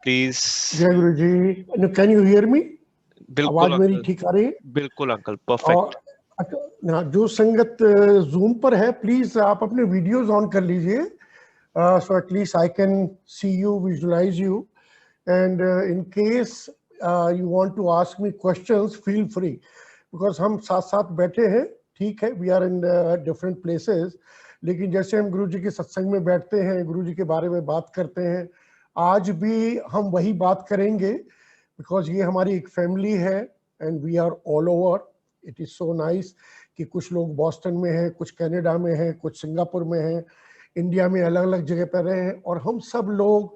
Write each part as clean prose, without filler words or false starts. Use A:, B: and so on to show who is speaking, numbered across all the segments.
A: Please.
B: जय Guru ji. Can you hear me?
A: बिल्कुल
B: आवाज मेरी
A: अंकल,
B: ठीक आ रही है?
A: बिल्कुल अंकल,
B: और
A: परफेक्ट।
B: अच्छा, जो संगत जूम पर है, प्लीज आप अपने वीडियोस ऑन कर लीजिए, so at least I can see you, visualise you, and in case you want to ask me questions, feel free, because हम साथ साथ बैठे हैं। ठीक है, we are in different places, लेकिन जैसे हम गुरु जी के सत्संग में बैठते हैं, गुरु जी के बारे में बात करते हैं, आज भी हम वही बात करेंगे, बिकॉज ये हमारी एक फैमिली है and we are all over. It is so nice कि कुछ लोग बॉस्टन में हैं, कुछ कनाडा में हैं, कुछ सिंगापुर में हैं, इंडिया में अलग अलग जगह पर रहे हैं, और हम सब लोग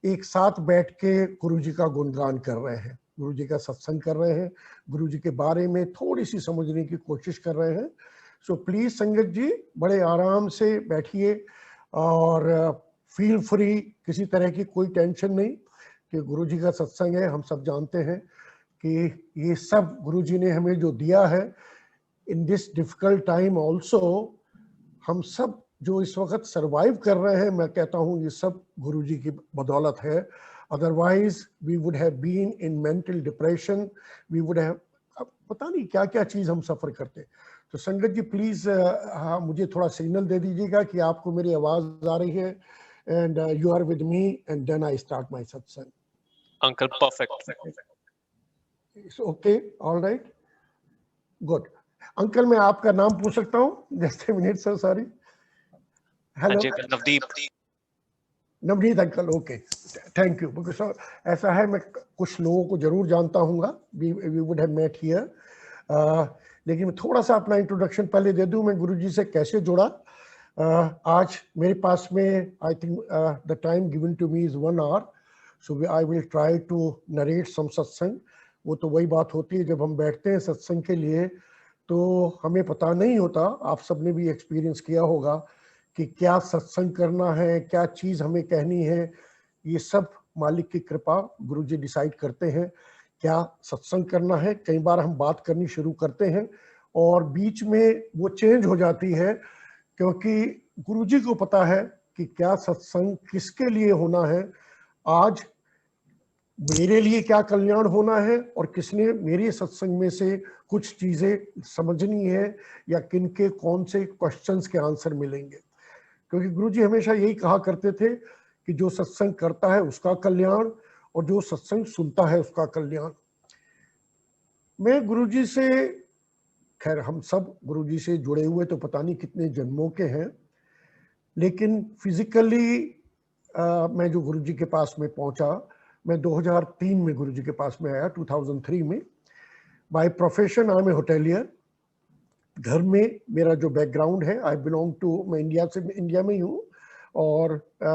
B: एक साथ बैठ के गुरु जी का गुणगान कर रहे हैं, गुरु जी का सत्संग कर रहे हैं, गुरु जी के बारे में थोड़ी सी समझने की कोशिश कर रहे हैं। सो प्लीज संगत जी, बड़े आराम से बैठिए और फील फ्री, किसी तरह की कोई टेंशन नहीं कि गुरु जी का सत्संग है। हम सब जानते हैं कि ये सब गुरु जी ने हमें जो दिया है in this difficult time also, हम सब जो इस वक्त सरवाइव कर रहे हैं, मैं कहता हूँ ये सब गुरु जी की बदौलत है। Otherwise we would have been in mental depression, we would have, पता नहीं क्या क्या चीज़ हम सफ़र करते। तो संगत जी प्लीज़ हाँ, मुझे थोड़ा सिग्नल दे दीजिएगा कि आपको मेरी आवाज़ आ रही है, and you are with me, and then I start my satsang.
A: Uncle perfect.
B: It's okay, all right, good. Uncle मैं आपका नाम पूछ सकता हूँ? Just a minute sir, sorry.
A: हाँ
B: हेलो
A: जी uncle, Navdeep.
B: Navneet uncle, okay, thank you. Because ऐसा है, मैं कुछ लोगों को जरूर जानता हूँगा, we would have met here, लेकिन मैं थोड़ा सा अपना इंट्रोडक्शन पहले दे दूं, मैं गुरुजी से कैसे जुड़ा। आज मेरे पास में I think the time given to me is 1 hour, so I will try to narrate some satsang. वो तो वही बात होती है, जब हम बैठते हैं सत्संग के लिए तो हमें पता नहीं होता, आप सबने भी एक्सपीरियंस किया होगा कि क्या सत्संग करना है, क्या चीज़ हमें कहनी है। ये सब मालिक की कृपा, गुरु जी डिसाइड करते हैं क्या सत्संग करना है। कई बार हम बात करनी शुरू करते हैं और बीच में वो चेंज हो जाती है, क्योंकि गुरु जी को पता है कि क्या सत्संग किसके लिए होना है, आज मेरे लिए क्या कल्याण होना है, और किसने मेरे सत्संग में से कुछ चीज़ें समझनी है, या किन के कौन से क्वेश्चंस के आंसर मिलेंगे। क्योंकि गुरुजी हमेशा यही कहा करते थे कि जो सत्संग करता है उसका कल्याण, और जो सत्संग सुनता है उसका कल्याण। मैं गुरुजी से, खैर हम सब गुरुजी से जुड़े हुए तो पता नहीं कितने जन्मों के हैं, लेकिन फिजिकली मैं जो गुरुजी के पास में पहुंचा, मैं 2003 में गुरुजी के पास में आया, 2003 में। By profession I am a hotelier. घर में मेरा जो बैकग्राउंड है, आई बिलोंग टू, मैं इंडिया में ही हूँ, और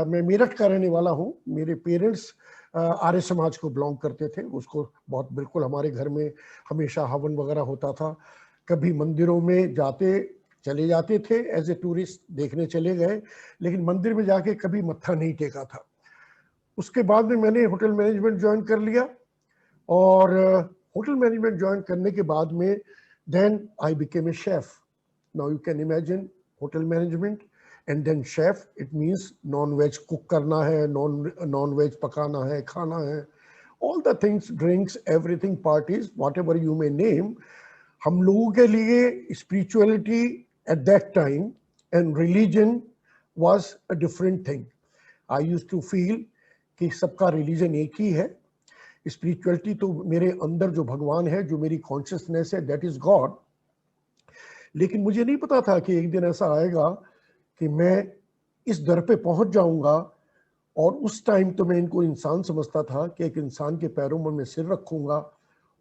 B: मैं मेरठ का रहने वाला हूँ। मेरे पेरेंट्स आर्य समाज को बिलोंग करते थे, उसको बहुत बिल्कुल हमारे घर में हमेशा हवन वगैरह होता था। कभी मंदिरों में चले जाते थे एज ए टूरिस्ट, देखने चले गए, लेकिन मंदिर में जाके कभी मत्था नहीं टेका था। उसके बाद में मैंने होटल मैनेजमेंट ज्वाइन कर लिया, और होटल मैनेजमेंट ज्वाइन करने के बाद में then I became a chef. Now you can imagine hotel management and then chef, it means non-veg cook करना है, non-veg पकाना है, खाना है, all the things, drinks, everything, parties, whatever you may name. हम लोगों के लिए spirituality at that time and religion was a different thing. I used to feel कि सबका रिलीजन एक ही है। स्पिरिचुअलिटी तो मेरे अंदर जो भगवान है, जो मेरी कॉन्शियसनेस है, दैट इज गॉड। लेकिन मुझे नहीं पता था कि एक दिन ऐसा आएगा कि मैं इस दर पे पहुंच जाऊंगा, और उस टाइम तो मैं इनको इंसान समझता था कि एक इंसान के पैरों में मैं सिर रखूंगा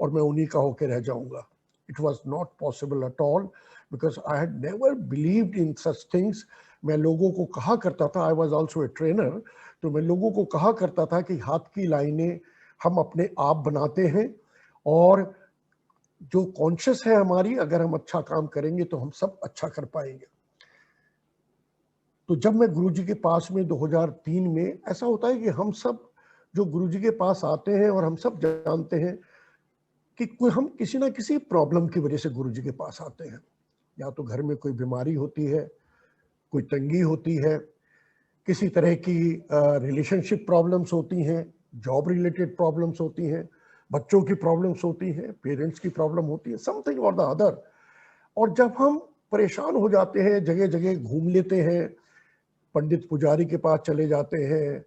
B: और मैं उन्हीं का होकर रह जाऊंगा। It was not possible at all, because I had never believed in such things. मैं लोगों को कहा करता था, I was also a trainer, तो मैं लोगों को कहा करता था कि हाथ की लाइनें हम अपने आप बनाते हैं, और जो कॉन्शियस है हमारी, अगर हम अच्छा काम करेंगे तो हम सब अच्छा कर पाएंगे। तो जब मैं गुरुजी के पास में 2003 में, ऐसा होता है कि हम सब जो गुरुजी के पास आते हैं, और हम सब जानते हैं कि कोई हम किसी ना किसी प्रॉब्लम की वजह से गुरुजी के पास आते हैं। या तो घर में कोई बीमारी होती है, कोई तंगी होती है, किसी तरह की रिलेशनशिप प्रॉब्लम्स होती हैं, जॉब रिलेटेड प्रॉब्लम्स होती हैं, बच्चों की प्रॉब्लम्स होती हैं, पेरेंट्स की प्रॉब्लम होती है, समथिंग और द अदर। और जब हम परेशान हो जाते हैं, जगह जगह घूम लेते हैं, पंडित पुजारी के पास चले जाते हैं,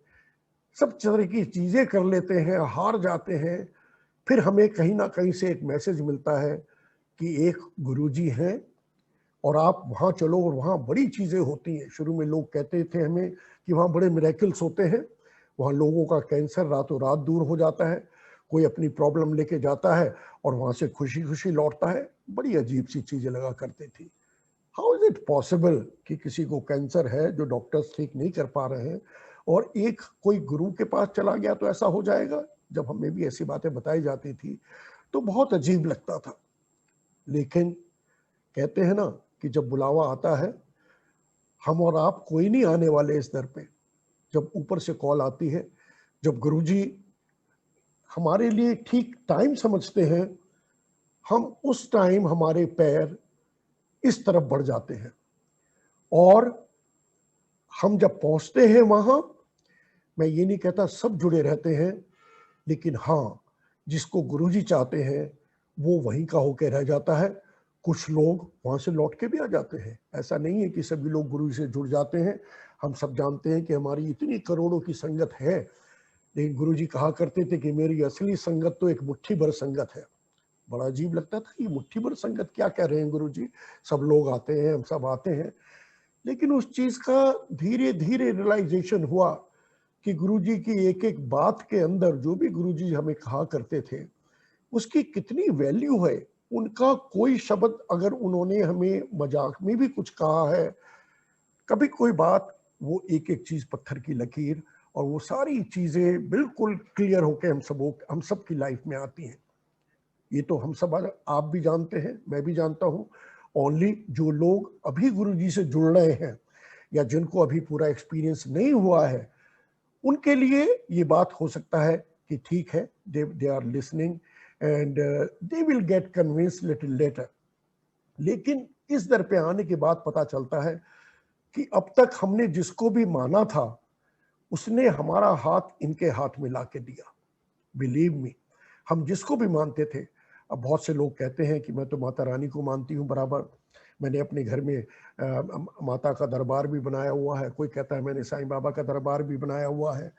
B: सब तरह की चीजें कर लेते हैं, हार जाते हैं, फिर हमें कहीं ना कहीं से एक मैसेज मिलता है कि एक गुरुजी हैं और आप वहाँ चलो और वहाँ बड़ी चीजें होती हैं। शुरू में लोग कहते थे हमें कि वहाँ बड़े मिरेकल्स होते हैं, वहाँ लोगों का कैंसर रातों रात दूर हो जाता है, कोई अपनी प्रॉब्लम लेके जाता है और वहाँ से खुशी खुशी लौटता है। बड़ी अजीब सी चीजें लगा करती थी। हाउ इज इट पॉसिबल कि किसी को कैंसर है जो डॉक्टर्स ठीक नहीं कर पा रहे हैं और एक कोई गुरु के पास चला गया तो ऐसा हो जाएगा? जब हमें भी ऐसी बातें बताई जाती थी तो बहुत अजीब लगता था। लेकिन कहते हैं ना कि जब बुलावा आता है, हम और आप कोई नहीं आने वाले इस दर पे। जब ऊपर से कॉल आती है, जब गुरुजी हमारे लिए ठीक टाइम समझते हैं, हम उस टाइम हमारे पैर इस तरफ बढ़ जाते हैं और हम जब पहुंचते हैं वहां, मैं ये नहीं कहता सब जुड़े रहते हैं, लेकिन हाँ, जिसको गुरुजी चाहते हैं वो वहीं का होके रह जाता है। कुछ लोग वहां से लौट के भी आ जाते हैं। ऐसा नहीं है कि सभी लोग गुरु से जुड़ जाते हैं। हम सब जानते हैं कि हमारी इतनी करोड़ों की संगत है, लेकिन गुरुजी कहा करते थे कि मेरी असली संगत तो एक मुट्ठी भर संगत है। बड़ा अजीब लगता था, ये मुट्ठी भर संगत क्या कह रहे हैं गुरुजी? सब लोग आते हैं, हम सब आते हैं। लेकिन उस चीज का धीरे धीरे रियलाइजेशन हुआ कि गुरुजी की एक एक बात के अंदर जो भी गुरुजी हमें कहा करते थे उसकी कितनी वैल्यू है। उनका कोई शब्द अगर उन्होंने हमें मजाक में भी कुछ कहा है, कभी कोई बात, वो एक एक चीज पत्थर की लकीर और वो सारी चीजें बिल्कुल क्लियर होके हम सब की लाइफ में आती हैं। ये तो हम सब आप भी जानते हैं, मैं भी जानता हूँ। ओनली जो लोग अभी गुरुजी से जुड़ रहे हैं या जिनको अभी पूरा एक्सपीरियंस नहीं हुआ है, उनके लिए ये बात हो सकता है कि ठीक है, they are listening and they will get convince little later. लेकिन इस दर पे आने के बाद पता चलता है कि अब तक हमने जिसको भी माना था उसने हमारा हाथ इनके हाथ में ला के दिया। बिलीव मी, हम जिसको भी मानते थे, अब बहुत से लोग कहते हैं कि मैं तो माता रानी को मानती हूँ बराबर, मैंने अपने घर में माता का दरबार भी बनाया हुआ है, कोई कहता है मैंने साईं बाबा का दरबार भी बनाया हुआ है,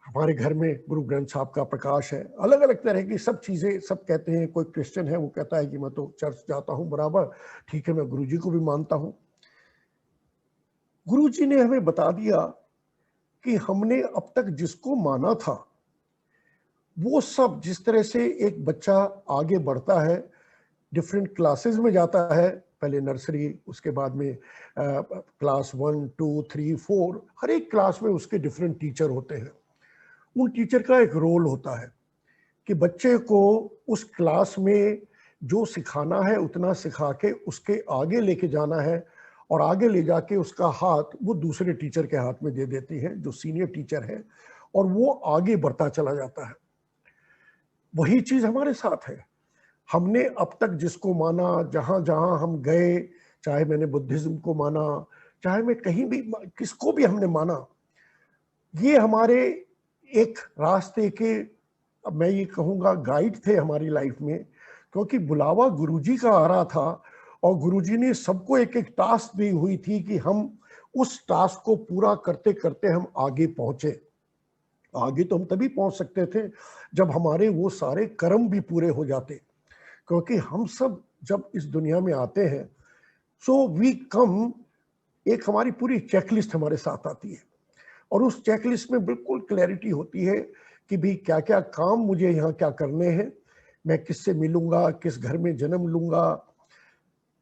B: हमारे घर में गुरु ग्रंथ साहब का प्रकाश है, अलग अलग तरह की सब चीजें सब कहते हैं। कोई क्रिश्चियन है वो कहता है कि मैं तो चर्च जाता हूँ बराबर, ठीक है, मैं गुरुजी को भी मानता हूँ। गुरुजी ने हमें बता दिया कि हमने अब तक जिसको माना था वो सब, जिस तरह से एक बच्चा आगे बढ़ता है, डिफरेंट क्लासेस में जाता है, पहले नर्सरी, उसके बाद में क्लास 1 2 3 4, हर एक क्लास में उसके डिफरेंट टीचर होते हैं। उन टीचर का एक रोल होता है कि बच्चे को उस क्लास में जो सिखाना है उतना सिखा के उसके आगे लेके जाना है और आगे ले जाके उसका हाथ वो दूसरे टीचर के हाथ में दे देती है जो सीनियर टीचर है, और वो आगे बढ़ता चला जाता है। वही चीज हमारे साथ है। हमने अब तक जिसको माना, जहां जहां हम गए, चाहे मैंने बुद्धिज्म को माना, चाहे मैं कहीं भी किसको भी हमने माना, ये हमारे एक रास्ते के, अब मैं ये कहूँगा गाइड थे हमारी लाइफ में, क्योंकि बुलावा गुरुजी का आ रहा था और गुरुजी ने सबको एक एक टास्क दी हुई थी कि हम उस टास्क को पूरा करते करते हम आगे पहुंचे। आगे तो हम तभी पहुंच सकते थे जब हमारे वो सारे कर्म भी पूरे हो जाते, क्योंकि हम सब जब इस दुनिया में आते हैं सो वी कम, एक हमारी पूरी चेकलिस्ट हमारे साथ आती है और उस चेकलिस्ट में बिल्कुल क्लैरिटी होती है कि भी क्या क्या काम मुझे यहाँ क्या करने हैं, मैं किससे मिलूंगा, किस घर में जन्म लूंगा,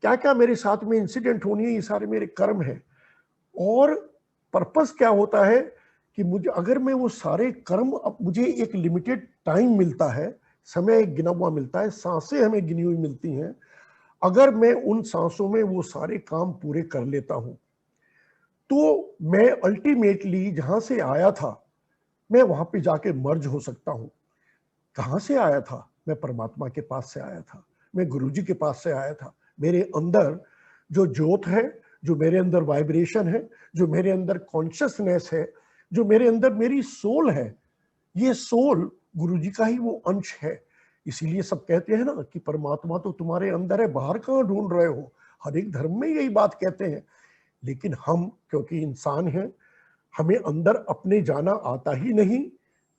B: क्या क्या मेरे साथ में इंसिडेंट होनी है, ये सारे मेरे कर्म हैं। और पर्पस क्या होता है कि मुझे, अगर मैं वो सारे कर्म, अब मुझे एक लिमिटेड टाइम मिलता है, समय एक गिना हुआ मिलता है, सांसें हमें गिनी हुई मिलती हैं, अगर मैं उन सांसों में वो सारे काम पूरे कर लेता हूं तो मैं अल्टीमेटली जहां से आया था मैं वहां पे जाके मर्ज हो सकता हूं। कहां से आया था? मैं परमात्मा के पास से आया था, मैं गुरुजी के पास से आया था। मेरे अंदर जो ज्योत है, जो मेरे अंदर वाइब्रेशन है, जो मेरे अंदर कॉन्शियसनेस है, जो मेरे अंदर मेरी सोल है, ये सोल गुरुजी का ही वो अंश है। इसीलिए सब कहते हैं ना कि परमात्मा तो तुम्हारे अंदर है, बाहर कहाँ ढूंढ रहे हो। हर एक धर्म में यही बात कहते हैं। लेकिन हम क्योंकि इंसान हैं, हमें अंदर अपने जाना आता ही नहीं।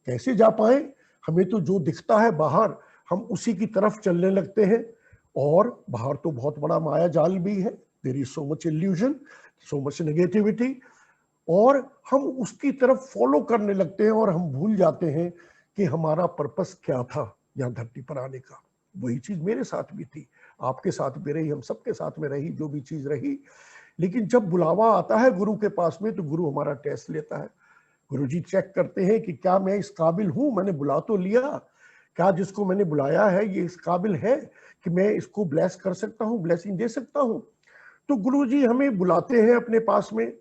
B: कैसे जा पाए? हमें तो जो दिखता है बाहर, हम उसी की तरफ चलने लगते हैं। और बाहर तो बहुत बड़ा माया जाल भी है। There is so much illusion, so much negativity, और हम उसकी तरफ फॉलो करने लगते हैं और हम भूल जाते हैं कि हमारा पर्पस क्या था यहाँ धरती पर आने का। वही चीज मेरे साथ भी थी, आपके साथ भी रही, हम सबके साथ में रही जो भी चीज रही। लेकिन जब बुलावा आता है गुरु के पास में, तो गुरु हमारा टेस्ट लेता है। गुरु जी चेक करते हैं कि क्या मैं इस काबिल हूं, मैंने बुला तो लिया, क्या जिसको मैंने बुलाया है ये इस काबिल है कि मैं इसको ब्लेस कर सकता हूं, ब्लेसिंग दे सकता हूं। तो गुरु जी हमें बुलाते हैं अपने पास में।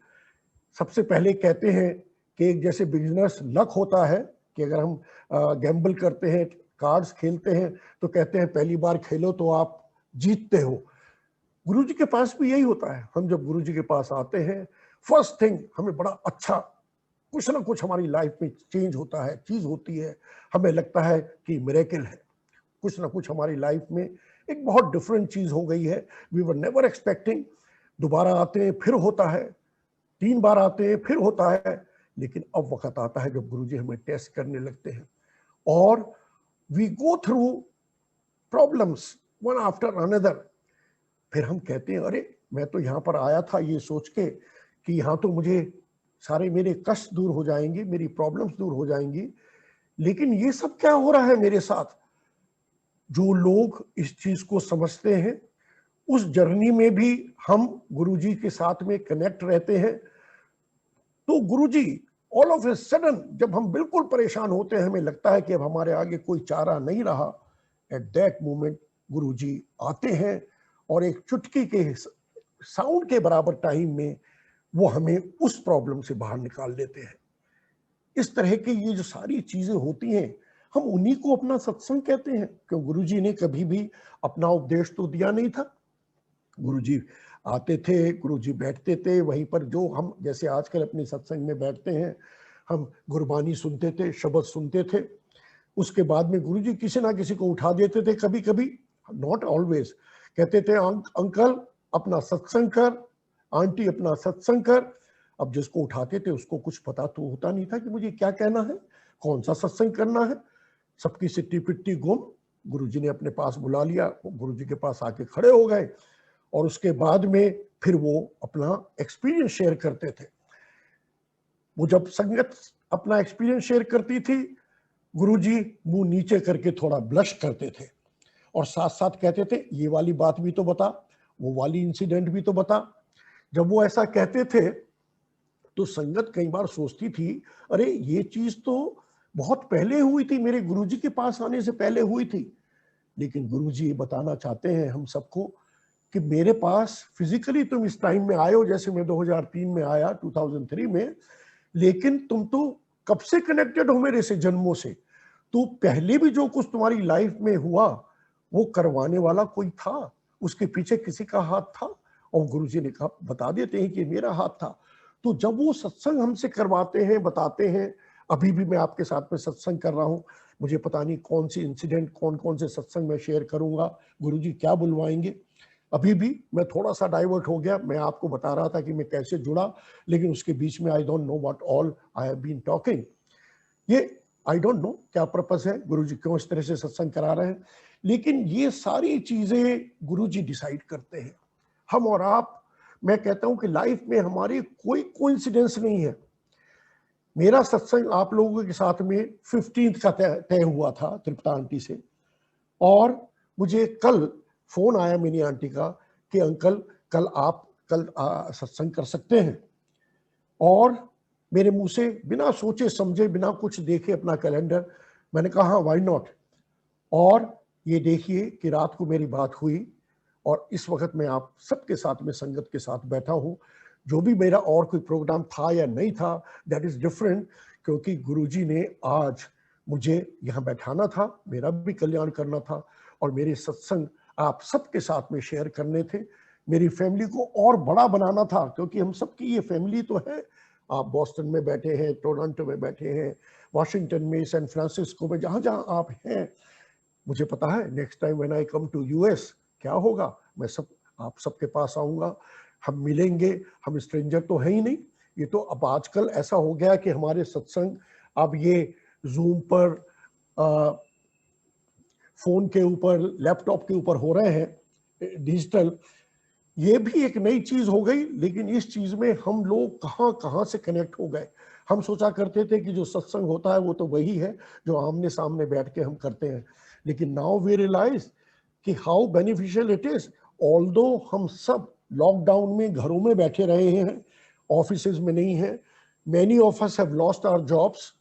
B: सबसे पहले कहते हैं कि एक जैसे बिजनेस लक होता है कि अगर हम गैम्बल करते हैं, कार्ड्स खेलते हैं, तो कहते हैं पहली बार खेलो तो आप जीतते हो। गुरुजी के पास भी यही होता है। हम जब गुरुजी के पास आते हैं, फर्स्ट थिंग हमें बड़ा अच्छा कुछ ना कुछ हमारी लाइफ में चेंज होता है, चीज होती है, हमें लगता है कि मिरेकल है। कुछ ना कुछ हमारी लाइफ में एक बहुत डिफरेंट चीज हो गई है। We were never expecting. दोबारा आते हैं फिर होता है, 3 बार आते हैं फिर होता है। लेकिन अब वक्त आता है जब गुरुजी हमें टेस्ट करने लगते हैं, और we go through problems one after another. फिर हम कहते हैं अरे मैं तो यहाँ पर आया था ये सोच के कि यहाँ तो मुझे सारे मेरे कष्ट दूर हो जाएंगे, मेरी प्रॉब्लम्स दूर हो जाएंगी। लेकिन ये सब क्या हो रहा है मेरे साथ? जो लोग इस चीज को समझते हैं, उस जर्नी में भी हम गुरुजी के साथ में कनेक्ट रहते हैं। तो गुरुजी ऑल ऑफ ए सडन जब हम बिल्कुल परेशान होते हैं, हमें लगता है कि अब हमारे आगे कोई चारा नहीं रहा, एट दैट मोमेंट गुरुजी आते हैं और एक चुटकी के साउंड के बराबर टाइम में वो हमें उस प्रॉब्लम से बाहर निकाल देते हैं। इस तरह की ये जो सारी चीजें होती हैं, हम उन्हीं को अपना सत्संग कहते हैं। क्यों? गुरुजी ने कभी भी अपना उपदेश तो दिया नहीं था। गुरुजी आते थे, गुरुजी बैठते थे वहीं पर, जो हम जैसे आजकल अपने सत्संग में बैठते हैं, हम गुरबानी सुनते थे, शब्द सुनते थे। उसके बाद में गुरुजी किसी ना किसी को उठा देते थे, कभी कभी, नॉट ऑलवेज। कहते थे अंकल अपना सत्संग कर, आंटी अपना सत्संग कर। अब जिसको उठाते थे उसको कुछ पता तो होता नहीं था कि मुझे क्या कहना है, कौन सा सत्संग करना है। सबकी सिट्टी पिट्टी गुम। गुरुजी ने अपने पास बुला लिया, गुरुजी के पास आके खड़े हो गए, और उसके बाद में फिर वो अपना एक्सपीरियंस शेयर करते थे। वो जब संगत अपना एक्सपीरियंस शेयर करती थी, गुरुजी मुंह नीचे करके थोड़ा ब्लश करते थे, और साथ साथ कहते थे ये वाली बात भी तो बता, वो वाली इंसिडेंट भी तो बता। जब वो ऐसा कहते थे तो संगत कई बार सोचती थी अरे ये चीज तो बहुत पहले हुई थी, मेरे गुरुजी के पास आने से पहले हुई थी। लेकिन गुरुजी ये बताना चाहते हैं हम सबको कि मेरे पास फिजिकली तुम इस टाइम में आए हो, जैसे मैं 2003 में आया, 2003 में, लेकिन तुम तो कब से कनेक्टेड हो मेरे से, जन्मों से। तो पहले भी जो कुछ तुम्हारी लाइफ में हुआ वो करवाने वाला कोई था, उसके पीछे किसी का हाथ था। और गुरुजी ने कहा, बता देते हैं कि मेरा हाथ था। तो जब वो सत्संग हमसे करवाते हैं, बताते हैं, अभी भी मैं आपके साथ में सत्संग कर रहा हूं, मुझे पता नहीं कौन सी इंसिडेंट, कौन कौन से सत्संग में शेयर करूंगा, गुरुजी क्या बुलवाएंगे। अभी भी मैं थोड़ा सा डाइवर्ट हो गया, मैं आपको बता रहा था कि मैं कैसे जुड़ा, लेकिन उसके बीच में I don't know what all I have been talking. ये आई डोंट नो क्या पर्पस है, गुरुजी क्यों इस तरह से सत्संग करा रहे हैं, लेकिन ये सारी चीजें गुरुजी डिसाइड करते हैं। हम और आप, मैं कहता हूं कि लाइफ में हमारी कोई कोइंसिडेंस नहीं है। मेरा सत्संग आप लोगों के साथ में 15th का तय हुआ था तृप्ता आंटी से, और मुझे कल फोन आया मेरी आंटी का कि अंकल कल आप सत्संग कर सकते हैं। और मेरे मुंह से बिना सोचे समझे, बिना कुछ देखे अपना कैलेंडर, मैंने कहा हाँ व्हाई नॉट। और ये देखिए कि रात को मेरी बात हुई, और इस वक्त मैं आप सबके साथ में संगत के साथ बैठा हूं। जो भी मेरा और कोई प्रोग्राम था या नहीं था, दैट इज डिफरेंट, क्योंकि गुरुजी ने आज मुझे यहाँ बैठाना था, मेरा भी कल्याण करना था, और मेरे सत्संग आप सबके साथ में शेयर करने थे। मेरी फैमिली को और बड़ा बनाना था, क्योंकि हम सबकी ये फैमिली तो है, आप बॉस्टन में बैठे हैं, टोरंटो में बैठे हैं, वाशिंगटन में, सैन फ्रांसिस्को में, जहाँ जहाँ आप हैं, मुझे पता है next time when I come to US क्या होगा, मैं आप सबके पास आऊँगा, हम मिलेंगे, हम स्ट्रेंजर तो है ही नहीं। ये तो अब आजकल ऐसा हो गया कि हमारे सत्संग अब ये जूम पर, फोन के ऊपर, लैपटॉप के ऊपर हो रहे हैं, डिजिटल। ये भी एक नई चीज हो गई, लेकिन इस चीज में हम लोग कहाँ कहाँ से कनेक्ट हो गए। हम सोचा करते थे कि जो सत्संग होता है वो तो वही है जो आमने सामने बैठ के हम करते हैं, लेकिन नाउ वी रियलाइज कि how beneficial it is. Although हम सब लॉकडाउन में घरों में बैठे रहे हैं, ऑफिसेज में नहीं है, many of us have lost our jobs,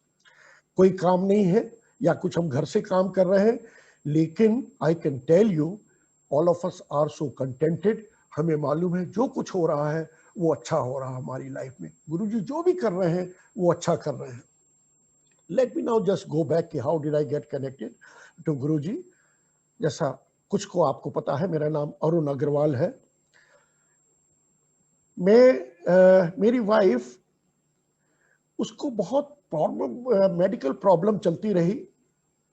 B: कोई काम नहीं है या कुछ हम घर से काम कर रहे हैं, लेकिन I can tell you all of us are so contented. हमें मालूम है जो कुछ हो रहा है वो अच्छा हो रहा है हमारी लाइफ में। गुरुजी जो भी कर रहे हैं वो अच्छा कर रहे हैं। Let me now just go back कि how did I get connected to Guruji. जैसा कुछ को आपको पता है, मेरा नाम अरुण अग्रवाल है। मेरी वाइफ, उसको बहुत मेडिकल प्रॉब्लम चलती रही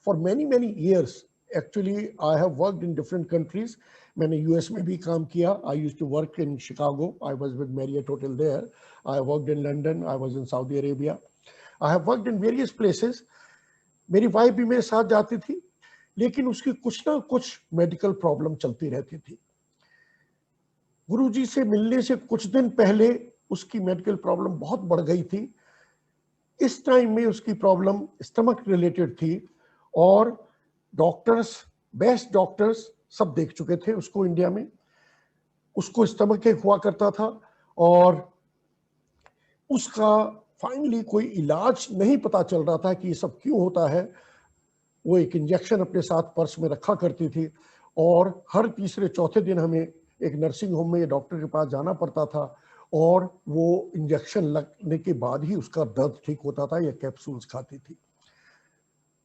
B: for many years. Actually I have worked in different countries. मैंने यूएस में भी काम किया। I used to work in Chicago, I was with Marriott hotel there. I worked in London, I was in Saudi Arabia, I have worked in various places. मेरी wife भी मेरे साथ जाती थी, लेकिन उसकी कुछ ना कुछ मेडिकल प्रॉब्लम चलती रहती थी। गुरुजी से मिलने से कुछ दिन पहले उसकी मेडिकल प्रॉब्लम बहुत बढ़ गई थी। इस टाइम में उसकी प्रॉब्लम स्टमक रिलेटेड थी, और डॉक्टर्स, बेस्ट डॉक्टर्स सब देख चुके थे उसको इंडिया में। उसको स्टमक एक हुआ करता था, और उसका फाइनली कोई इलाज नहीं पता चल रहा था कि ये सब क्यों होता है। वो एक इंजेक्शन अपने साथ पर्स में रखा करती थी, और हर तीसरे चौथे दिन हमें एक नर्सिंग होम में डॉक्टर के पास जाना पड़ता था, और वो इंजेक्शन लगने के बाद ही उसका दर्द ठीक होता था, या कैप्सूल्स खाती थी।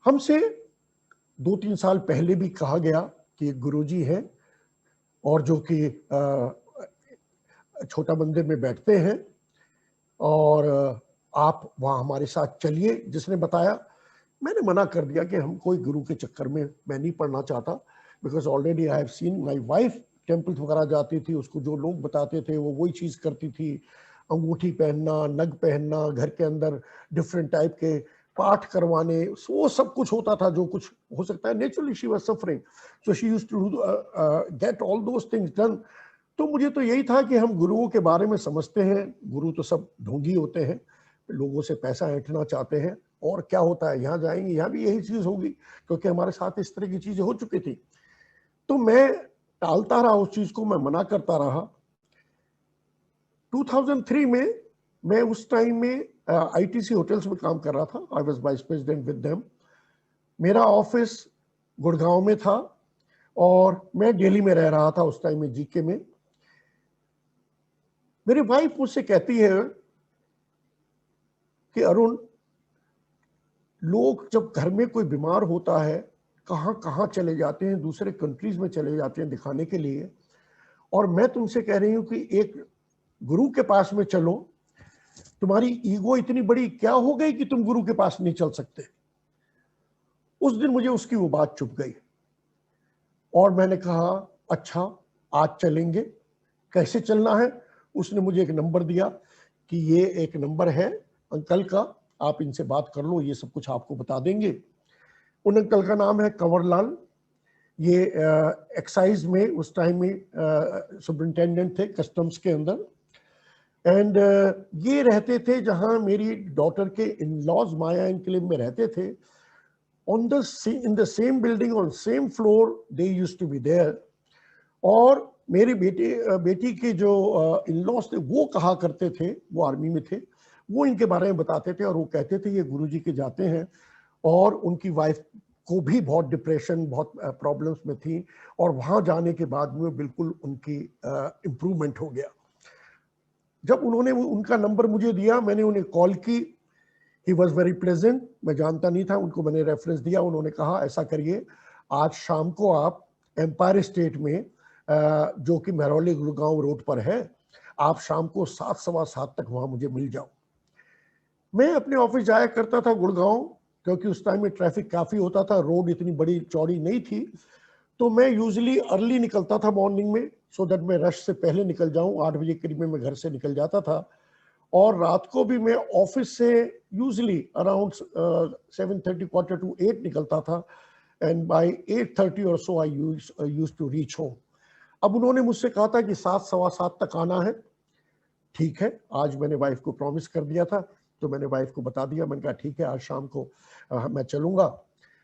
B: हमसे 2-3 साल पहले भी कहा गया कि एक गुरुजी हैं, और जो कि छोटा मंदिर में बैठते हैं, और आप वहाँ हमारे साथ चलिए। जिसने बताया, मैंने मना कर दिया कि हम कोई गुरु के चक्कर में मैं नहीं पढ़ना चाहता, because already I have seen my wife temple वगैरह जाती थी, उसको जो लोग बताते थे वो वही चीज़ करती थी। अंगूठी पहनना, नग पहनना, घर के अंदर डिफरेंट टाइप के पाठ करवाने, वो सब कुछ होता था जो कुछ हो सकता है। Naturally she was suffering, so she used to get all those things done. तो मुझे तो यही था कि हम गुरुओं के बारे में समझते हैं, गुरु तो सब ढोंगी होते हैं, लोगों से पैसा ऐंठना चाहते हैं, और क्या होता है, यहाँ जाएंगे यहाँ भी यही चीज होगी, क्योंकि हमारे साथ इस तरह की चीजें हो चुकी थी। तो मैं टालता रहा उस चीज को, मैं मना करता रहा। 2003 में मैं उस टाइम में आईटीसी होटल्स में काम कर रहा था। I was vice president with them. मेरा ऑफिस गुड़गांव में था, और मैं दिल्ली में रह रहा था उस टाइम में, जीके में। मेरी वाइफ मुझसे कहती है कि अरुण, लोग जब घर में कोई बीमार होता है, कहाँ कहाँ चले जाते हैं, दूसरे कंट्रीज में चले जाते हैं दिखाने के लिए, और मैं तुमसे कह रही हूँ कि एक गुरु के पास में चलो। तुम्हारी ईगो इतनी बड़ी क्या हो गई कि तुम गुरु के पास नहीं चल सकते। उस दिन मुझे उसकी वो बात चुभ गई, और मैंने कहा अच्छा आज चलेंगे। कैसे चलना है? उसने मुझे एक नंबर दिया कि ये एक नंबर है अंकल का, आप इनसे बात कर लो, ये सब कुछ आपको बता देंगे। उन अंकल का नाम है कंवरलाल। ये एक्साइज में उस टाइम में सुपरिंटेंडेंट थे, कस्टम्स के अंदर। एंड ये रहते थे जहां मेरी डॉटर के इन लॉज माया इनक्लेव में रहते थे। On the in the same building, on same floor they used to be there. और मेरी बेटी के जो इन लॉज थे वो कहा करते थे, वो आर्मी में थे, वो इनके बारे में बताते थे, और वो कहते थे ये गुरुजी के जाते हैं। और उनकी वाइफ को भी बहुत डिप्रेशन, बहुत प्रॉब्लम्स में थी, और वहां जाने के बाद में बिल्कुल उनकी इम्प्रूवमेंट हो गया। जब उन्होंने उनका नंबर मुझे दिया, मैंने उन्हें कॉल की। ही वॉज वेरी प्लेजेंट, मैं जानता नहीं था उनको, मैंने रेफरेंस दिया। उन्होंने कहा ऐसा करिए, आज शाम को आप एम्पायर स्टेट में, जो कि महरौली गुड़गांव रोड पर है, आप शाम को 7, 7:15 तक वहां मुझे मिल जाओ। मैं अपने ऑफिस जाया करता था गुड़गांव, क्योंकि उस टाइम में ट्रैफिक काफ़ी होता था, रोड इतनी बड़ी चौड़ी नहीं थी। तो मैं यूजली अर्ली निकलता था मॉर्निंग में, सो दैट मैं रश से पहले निकल जाऊं। 8 बजे करीब में मैं घर से निकल जाता था, और रात को भी मैं ऑफिस से यूजली अराउंड 7:30 क्वार्टर टू 8 निकलता था, एंड बाय 8:30 और सो आई यूज टू रीच होम। अब उन्होंने मुझसे कहा था कि 7, सवा 7 तक आना है। ठीक है, आज मैंने वाइफ को प्रॉमिस कर दिया था, तो मैंने वाइफ को बता दिया। मैंने कहा ठीक है, आज शाम को मैं चलूंगा।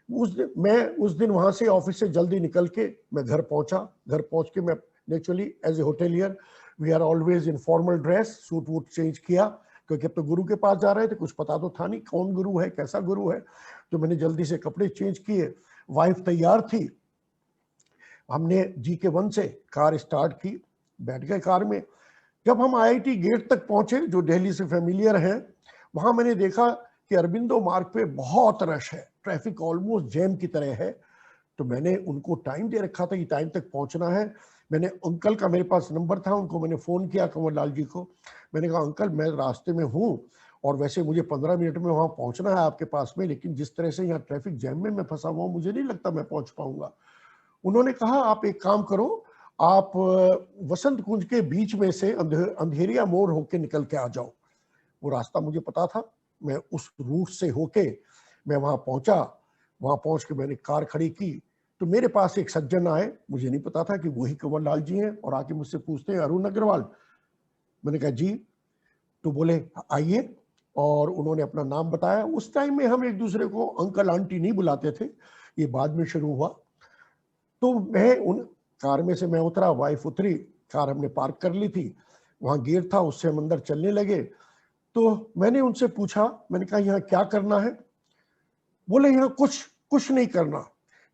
B: उस दिन वहां से ऑफिस से जल्दी निकल के मैं घर पहुंचा। घर पहुंच के मैं naturally as a hotelier we are always in formal dress, suit वूट चेंज किया, क्योंकि अब तो गुरु के पास जा रहे थे, कुछ पता तो था नहीं कौन गुरु है, कैसा गुरु है। तो मैंने जल्दी से कपड़े चेंज किए। वाइफ तैयार थी। हमने GK1 से कार स्टार्ट की, बैठ गए कार में। जब हम IIT गेट तक पहुंचे, जो दिल्ली से फेमिलियर हैं, वहां मैंने देखा कि अरबिंदो मार्ग पे बहुत रश है, ट्रैफिक ऑलमोस्ट जैम की तरह है। तो मैंने उनको टाइम दे रखा था कि टाइम तक पहुंचना है। मैंने अंकल का, मेरे पास नंबर था, उनको मैंने फ़ोन किया, कंवर लाल जी को। मैंने कहा अंकल मैं रास्ते में हूँ, और वैसे मुझे 15 मिनट में वहाँ पहुँचना है आपके पास में, लेकिन जिस तरह से यहाँ ट्रैफिक जैम में मैं फंसा हुआ हूँ, मुझे नहीं लगता मैं पहुँच पाऊँगा। उन्होंने कहा आप एक काम करो, आप वसंत कुंज के बीच में से अंधेरिया मोड़ होके निकल के आ जाओ। वो रास्ता मुझे पता था, मैं उस रूट से होके मैं वहां पहुंचा। वहां पहुंच के मैंने कार खड़ी की, तो मेरे पास एक सज्जन आए, मुझे नहीं पता था कि वही कंवर लाल जी हैं, और आके मुझसे पूछते हैं अरुण अग्रवाल। मैंने कहा जी। तो बोले आइए, और उन्होंने अपना नाम बताया। उस टाइम में हम एक दूसरे को अंकल आंटी नहीं बुलाते थे, ये बाद में शुरू हुआ। तो मैं उन कार में से मैं उतरा, वाइफ उतरी, कार हमने पार्क कर ली थी, वहां गेट था, उससे हम अंदर चलने लगे। तो मैंने उनसे पूछा, मैंने कहा यहाँ क्या करना है? बोले यहाँ कुछ कुछ नहीं करना,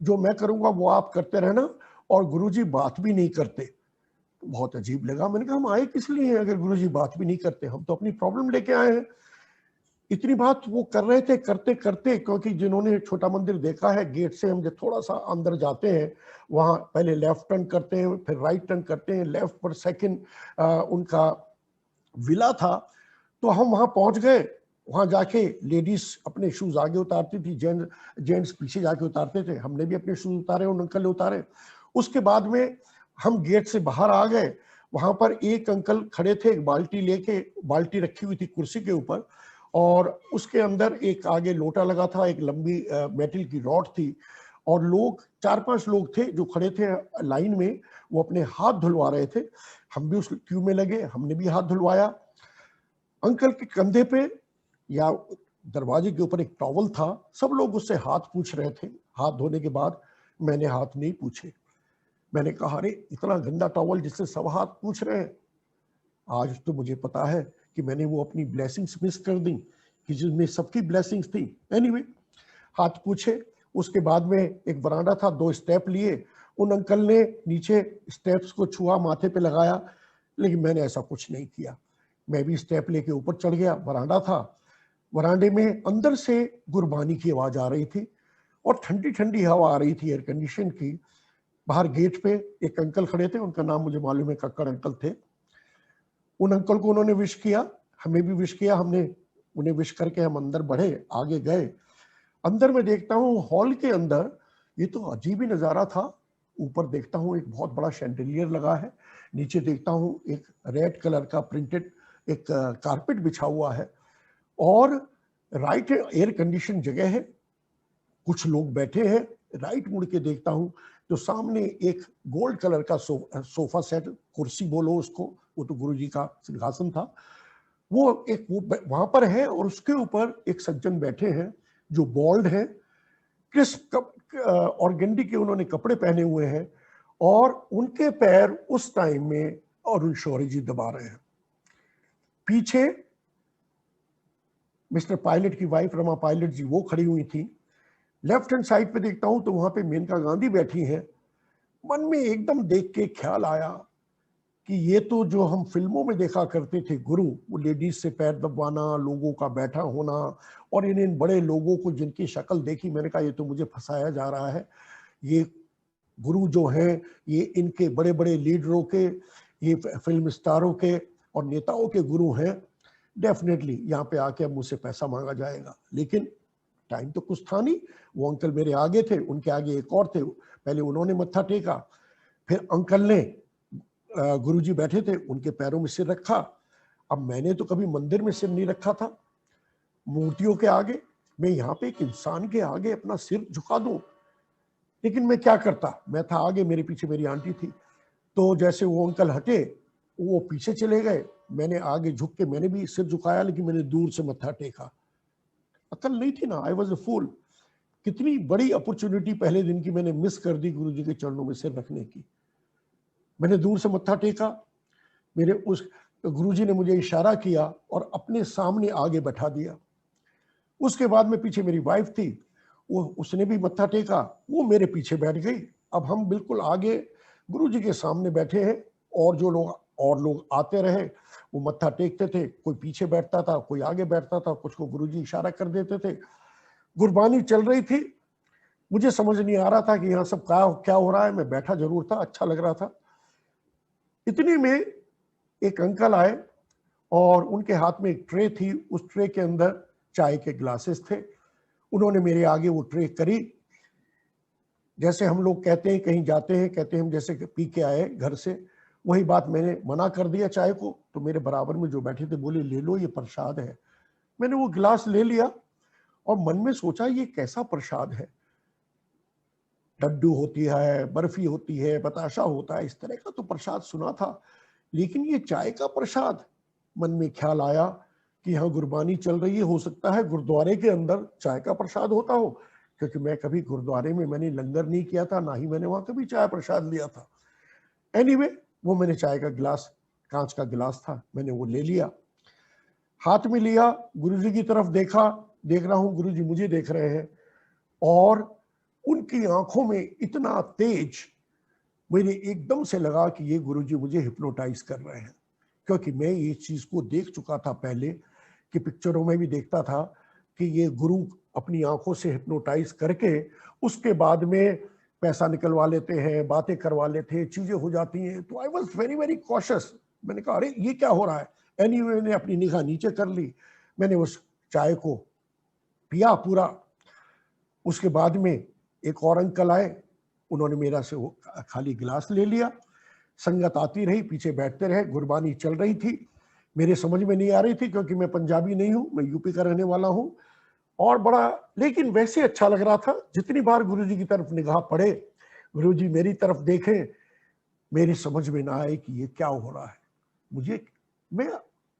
B: जो मैं करूंगा वो आप करते रहना, और गुरुजी बात भी नहीं करते। तो बहुत अजीब लगा। मैंने कहा हम आए किस लिए हैं अगर गुरुजी बात भी नहीं करते? हम तो अपनी प्रॉब्लम लेके आए हैं। इतनी बात वो कर रहे थे, करते करते, क्योंकि जिन्होंने छोटा मंदिर देखा है, गेट से हम जब थोड़ा सा अंदर जाते हैं, वहाँ पहले लेफ्ट टर्न करते हैं, फिर राइट टर्न करते हैं। लेफ्ट पर सेकंड उनका विला था। तो हम वहाँ पहुँच गए। वहाँ जाके लेडीज अपने शूज आगे उतारती थी, जेंट्स पीछे जाके उतारते थे। हमने भी अपने शूज उतारे, उन अंकल ने उतारे। उसके बाद में हम गेट से बाहर आ गए। वहाँ पर एक अंकल खड़े थे, एक बाल्टी लेके, बाल्टी रखी हुई थी कुर्सी के ऊपर, और उसके अंदर एक आगे लोटा लगा था, एक लंबी मेटल की रॉड थी, और लोग 4-5 लोग थे जो खड़े थे लाइन में, वो अपने हाथ धुलवा रहे थे। हम भी उस क्यू में लगे, हमने भी हाथ धुलवाया। अंकल के कंधे पे या दरवाजे के ऊपर एक टॉवल था, सब लोग उससे हाथ पूछ रहे थे। हाथ धोने के बाद मैंने हाथ नहीं पूछे। मैंने कहा अरे इतना गंदा टॉवल जिससे सब हाथ पूछ रहे हैं। आज तो मुझे पता है कि मैंने वो अपनी ब्लेसिंग्स मिस कर दी, कि जिसमें सबकी ब्लेसिंग्स थी। एनीवे, हाथ पूछे। उसके बाद में एक बरांडा था, 2 स्टेप लिए। उन अंकल ने नीचे स्टेप्स को छुआ, माथे पे लगाया, लेकिन मैंने ऐसा कुछ नहीं किया। मैं भी स्टेप लेके ऊपर चढ़ गया। बरांडा था, बरांडे में अंदर से गुरबानी की आवाज आ रही थी, और ठंडी ठंडी हवा आ रही थी एयर कंडीशन की। बाहर गेट पे एक अंकल खड़े थे, उनका नाम मुझे मालूम है, कक्कड़ अंकल थे। उन अंकल को उन्होंने विश किया, हमें भी विश किया। हमने उन्हें विश करके हम अंदर बढ़े, आगे गए। अंदर में देखता हूँ हॉल के अंदर, ये तो अजीब ही नज़ारा था। ऊपर देखता हूँ एक बहुत बड़ा शैंडलियर लगा है, नीचे देखता हूँ एक रेड कलर का प्रिंटेड एक कारपेट बिछा हुआ है, और राइट एयर कंडीशन जगह है, कुछ लोग बैठे हैं। राइट मुड़ के देखता हूँ तो सामने एक गोल्ड कलर का सोफा सेट, कुर्सी बोलो उसको, वो तो गुरुजी का सिंहासन था, वो एक वो वहां पर है, और उसके ऊपर एक सज्जन बैठे हैं जो बॉल्ड है, क्रिस्प ऑर्गेंडी के उन्होंने कपड़े पहने हुए हैं, और उनके पैर उस टाइम में अरुण शौरी जी दबा रहे हैं। पीछे मिस्टर पायलट की वाइफ रमा पायलट जी वो खड़ी हुई थी। लेफ्ट हैंड साइड पे देखता हूं तो वहां पे मेनका गांधी बैठी हैं। मन में एकदम देख के ख्याल आया कि ये तो जो हम फिल्मों में देखा करते थे गुरु, वो लेडीज से पैर दबवाना, लोगों का बैठा होना, और इन बड़े लोगों को जिनकी शक्ल देखी, मैंने कहा ये तो मुझे फंसाया जा रहा है। ये गुरु जो हैं, ये इनके बड़े बड़े लीडरों के, ये फिल्म स्टारों के और नेताओं के गुरु हैं। डेफिनेटली यहाँ पे आके अब मुझसे पैसा मांगा जाएगा, लेकिन टाइम तो कुछ था नहीं। वो अंकल मेरे आगे थे, उनके आगे एक और थे, पहले उन्होंने मत्था टेका, फिर अंकल ने गुरुजी बैठे थे उनके पैरों में सिर रखा। अब मैंने तो कभी मंदिर में सिर नहीं रखा था, मूर्तियों के आगे, मैं यहाँ पे एक इंसान के आगे अपना सिर झुका दूं, लेकिन मैं क्या करता, मैं था आगे, मेरे पीछे मेरी आंटी थी। तो जैसे वो अंकल हटे, वो पीछे चले गए, मैंने आगे झुक के मैंने भी सिर झुकाया, लेकिन मैंने दूर से मत्था टेका। अकल नहीं थी ना, आई वॉज अ फूल। कितनी बड़ी अपॉर्चुनिटी पहले दिन की मैंने मिस कर दी गुरुजी के चरणों में सिर रखने की। मैंने दूर से मत्था टेका, मेरे उस गुरुजी ने मुझे इशारा किया और अपने सामने आगे बैठा दिया। उसके बाद में पीछे मेरी वाइफ थी, वो उसने भी मत्था टेका, वो मेरे पीछे बैठ गई। अब हम बिल्कुल आगे गुरुजी के सामने बैठे हैं, और जो लोग आते रहे, वो मत्था टेकते थे, कोई पीछे बैठता था, कोई आगे बैठता था, कुछ को गुरुजी इशारा कर देते थे। गुरबानी चल रही थी, मुझे समझ नहीं आ रहा था कि यहाँ सब क्या हो रहा है। मैं बैठा जरूर था, अच्छा लग रहा था। इतनी में एक अंकल आए और उनके हाथ में एक ट्रे थी, उस ट्रे के अंदर चाय के ग्लासेस थे। उन्होंने मेरे आगे वो ट्रे करी, जैसे हम लोग कहते हैं कहीं जाते हैं, कहते हैं हम जैसे पी के आए घर से, वही बात मैंने मना कर दिया चाय को। तो मेरे बराबर में जो बैठे थे बोले, ले लो, ये प्रसाद है। मैंने वो गिलास ले लिया और मन में सोचा, ये कैसा प्रसाद है, लड्डू होती है, बर्फी होती है, बताशा होता है, इस तरह का तो प्रसाद सुना था, लेकिन ये चाय का प्रसाद। मन में ख्याल आया कि यहाँ गुरबानी चल रही है, हो सकता है गुरुद्वारे के अंदर चाय का प्रसाद होता हो, क्योंकि मैं कभी गुरुद्वारे में मैंने लंगर नहीं किया था, ना ही मैंने वहां कभी चाय प्रसाद लिया था। एनीवे, वो मैंने चाय का गिलास, कांच का गिलास था, मैंने वो ले लिया, हाथ में लिया, गुरुजी की तरफ देखा, देख रहा हूं गुरुजी मुझे देख रहे हैं, और उनकी आंखों में इतना तेज, मुझे एकदम से लगा कि ये गुरुजी मुझे हिप्नोटाइज कर रहे हैं। क्योंकि मैं ये चीज को देख चुका था पहले, कि पिक्चरों में भी देखता था कि ये गुरु अपनी आंखों से हिप्नोटाइज करके उसके बाद में पैसा निकलवा लेते हैं, बातें करवा लेते हैं, चीजें हो जाती हैं। तो I was very very cautious. मैंने कहा, अरे ये क्या हो रहा है। एनीवे, मैंने अपनी निगाह नीचे कर ली, मैंने उस चाय को पिया पूरा। उसके बाद में एक और अंकल आए, उन्होंने मेरा से वो खाली गिलास ले लिया। संगत आती रही, पीछे बैठते रहे, गुरबानी चल रही थी, मेरे समझ में नहीं आ रही थी, क्योंकि मैं पंजाबी नहीं हूं, मैं यूपी का रहने वाला हूं। और बड़ा, लेकिन वैसे अच्छा लग रहा था। जितनी बार गुरुजी की तरफ निगाह पड़े, गुरुजी मेरी तरफ देखें, मेरी समझ में ना आए कि ये क्या हो रहा है। मैं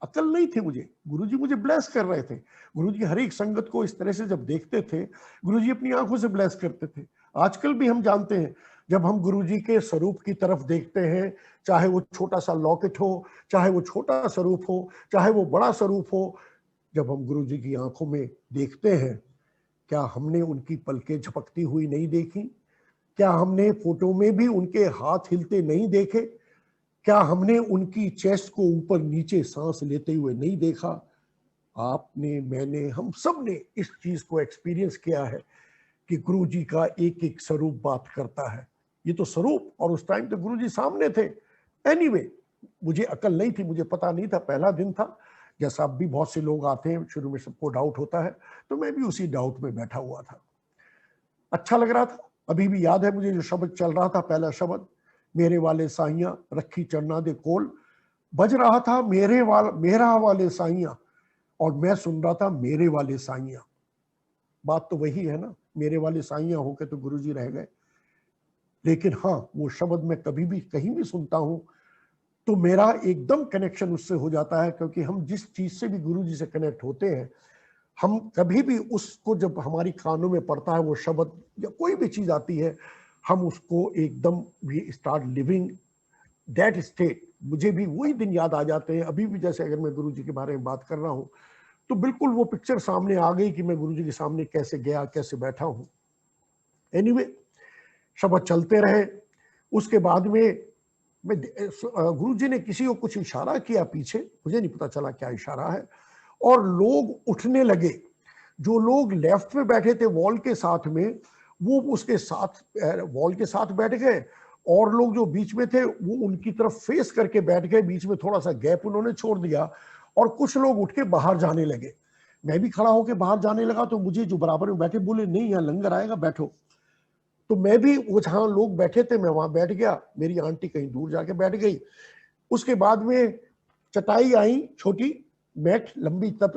B: अकल नहीं थी मुझे, गुरुजी मुझे ब्लेस कर रहे थे। गुरुजी हर एक संगत को इस तरह से जब देखते थे, गुरुजी अपनी आंखों से ब्लेस करते थे। आजकल भी हम जानते हैं, जब हम गुरुजी के स्वरूप की तरफ देखते हैं, चाहे वो छोटा सा लॉकेट हो, चाहे वो छोटा स्वरूप हो, चाहे वो बड़ा स्वरूप हो, जब हम गुरुजी की आंखों में देखते हैं, क्या हमने उनकी पलकें झपकती हुई नहीं देखी? क्या हमने फोटो में भी उनके हाथ हिलते नहीं देखे? क्या हमने उनकी चेस्ट को ऊपर नीचे सांस लेते हुए नहीं देखा? आपने, मैंने, हम सब ने इस चीज को एक्सपीरियंस किया है कि गुरुजी का एक एक स्वरूप बात करता है। ये तो स्वरूप, और उस टाइम तो गुरुजी सामने थे। एनीवे, मुझे अकल नहीं थी, मुझे पता नहीं था, पहला दिन था। जैसा अब भी बहुत से लोग आते हैं, शुरू में सबको डाउट होता है, तो मैं भी उसी डाउट में बैठा हुआ था। अच्छा लग रहा था। अभी भी याद है मुझे जो शब्द चल रहा था, पहला शब्द, मेरे वाले साइयां रखी चरना दे कोल, बज रहा था मेरा वाले साइयां, और मैं सुन रहा था मेरे वाले साइयां। बात तो वही है ना, मेरे वाले साइयां होके तो गुरुजी रह गए। लेकिन हाँ, वो शब्द मैं कभी भी कहीं भी सुनता हूं तो मेरा एकदम कनेक्शन उससे हो जाता है, क्योंकि हम जिस चीज से भी गुरुजी से कनेक्ट होते हैं, हम कभी भी उसको, जब हमारी कानों में पड़ता है वो शब्द या कोई भी चीज आती है, हम उसको एकदम we start living that state. मुझे भी वही दिन याद आ जाते हैं अभी भी। जैसे अगर मैं गुरुजी के बारे में बात कर रहा हूँ, तो बिल्कुल वो पिक्चर सामने आ गई कि मैं गुरुजी के सामने कैसे गया, कैसे बैठा हूँ। एनीवे, शब्द चलते रहे। उसके बाद में मैं, गुरुजी ने किसी को कुछ इशारा किया पीछे, मुझे नहीं पता चला क्या इशारा है, और लोग उठने लगे। जो लोग लेफ्ट में बैठे थे वॉल के साथ में, वो उसके साथ वॉल के साथ बैठ गए, और लोग जो बीच में थे वो उनकी तरफ फेस करके बैठ गए। बीच में थोड़ा सा गैप उन्होंने छोड़ दिया, और कुछ लोग उठ के बाहर जाने लगे। मैं भी खड़ा होकर बाहर जाने लगा तो मुझे जो बराबर में बैठे बोले नहीं यहाँ लंगर आएगा बैठो। तो मैं भी वो जहां लोग बैठे थे मैं वहां बैठ गया, मेरी आंटी कहीं दूर जाके बैठ गई। उसके बाद में चटाई आई, छोटी मैट लंबी, तब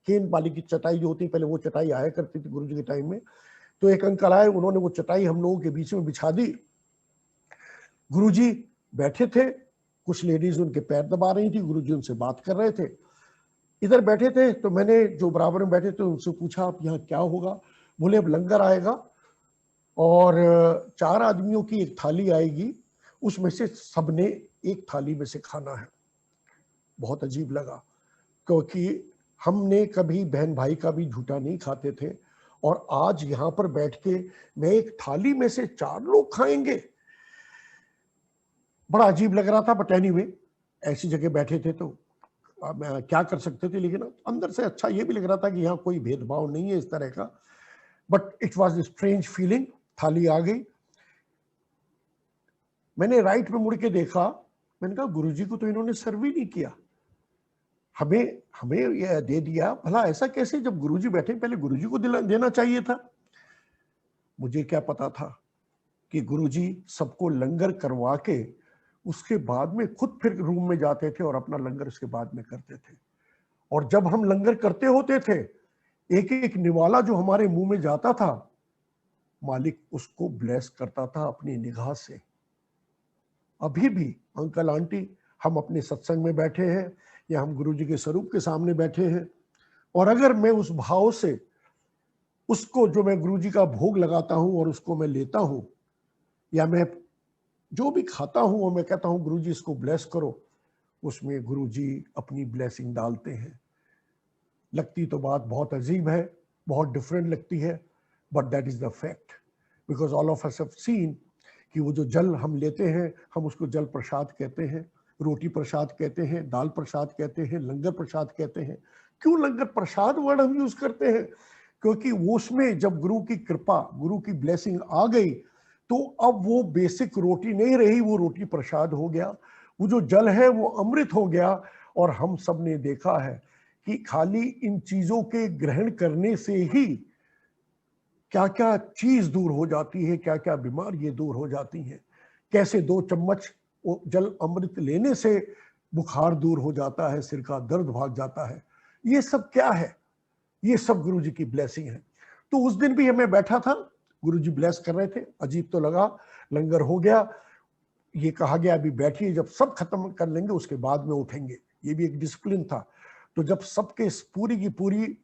B: केन वाली की चटाई जो होती पहले वो चटाई आया करती थी गुरुजी के टाइम में। तो एक अंकल आए, उन्होंने वो चटाई हम लोगों के बीच में बिछा दी। गुरुजी बैठे थे, कुछ लेडीज उनके पैर दबा रही थी, गुरुजी उनसे बात कर रहे थे। इधर बैठे थे तो मैंने जो बराबर में बैठे थे उनसे पूछा अब यहाँ क्या होगा। बोले अब लंगर आएगा और 4 आदमियों की एक थाली आएगी, उसमें से सबने एक थाली में से खाना है। बहुत अजीब लगा क्योंकि हमने कभी बहन भाई का भी झूठा नहीं खाते थे और आज यहाँ पर बैठ के मैं एक थाली में से 4 लोग खाएंगे, बड़ा अजीब लग रहा था। बट एनीवे ऐसी जगह बैठे थे तो मैं क्या कर सकते थे, लेकिन अंदर से अच्छा ये भी लग रहा था कि यहाँ कोई भेदभाव नहीं है इस तरह का। But it was strange feeling. थाली आ गई, मैंने राइट में मुड़ के देखा, मैंने कहा गुरुजी को तो इन्होंने सर्व ही नहीं किया, हमें हमें ये दे दिया। भला ऐसा कैसे, जब गुरुजी बैठे पहले गुरुजी को देना चाहिए था। मुझे क्या पता था कि गुरुजी सबको लंगर करवा के उसके बाद में खुद फिर रूम में जाते थे और अपना लंगर उसके बाद में करते थे। और जब हम लंगर करते होते थे, एक एक निवाला जो हमारे मुंह में जाता था, मालिक उसको ब्लेस करता था अपनी निगाह से। अभी भी अंकल आंटी हम अपने सत्संग में बैठे हैं या हम गुरुजी के स्वरूप के सामने बैठे हैं, और अगर मैं उस भाव से उसको जो मैं गुरुजी का भोग लगाता हूं और उसको मैं लेता हूं, या मैं जो भी खाता हूं और मैं कहता हूं गुरुजी इसको ब्लेस करो, उसमें गुरुजी अपनी ब्लेसिंग डालते हैं। लगती तो बात बहुत अजीब है, बहुत डिफरेंट लगती है, but that is the fact, because all of us have seen कि वो जो जल हम लेते हैं हम उसको जल प्रसाद कहते हैं, रोटी प्रसाद कहते हैं, दाल प्रसाद कहते हैं, लंगर प्रसाद कहते हैं। क्यों लंगर प्रसाद वर्ड हम यूज करते हैं? क्योंकि वो उसमें जब गुरु की कृपा, गुरु की ब्लेसिंग आ गई तो अब वो बेसिक रोटी नहीं रही, वो रोटी प्रसाद हो गया, वो जो जल है वो अमृत हो गया। और हम सब ने देखा है कि खाली इन चीजों के ग्रहण करने से ही क्या क्या चीज दूर हो जाती है, क्या क्या बीमारियां दूर हो जाती हैं। कैसे 2 चम्मच जल अमृत लेने से बुखार दूर हो जाता है, सिर का दर्द भाग जाता है। ये सब क्या है? ये सब गुरुजी की ब्लेसिंग है। तो उस दिन भी मैं बैठा था, गुरुजी ब्लेस कर रहे थे, अजीब तो लगा। लंगर हो गया, ये कहा गया अभी बैठिए, जब सब खत्म कर लेंगे उसके बाद में उठेंगे, ये भी एक डिसिप्लिन था। तो जब सबके पूरी की पूरी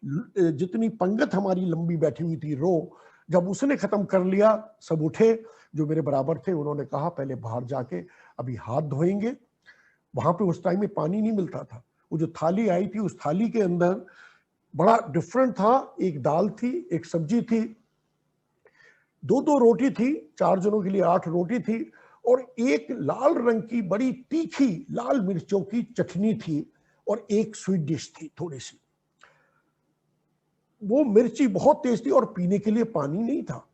B: जितनी पंगत हमारी लंबी बैठी हुई थी रो, जब उसने खत्म कर लिया, सब उठे। जो मेरे बराबर थे उन्होंने कहा पहले बाहर जाके अभी हाथ धोएंगे। वहां पे उस टाइम में पानी नहीं मिलता था। वो जो थाली आई थी उस थाली के अंदर बड़ा डिफरेंट था, एक दाल थी, एक सब्जी थी, 2 रोटी थी, 4 जनों के लिए 8 रोटी थी, और एक लाल रंग की बड़ी तीखी लाल मिर्चों की चटनी थी, और एक स्वीट डिश थी थोड़ी सी। वो मिर्ची बहुत तेज थी और पीने के लिए पानी नहीं था।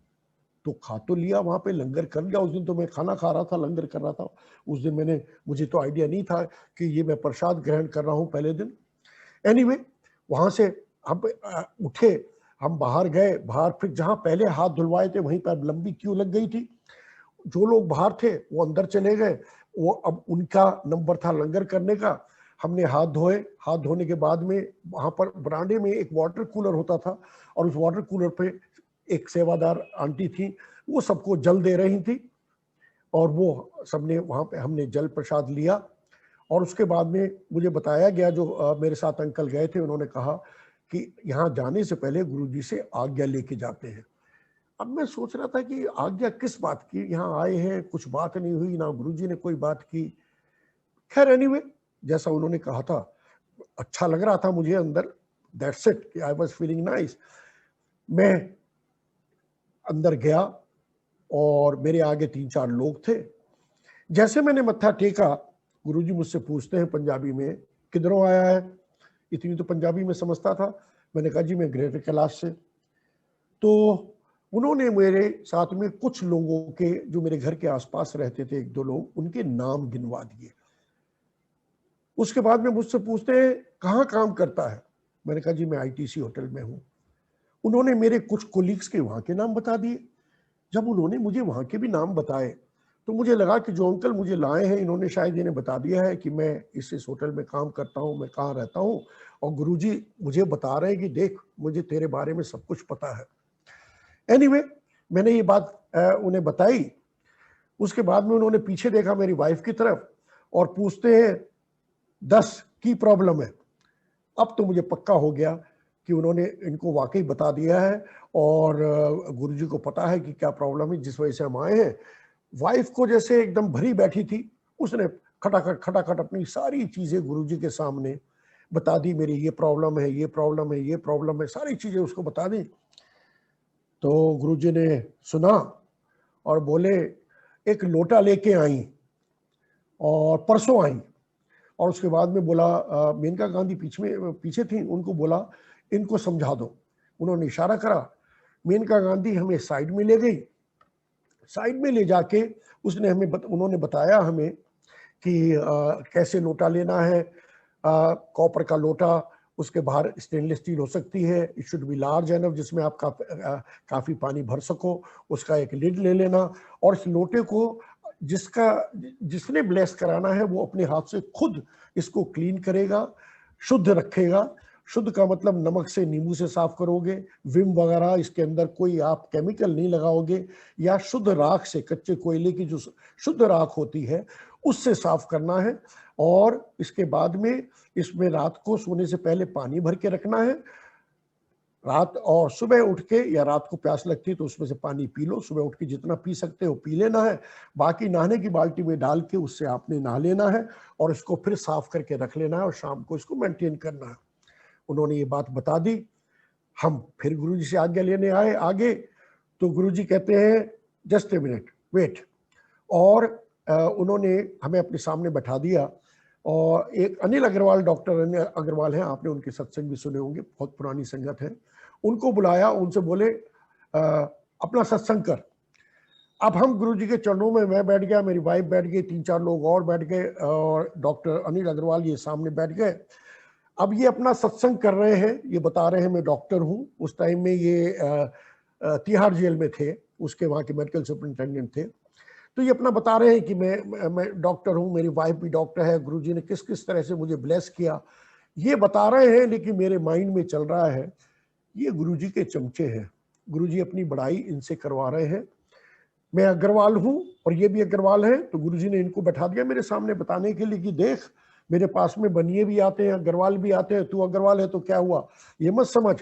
B: तो खा तो लिया, वहां पे लंगर कर लिया। उस दिन तो मैं खाना खा रहा था, लंगर कर रहा था उस दिन। मुझे तो आइडिया नहीं था कि ये मैं प्रसाद ग्रहण कर रहा हूं पहले दिन। एनीवे वहां से हम उठे, हम बाहर गए। बाहर फिर जहां पहले हाथ धुलवाए थे वहीं पर लंबी क्यू लग गई थी। जो लोग बाहर थे वो अंदर चले गए, वो अब उनका नंबर था लंगर करने का। हमने हाथ धोए। हाथ धोने के बाद में वहां पर बरामदे में एक वाटर कूलर होता था, और उस वाटर कूलर पे एक सेवादार आंटी थी, वो सबको जल दे रही थी, और वो सबने वहां पे हमने जल प्रसाद लिया। और उसके बाद में मुझे बताया गया, जो मेरे साथ अंकल गए थे उन्होंने कहा कि यहाँ जाने से पहले गुरुजी से आज्ञा लेके जाते हैं। अब मैं सोच रहा था कि आज्ञा किस बात की, यहाँ आए हैं कुछ बात नहीं हुई, ना गुरुजी ने कोई बात की। खैर एनीवे जैसा उन्होंने कहा था अच्छा लग रहा था मुझे अंदर, that's it, I was feeling nice. मैं अंदर गया और मेरे आगे 3-4 लोग थे। जैसे मैंने मत्था टेका, गुरुजी मुझसे पूछते हैं पंजाबी में, किधरों आया है? इतनी तो पंजाबी में समझता था। मैंने कहा जी मैं ग्रेटर कैलाश से। तो उन्होंने मेरे साथ में कुछ लोगों के, जो मेरे घर के आसपास रहते थे, 1-2 लोग, उनके नाम गिनवा दिए। उसके बाद में मुझसे पूछते हैं कहाँ काम करता है। मैंने कहा जी मैं आईटीसी होटल में हूँ। उन्होंने मेरे कुछ कोलीग्स के वहाँ के नाम बता दिए। जब उन्होंने मुझे वहाँ के भी नाम बताए तो मुझे लगा कि जो अंकल मुझे लाए हैं इन्होंने शायद इन्हें बता दिया है कि मैं इस होटल में काम करता हूँ, मैं कहाँ रहता हूँ, और गुरुजी मुझे बता रहे हैं कि देख मुझे तेरे बारे में सब कुछ पता है। एनीवे, मैंने ये बात उन्हें बताई। उसके बाद में उन्होंने पीछे देखा मेरी वाइफ की तरफ और पूछते हैं 10 की प्रॉब्लम है। अब तो मुझे पक्का हो गया कि उन्होंने इनको वाकई बता दिया है और गुरुजी को पता है कि क्या प्रॉब्लम है जिस वजह से हम आए हैं। वाइफ को जैसे एकदम भरी बैठी थी, उसने खटाखट खटाखट अपनी सारी चीजें गुरुजी के सामने बता दी। मेरी ये प्रॉब्लम है, ये प्रॉब्लम है, ये प्रॉब्लम है, सारी चीजें उसको बता दी। तो गुरुजी ने सुना और बोले एक लोटा लेके आई और परसों आई। और उसके बाद में बोला मेनका गांधी पीछे थी, उनको बोला इनको समझा दो। उन्होंने इशारा करा, मेनका गांधी हमें साइड में ले गई। साइड में ले जाके उन्होंने बताया हमें कि कैसे लोटा लेना है। कॉपर का लोटा, उसके बाहर स्टेनलेस स्टील हो सकती है, it should be large enough जिसमें आप काफी पानी भर सको। उसका एक लिड ले लेना और इस लोटे को जिसने ब्लेस कराना है वो अपने हाथ से खुद इसको क्लीन करेगा, शुद्ध रखेगा। शुद्ध का मतलब नमक से, नींबू से साफ करोगे, विम वगैरह इसके अंदर कोई आप केमिकल नहीं लगाओगे, या शुद्ध राख से, कच्चे कोयले की जो शुद्ध राख होती है उससे साफ करना है। और इसके बाद में इसमें रात को सोने से पहले पानी भर के रखना है। रात और सुबह उठ के, या रात को प्यास लगती है तो उसमें से पानी पी लो, सुबह उठ के जितना पी सकते हो पी लेना है। बाकी नहाने की बाल्टी में डाल के उससे आपने नहा लेना है और इसको फिर साफ करके रख लेना है और शाम को इसको मेंटेन करना है। उन्होंने ये बात बता दी। हम फिर गुरुजी से आज्ञा लेने आए आगे, तो गुरुजी कहते हैं जस्ट ए मिनट वेट। और उन्होंने हमें अपने सामने बैठा दिया और एक अनिल अग्रवाल, डॉक्टर अनिल अग्रवाल हैं, आपने उनके सत्संग भी सुने होंगे, बहुत पुरानी संगत है। उनको बुलाया, उनसे बोले अपना सत्संग कर। अब हम गुरुजी के चरणों में, मैं बैठ गया, मेरी वाइफ बैठ गई, 3-4 लोग और बैठ गए और डॉक्टर अनिल अग्रवाल ये सामने बैठ गए। अब ये अपना सत्संग कर रहे हैं, ये बता रहे हैं मैं डॉक्टर हूँ। उस टाइम में ये तिहाड़ जेल में थे, उसके वहाँ के मेडिकल सुपरिटेंडेंट थे। तो ये अपना बता रहे हैं कि मैं डॉक्टर हूँ, मेरी वाइफ भी डॉक्टर है, गुरुजी ने किस किस तरह से मुझे ब्लेस किया, ये बता रहे हैं। लेकिन मेरे माइंड में चल रहा है ये गुरुजी के चमचे हैं, गुरुजी अपनी बड़ाई इनसे करवा रहे हैं। मैं अग्रवाल हूँ और ये भी अग्रवाल है, तो गुरुजी ने इनको बैठा दिया मेरे सामने बताने के लिए कि देख मेरे पास में बनिए भी आते हैं, अग्रवाल भी आते हैं, तू अग्रवाल है तो क्या हुआ, ये मत समझ।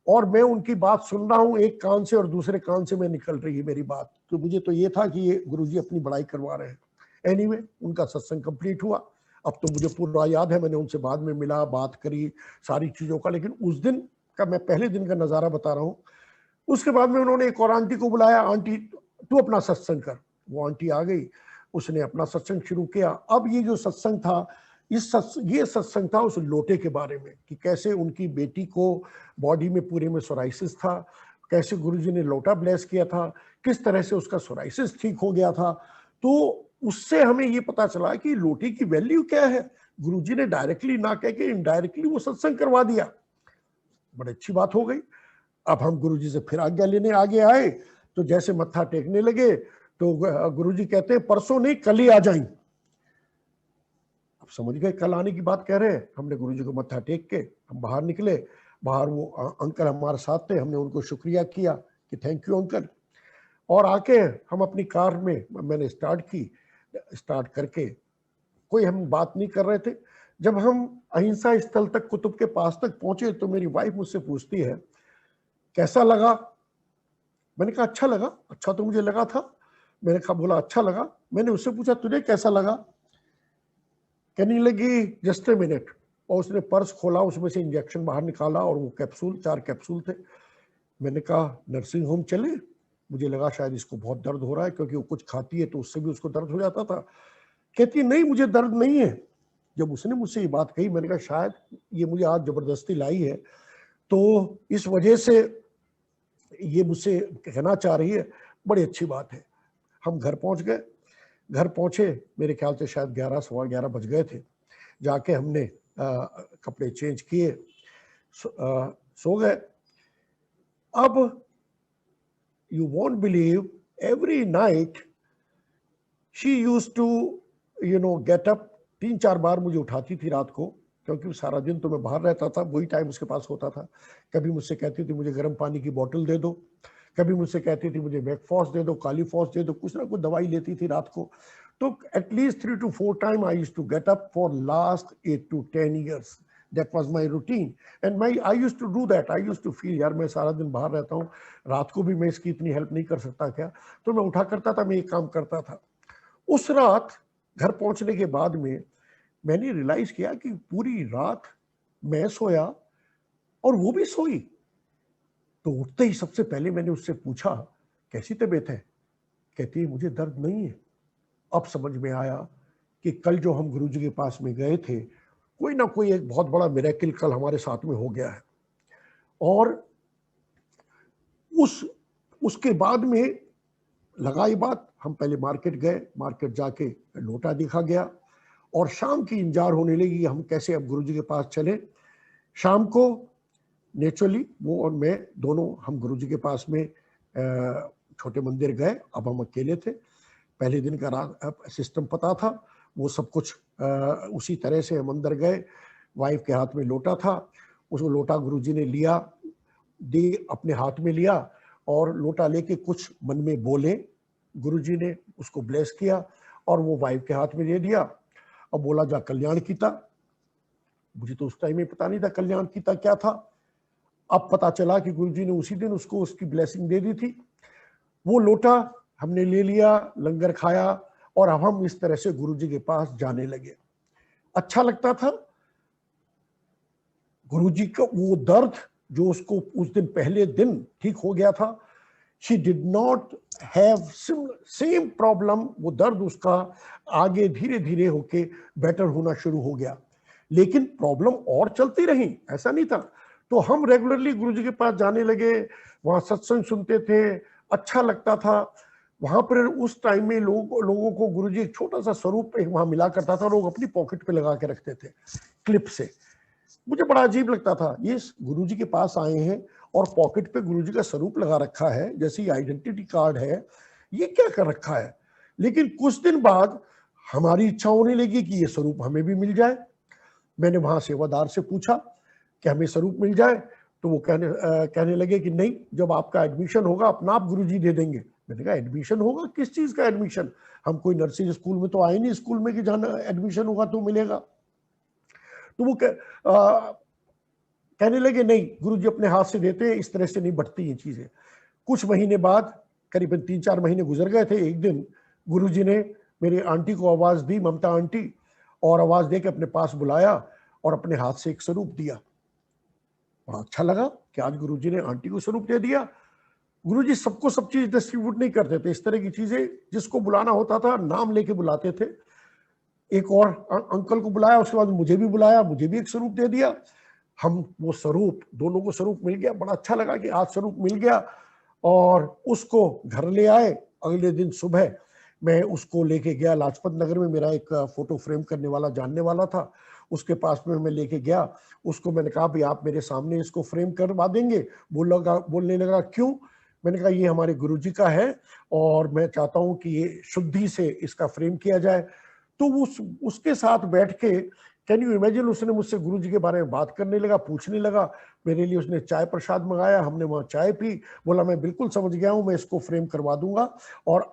B: और मैं उनकी बात सुन रहा हूँ एक कान से और दूसरे कान से मैं निकल रही है मेरी बात। तो मुझे तो ये था कि ये गुरुजी अपनी बड़ाई करवा रहे हैं। एनीवे, उनका सत्संग कंप्लीट हुआ। अब तो मुझे पूरा याद है, मैंने उनसे बाद में मिला, बात करी सारी चीजों का। लेकिन उस दिन का, मैं पहले दिन का नजारा बता रहा हूँ। उसके बाद में उन्होंने एक और आंटी को बुलाया, आंटी तू अपना सत्संग कर। वो आंटी आ गई, उसने अपना सत्संग शुरू किया। अब ये जो सत्संग था, ये सत्संग था उस लोटे के बारे में कि कैसे उनकी बेटी को बॉडी में पूरे में सोराइसिस था, कैसे गुरुजी ने लोटा ब्लेस किया था, किस तरह से उसका सोराइसिस ठीक हो गया था। तो उससे हमें ये पता चला कि लोटे की वैल्यू क्या है। गुरुजी ने डायरेक्टली ना कह के इनडायरेक्टली वो सत्संग करवा दिया, बड़ी अच्छी बात हो गई। अब हम गुरुजी से फिर आज्ञा लेने आगे आए, तो जैसे मत्था टेकने लगे तो गुरुजी कहते हैं परसों नहीं कल ही आ जाएं। अब समझ गए कल आने की बात कह रहे हैं। हमने गुरुजी को मत्था टेक के हम बाहर निकले। बाहर वो अंकल हमारे साथ थे, हमने उनको शुक्रिया किया कि थैंक यू अंकल। और आके हम अपनी कार में, मैंने स्टार्ट करके, कोई हम बात नहीं कर रहे थे। जब हम अहिंसा स्थल तक, कुतुब के पास तक पहुंचे, तो मेरी वाइफ मुझसे पूछती है कैसा लगा। मैंने कहा अच्छा लगा। अच्छा तो मुझे लगा था। मैंने कहा, बोला अच्छा लगा। मैंने उससे पूछा तुझे कैसा लगा। कहने लगी जस्ट ए मिनट। और उसने पर्स खोला, उसमें से इंजेक्शन बाहर निकाला और वो कैप्सूल, 4 कैप्सूल थे। मैंने कहा नर्सिंग होम चले। मुझे लगा शायद इसको बहुत दर्द हो रहा है, क्योंकि वो कुछ खाती है तो उससे भी उसको दर्द हो जाता था। कहती नहीं मुझे दर्द नहीं है। जब उसने मुझसे ये बात कही, मैंने कहा शायद ये मुझे आज जबरदस्ती लाई है, तो इस वजह से ये मुझसे कहना चाह रही है। बड़ी अच्छी बात है। हम घर पहुंच गए। घर पहुंचे, मेरे ख्याल से शायद 11, 11:15 बज गए थे। जाके हमने कपड़े चेंज किए, सो गए। अब you won't believe, every night she used to get up. 3-4 बार मुझे उठाती थी रात को, क्योंकि सारा दिन तो मैं बाहर रहता था, वही टाइम उसके पास होता था। कभी मुझसे कहती थी मुझे गर्म पानी की बोतल दे दो, कभी मुझसे कहती थी मुझे मैकफॉस दे दो, कालीफॉस दे दो, कुछ ना कुछ दवाई लेती थी रात को। तो at least 3 to 4 time I used to get up for last 8 to 10 years. That was my routine and I used to do that. I used to feel यार मैं सारा दिन बाहर रहता हूँ, रात को भी मैं इसकी इतनी हेल्प नहीं कर सकता क्या? तो मैं उठा करता था, मैं ये काम करता था। उस रात घर पहुंचने के बाद में मैंने रियलाइज किया कि पूरी रात मैं सोया और वो भी सोई। तो उठते ही सबसे पहले मैंने उससे पूछा कैसी तबीयत है? कहती है मुझे दर्द नहीं है। अब समझ में आया कि कल जो हम गुरुजी के पास में गए थे, कोई ना कोई एक बहुत बड़ा मिरेकल कल हमारे साथ में हो गया है। और उसके बाद में लगा ये बात, हम पहले मार्केट गए, मार्केट जाके लोटा देखा गया और शाम की इंतजार होने लगी हम कैसे अब गुरुजी के पास चले। शाम को नेचुरली वो और मैं दोनों हम गुरुजी के पास में छोटे मंदिर गए। अब हम अकेले थे, पहले दिन का सिस्टम पता था, वो सब कुछ उसी तरह से हम अंदर गए। वाइफ के हाथ में लोटा था, उसको लोटा गुरुजी ने लिया, दे अपने हाथ में लिया और लोटा लेके कुछ मन में बोले। गुरुजी ने उसको ब्लेस किया और वो वाइफ के हाथ में दे दिया और बोला जा कल्याण कीता। मुझे तो उस टाइम में पता नहीं था कल्याण कीता क्या था। अब पता चला कि गुरुजी ने उसी दिन उसको उसकी ब्लेसिंग दे दी थी। वो लोटा हमने ले लिया, लंगर खाया और अब हम इस तरह से गुरुजी के पास जाने लगे। अच्छा लगता था। गुरुजी का वो दर्द जो उसको उस दिन पहले दिन ठीक हो गया था, she did not have same problem, वो दर्द उसका आगे धीरे धीरे होके बेटर होना शुरू हो गया। लेकिन प्रॉब्लम और चलती रही, ऐसा नहीं था। तो हम रेगुलरली गुरुजी के पास जाने लगे, वहाँ सत्संग सुनते थे, अच्छा लगता था। वहां पर उस टाइम में लोगों को गुरुजी एक छोटा सा स्वरूप वहां मिला करता था, लोग अपनी पॉकेट पे लगा के रखते थे क्लिप से। मुझे बड़ा अजीब लगता था, ये गुरुजी के पास आए हैं और पॉकेट पे गुरुजी का स्वरूप लगा रखा है, जैसे आइडेंटिटी कार्ड है, ये क्या कर रखा है। लेकिन कुछ दिन बाद हमारी इच्छा होने लगी कि ये स्वरूप हमें भी मिल जाए। मैंने वहां सेवादार से पूछा कि हमें स्वरूप मिल जाए, तो वो कहने लगे कि नहीं, जब आपका एडमिशन होगा अपना आप गुरुजी दे देंगे। मैंने कहा एडमिशन होगा, किस चीज का एडमिशन? हम कोई नर्सिंग स्कूल में तो आए नहीं स्कूल में कि जहां एडमिशन होगा तो मिलेगा। तो वो कहने लगे नहीं, गुरुजी अपने हाथ से देते हैं, इस तरह से नहीं बढ़ती ये चीजें। कुछ महीने बाद, करीबन 3-4 महीने गुजर गए थे, एक दिन गुरुजी ने मेरी आंटी को आवाज दी, ममता आंटी, और आवाज दे के अपने पास बुलाया और अपने हाथ से एक स्वरूप दिया। बड़ा अच्छा लगा कि आज गुरुजी ने आंटी को स्वरूप दे दिया। गुरुजी सबको सब चीज डिस्ट्रीब्यूट नहीं करते थे, इस तरह की चीजें जिसको बुलाना होता था नाम लेके बुलाते थे। एक और अंकल को बुलाया, उसके बाद मुझे भी बुलाया, मुझे भी एक स्वरूप दे दिया। हम वो स्वरूप, दोनों को स्वरूप मिल गया, बड़ा अच्छा लगा कि आज स्वरूप मिल गया। और उसको घर ले आए। अगले दिन सुबह मैं उसको लेके गया लाजपत नगर में, मेरा एक फोटो फ्रेम करने वाला जानने वाला था, उसके पास में मैं लेके गया। उसको मैंने कहा भाई आप मेरे सामने इसको फ्रेम करवा देंगे? बोलने लगा क्यों? मैंने कहा ये हमारे गुरुजी का है और मैं चाहता हूं कि ये शुद्धि से इसका फ्रेम किया जाए। तो उसके साथ बैठ के, कैन यू इमेजिन, उसने मुझसे गुरुजी के बारे में बात करने लगा, पूछने लगा। मेरे लिए उसने चाय प्रसाद मंगाया, हमने वहाँ चाय पी। बोला मैं बिल्कुल समझ गया हूँ, मैं इसको फ्रेम करवा दूंगा और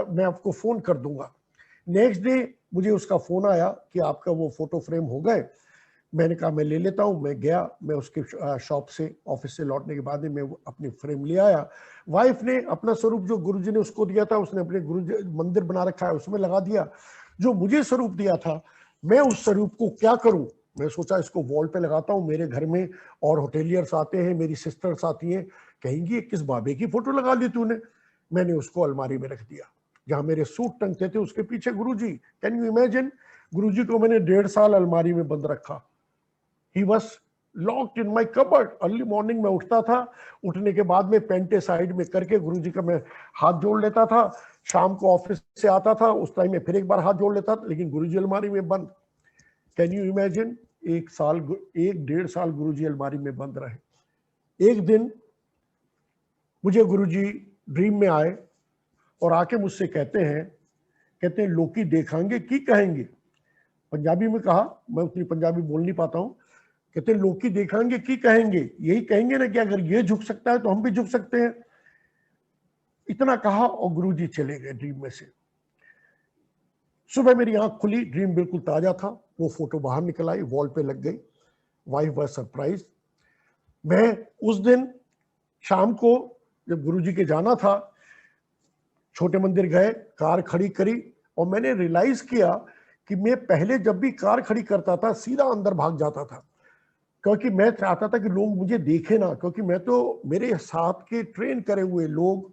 B: मैं आपको फोन कर दूंगा। नेक्स्ट डे मुझे उसका फोन आया कि आपका वो फोटो फ्रेम हो गए। मैंने कहा मैं ले लेता हूँ। मैं गया, मैं उसके शॉप से, ऑफिस से लौटने के बाद मैं अपनी फ्रेम ले आया। वाइफ ने अपना स्वरूप जो गुरुजी ने उसको दिया था, उसने अपने गुरुजी मंदिर बना रखा है उसमें लगा दिया। जो मुझे स्वरूप दिया था, मैं उस स्वरूप को क्या करूं? मैं सोचा इसको वॉल पे लगाता हूं। मेरे घर में और होटेलियर्स आते हैं, मेरी सिस्टर्स आती हैं, कहेंगी किस बाबे की फोटो लगा दी तूने। मैंने उसको अलमारी में रख दिया, जहां मेरे सूट टंगते थे उसके पीछे गुरुजी। कैन यू इमेजिन, गुरुजी को मैंने 1.5 साल अलमारी में बंद रखा। He was locked in my cupboard. Early morning में उठता था, उठने के बाद में पेंटे साइड में करके गुरुजी का मैं हाथ जोड़ लेता था। शाम को ऑफिस से आता था, उस टाइम में फिर एक बार हाथ जोड़ लेता था, लेकिन गुरुजी अलमारी में बंद। कैन यू इमेजिन, 1.5 साल गुरुजी अलमारी में बंद रहे। एक दिन मुझे गुरुजी ड्रीम में आए और आके मुझसे कहते हैं लोकी देखांगे की कहेंगे। पंजाबी में कहा, मैं उतनी पंजाबी बोल नहीं पाता हूँ। कहते हैं लोकी देखांगे की कहेंगे, यही कहेंगे ना कि अगर ये झुक सकता है तो हम भी झुक सकते हैं। इतना कहा और गुरुजी चले गए ड्रीम में से। सुबह मेरी आंख खुली, ड्रीम बिल्कुल ताजा था, वो फोटो बाहर निकल आई, वॉल पे लग गई। Wife was surprise. मैं उस दिन शाम को जब गुरुजी के जाना था, छोटे मंदिर गए, कार खड़ी करी और मैंने रियलाइज किया कि मैं पहले जब भी कार खड़ी करता था सीधा अंदर भाग जाता था, क्योंकि मैं चाहता था कि लोग मुझे देखे ना, क्योंकि मैं तो, मेरे साथ के ट्रेन करे हुए लोग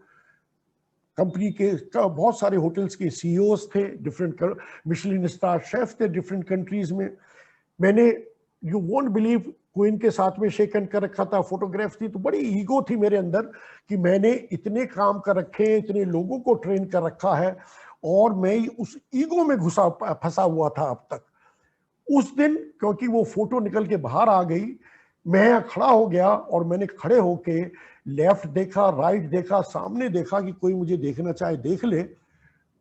B: कंपनी के बहुत सारे होटल्स के सीईओज थे, डिफरेंट मिशेलिन स्टार शेफ थे डिफरेंट कंट्रीज में। मैंने, यू वोंट बिलीव, क्वीन के साथ में शेक हैंड कर रखा था, फोटोग्राफ थी, तो बड़ी ईगो थी मेरे अंदर कि मैंने इतने काम कर रखे हैं, इतने लोगों को ट्रेन कर रखा है और मैं उस ईगो में फंसा हुआ था अब तक। उस दिन क्योंकि वो फोटो निकल के बाहर आ गई, मैं खड़ा हो गया और मैंने खड़े होके लेफ्ट देखा, राइट देखा, सामने देखा कि कोई मुझे देखना चाहे देख ले।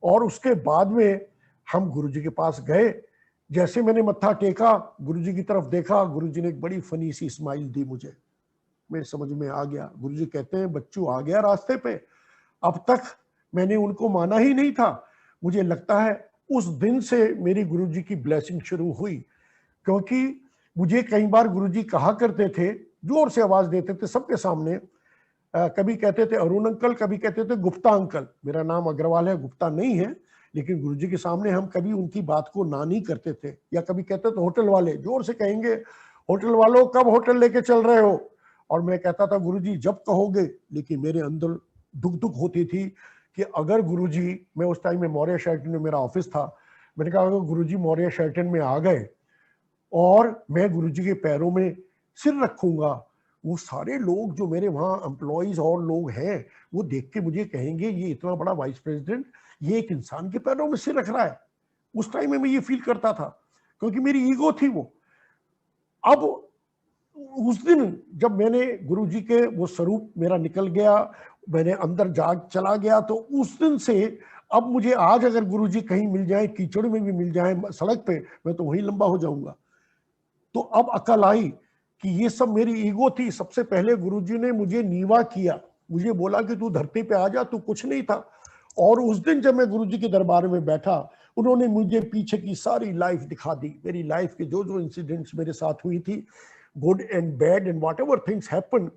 B: और उसके बाद में हम गुरुजी के पास गए। जैसे मैंने मत्था टेका, गुरुजी की तरफ देखा, गुरुजी ने एक बड़ी फनी सी स्माइल दी मुझे। मेरे समझ में आ गया, गुरुजी कहते हैं बच्चू आ गया रास्ते पे। अब तक मैंने उनको माना ही नहीं था। मुझे लगता है उस दिन से मेरी गुरुजी की ब्लेसिंग शुरू हुई, क्योंकि मुझे कई बार गुरुजी कहा करते थे, जोर से आवाज देते थे सबके सामने, कभी कहते थे अरुण अंकल, कभी कहते थे गुप्ता अंकल। मेरा नाम अग्रवाल है, गुप्ता नहीं है, लेकिन गुरुजी के सामने हम कभी उनकी बात को ना नहीं करते थे। या कभी कहते थे होटल वाले, जोर से कहेंगे होटल वालों कब होटल लेके चल रहे हो, और मैं कहता था गुरुजी जब कहोगे। लेकिन मेरे अंदर दुख होती थी कि अगर गुरुजी, मैं उस टाइम में मौर्य शेल्टन में मेरा ऑफिस था, मैंने कहा अगर गुरुजी मौर्य शेल्टन में आ गए और मैं गुरुजी के पैरों में सिर रखूंगा, वो सारे लोग जो मेरे वहाँ एम्प्लॉइज और लोग हैं, वो देख के मुझे कहेंगे ये इतना बड़ा वाइस प्रेसिडेंट, ये एक इंसान के पैरों में सिर रख रहा है। उस टाइम में मैं ये फील करता था, क्योंकि मेरी ईगो थी वो। अब उस दिन जब मैंने गुरुजी के वो स्वरूप मेरा निकल गया, मैंने अंदर जाग चला गया, तो उस दिन से अब मुझे आज अगर गुरुजी कहीं मिल जाए, कीचड़ में भी मिल जाए सड़क पे, मैं तो वहीं लंबा हो जाऊंगा। तो अब अकल आई कि ये सब मेरी ईगो थी। सबसे पहले गुरुजी ने मुझे नीवा किया, मुझे बोला कि तू धरती पे आ जा, तू कुछ नहीं था। और उस दिन जब मैं गुरुजी के दरबार में बैठा, उन्होंने मुझे पीछे की सारी लाइफ दिखा दी, मेरी लाइफ के जो जो इंसिडेंट्स मेरे साथ हुई थी, good and bad and what ever things happen,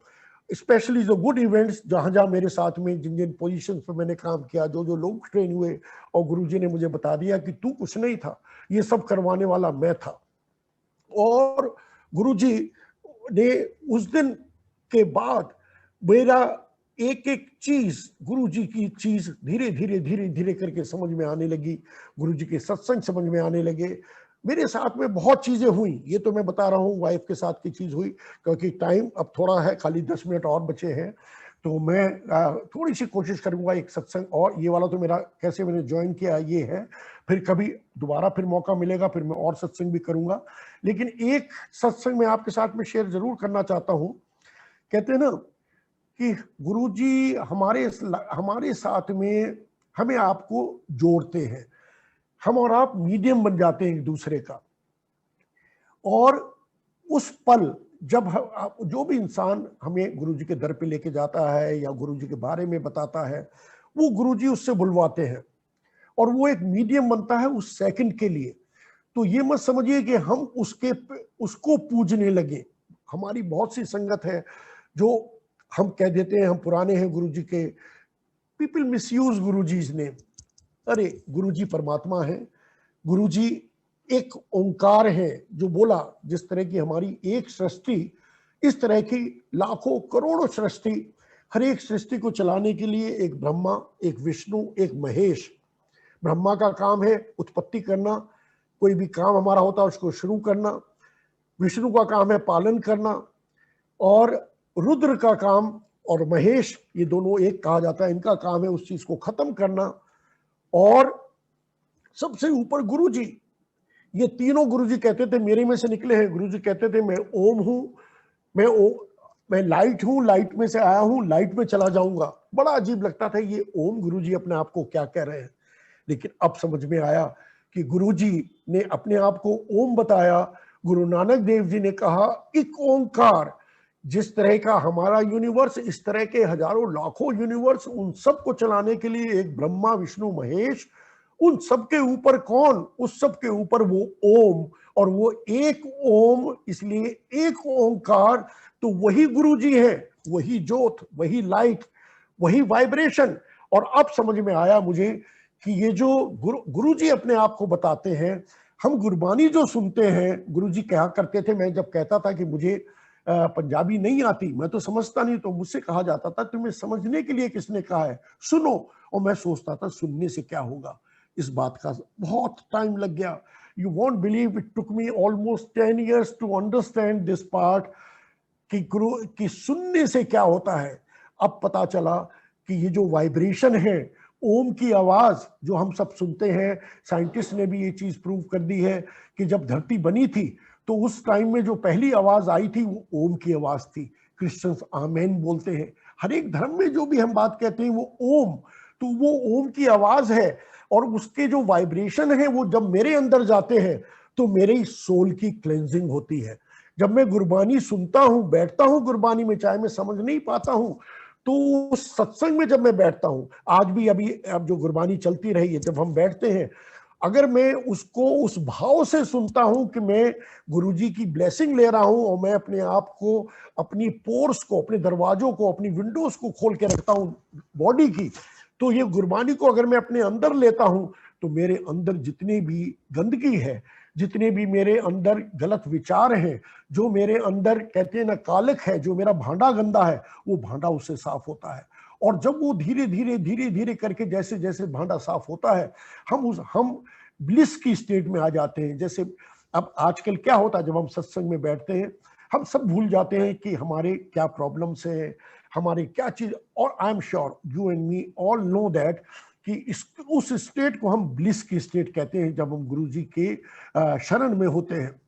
B: specially जो गुड इवेंट्स, जहां जहां मेरे साथ में जिन जिन पोजिशन पर मैंने काम किया, जो जो लोग ट्रेन हुए, और गुरुजी ने मुझे बता दिया कि तू कुछ नहीं था, ये सब करवाने वाला मैं था। और गुरुजी ने उस दिन के बाद मेरा एक एक चीज, गुरुजी की चीज धीरे धीरे करके समझ में आने लगी। गुरुजी के सत्संग समझ में आने लगे। मेरे साथ में बहुत चीजें हुई, ये तो मैं बता रहा हूँ, वाइफ के साथ की चीज हुई, क्योंकि टाइम अब थोड़ा है, खाली 10 मिनट और बचे हैं, तो मैं थोड़ी सी कोशिश करूंगा एक सत्संग और। ये वाला तो मेरा कैसे मैंने ज्वाइन किया ये है, फिर कभी दोबारा फिर मौका मिलेगा फिर मैं और सत्संग भी करूंगा। लेकिन एक सत्संग मैं आपके साथ में शेयर जरूर करना चाहता हूँ। कहते हैं ना कि गुरुजी हमारे साथ में हमें आपको जोड़ते हैं, हम और आप मीडियम बन जाते हैं एक दूसरे का। और उस पल जब जो भी इंसान हमें गुरुजी के दर पे लेके जाता है या गुरुजी के बारे में बताता है, वो गुरुजी उससे बुलवाते हैं और वो एक मीडियम बनता है उस सेकंड के लिए। तो ये मत समझिए कि हम उसको पूजने लगे। हमारी बहुत सी संगत है जो हम कह देते हैं हम पुराने हैं गुरुजी के, पीपल मिसयूज गुरुजी's नेम। अरे गुरुजी परमात्मा है, गुरुजी एक ओंकार है जो बोला, जिस तरह की हमारी एक सृष्टि, इस तरह की लाखों करोड़ों सृष्टि, हर एक सृष्टि को चलाने के लिए एक ब्रह्मा, एक विष्णु, एक महेश। ब्रह्मा का काम है उत्पत्ति करना, कोई भी काम हमारा होता है उसको शुरू करना। विष्णु का काम है पालन करना, और रुद्र का काम और महेश, ये दोनों एक कहा जाता है, इनका काम है उस चीज को खत्म करना। और सबसे ऊपर गुरुजी, ये तीनों गुरुजी कहते थे, मेरे में से निकले हैं। गुरुजी कहते थे मैं ओम हूं, मैं लाइट हूं, लाइट में से आया हूं, लाइट में चला जाऊंगा। बड़ा अजीब लगता था ये ओम गुरुजी अपने आप को क्या कह रहे हैं। लेकिन अब समझ में आया कि गुरुजी ने अपने आप को ओम बताया। गुरु नानक देव जी ने कहा एक ओंकार। जिस तरह का हमारा यूनिवर्स, इस तरह के हजारों लाखों यूनिवर्स, उन सबको चलाने के लिए एक ब्रह्मा विष्णु महेश, उन सबके ऊपर कौन? उस सबके ऊपर वो ओम, और वो एक ओम, इसलिए एक ओंकार। तो वही गुरुजी है, वही ज्योत, वही लाइट, वही वाइब्रेशन। और अब समझ में आया मुझे कि ये जो गुरुजी अपने आप को बताते हैं, हम गुरबानी जो सुनते हैं, गुरुजी कहा करते थे, मैं जब कहता था कि मुझे पंजाबी नहीं आती, मैं तो समझता नहीं, तो मुझसे कहा जाता था तुम्हें समझने के लिए किसने कहा है, सुनो। और मैं सोचता था सुनने से क्या होगा। इस बात का बहुत टाइम लग गया। You won't believe, it took me almost 10 years to understand this part कि गुरु की सुनने से क्या होता है। अब पता चला कि ये जो वाइब्रेशन है, ओम की आवाज जो हम सब सुनते हैं, साइंटिस्ट ने भी ये चीज प्रूव कर दी है कि जब धरती बनी थी तो उस टाइम में जो पहली आवाज आई थी वो ओम की आवाज थी। क्रिश्चियंस आमेन बोलते हैं, हर एक धर्म में जो भी हम बात कहते हैं वो ओम, तो वो ओम की आवाज है। और उसके जो वाइब्रेशन है वो जब मेरे अंदर जाते हैं तो मेरे सोल की क्लेंजिंग होती है। जब मैं गुरबानी सुनता हूं, बैठता हूं गुरबानी में, चाहे मैं समझ नहीं पाता हूं, तो उस सत्संग में जब मैं बैठता हूं, आज भी अभी अब जो गुरबानी चलती रही है, जब हम बैठते हैं, अगर मैं उसको उस भाव से सुनता हूं कि मैं गुरुजी की ब्लेसिंग ले रहा हूं, और मैं अपने आप को, अपनी पोर्स को, अपने दरवाजों को, अपनी विंडोज को खोल के रखता हूं बॉडी की, तो ये गुरबानी को अगर मैं अपने अंदर लेता हूं, तो मेरे अंदर जितनी भी गंदगी है, जितने भी मेरे अंदर गलत विचार हैं, जो मेरे अंदर कहते हैं ना कालक है, जो मेरा भांडा गंदा है, वो भांडा उससे साफ होता है। और जब वो धीरे धीरे धीरे धीरे करके जैसे जैसे भांडा साफ होता है, हम ब्लिस की स्टेट में आ जाते हैं। जैसे अब आजकल क्या होता है, जब हम सत्संग में बैठते हैं, हम सब भूल जाते हैं कि हमारे क्या प्रॉब्लम्स हैं, हमारे क्या चीज। और आई am sure you and me all know that कि उस स्टेट को हम ब्लिस की स्टेट कहते हैं, जब हम गुरुजी के शरण में होते हैं।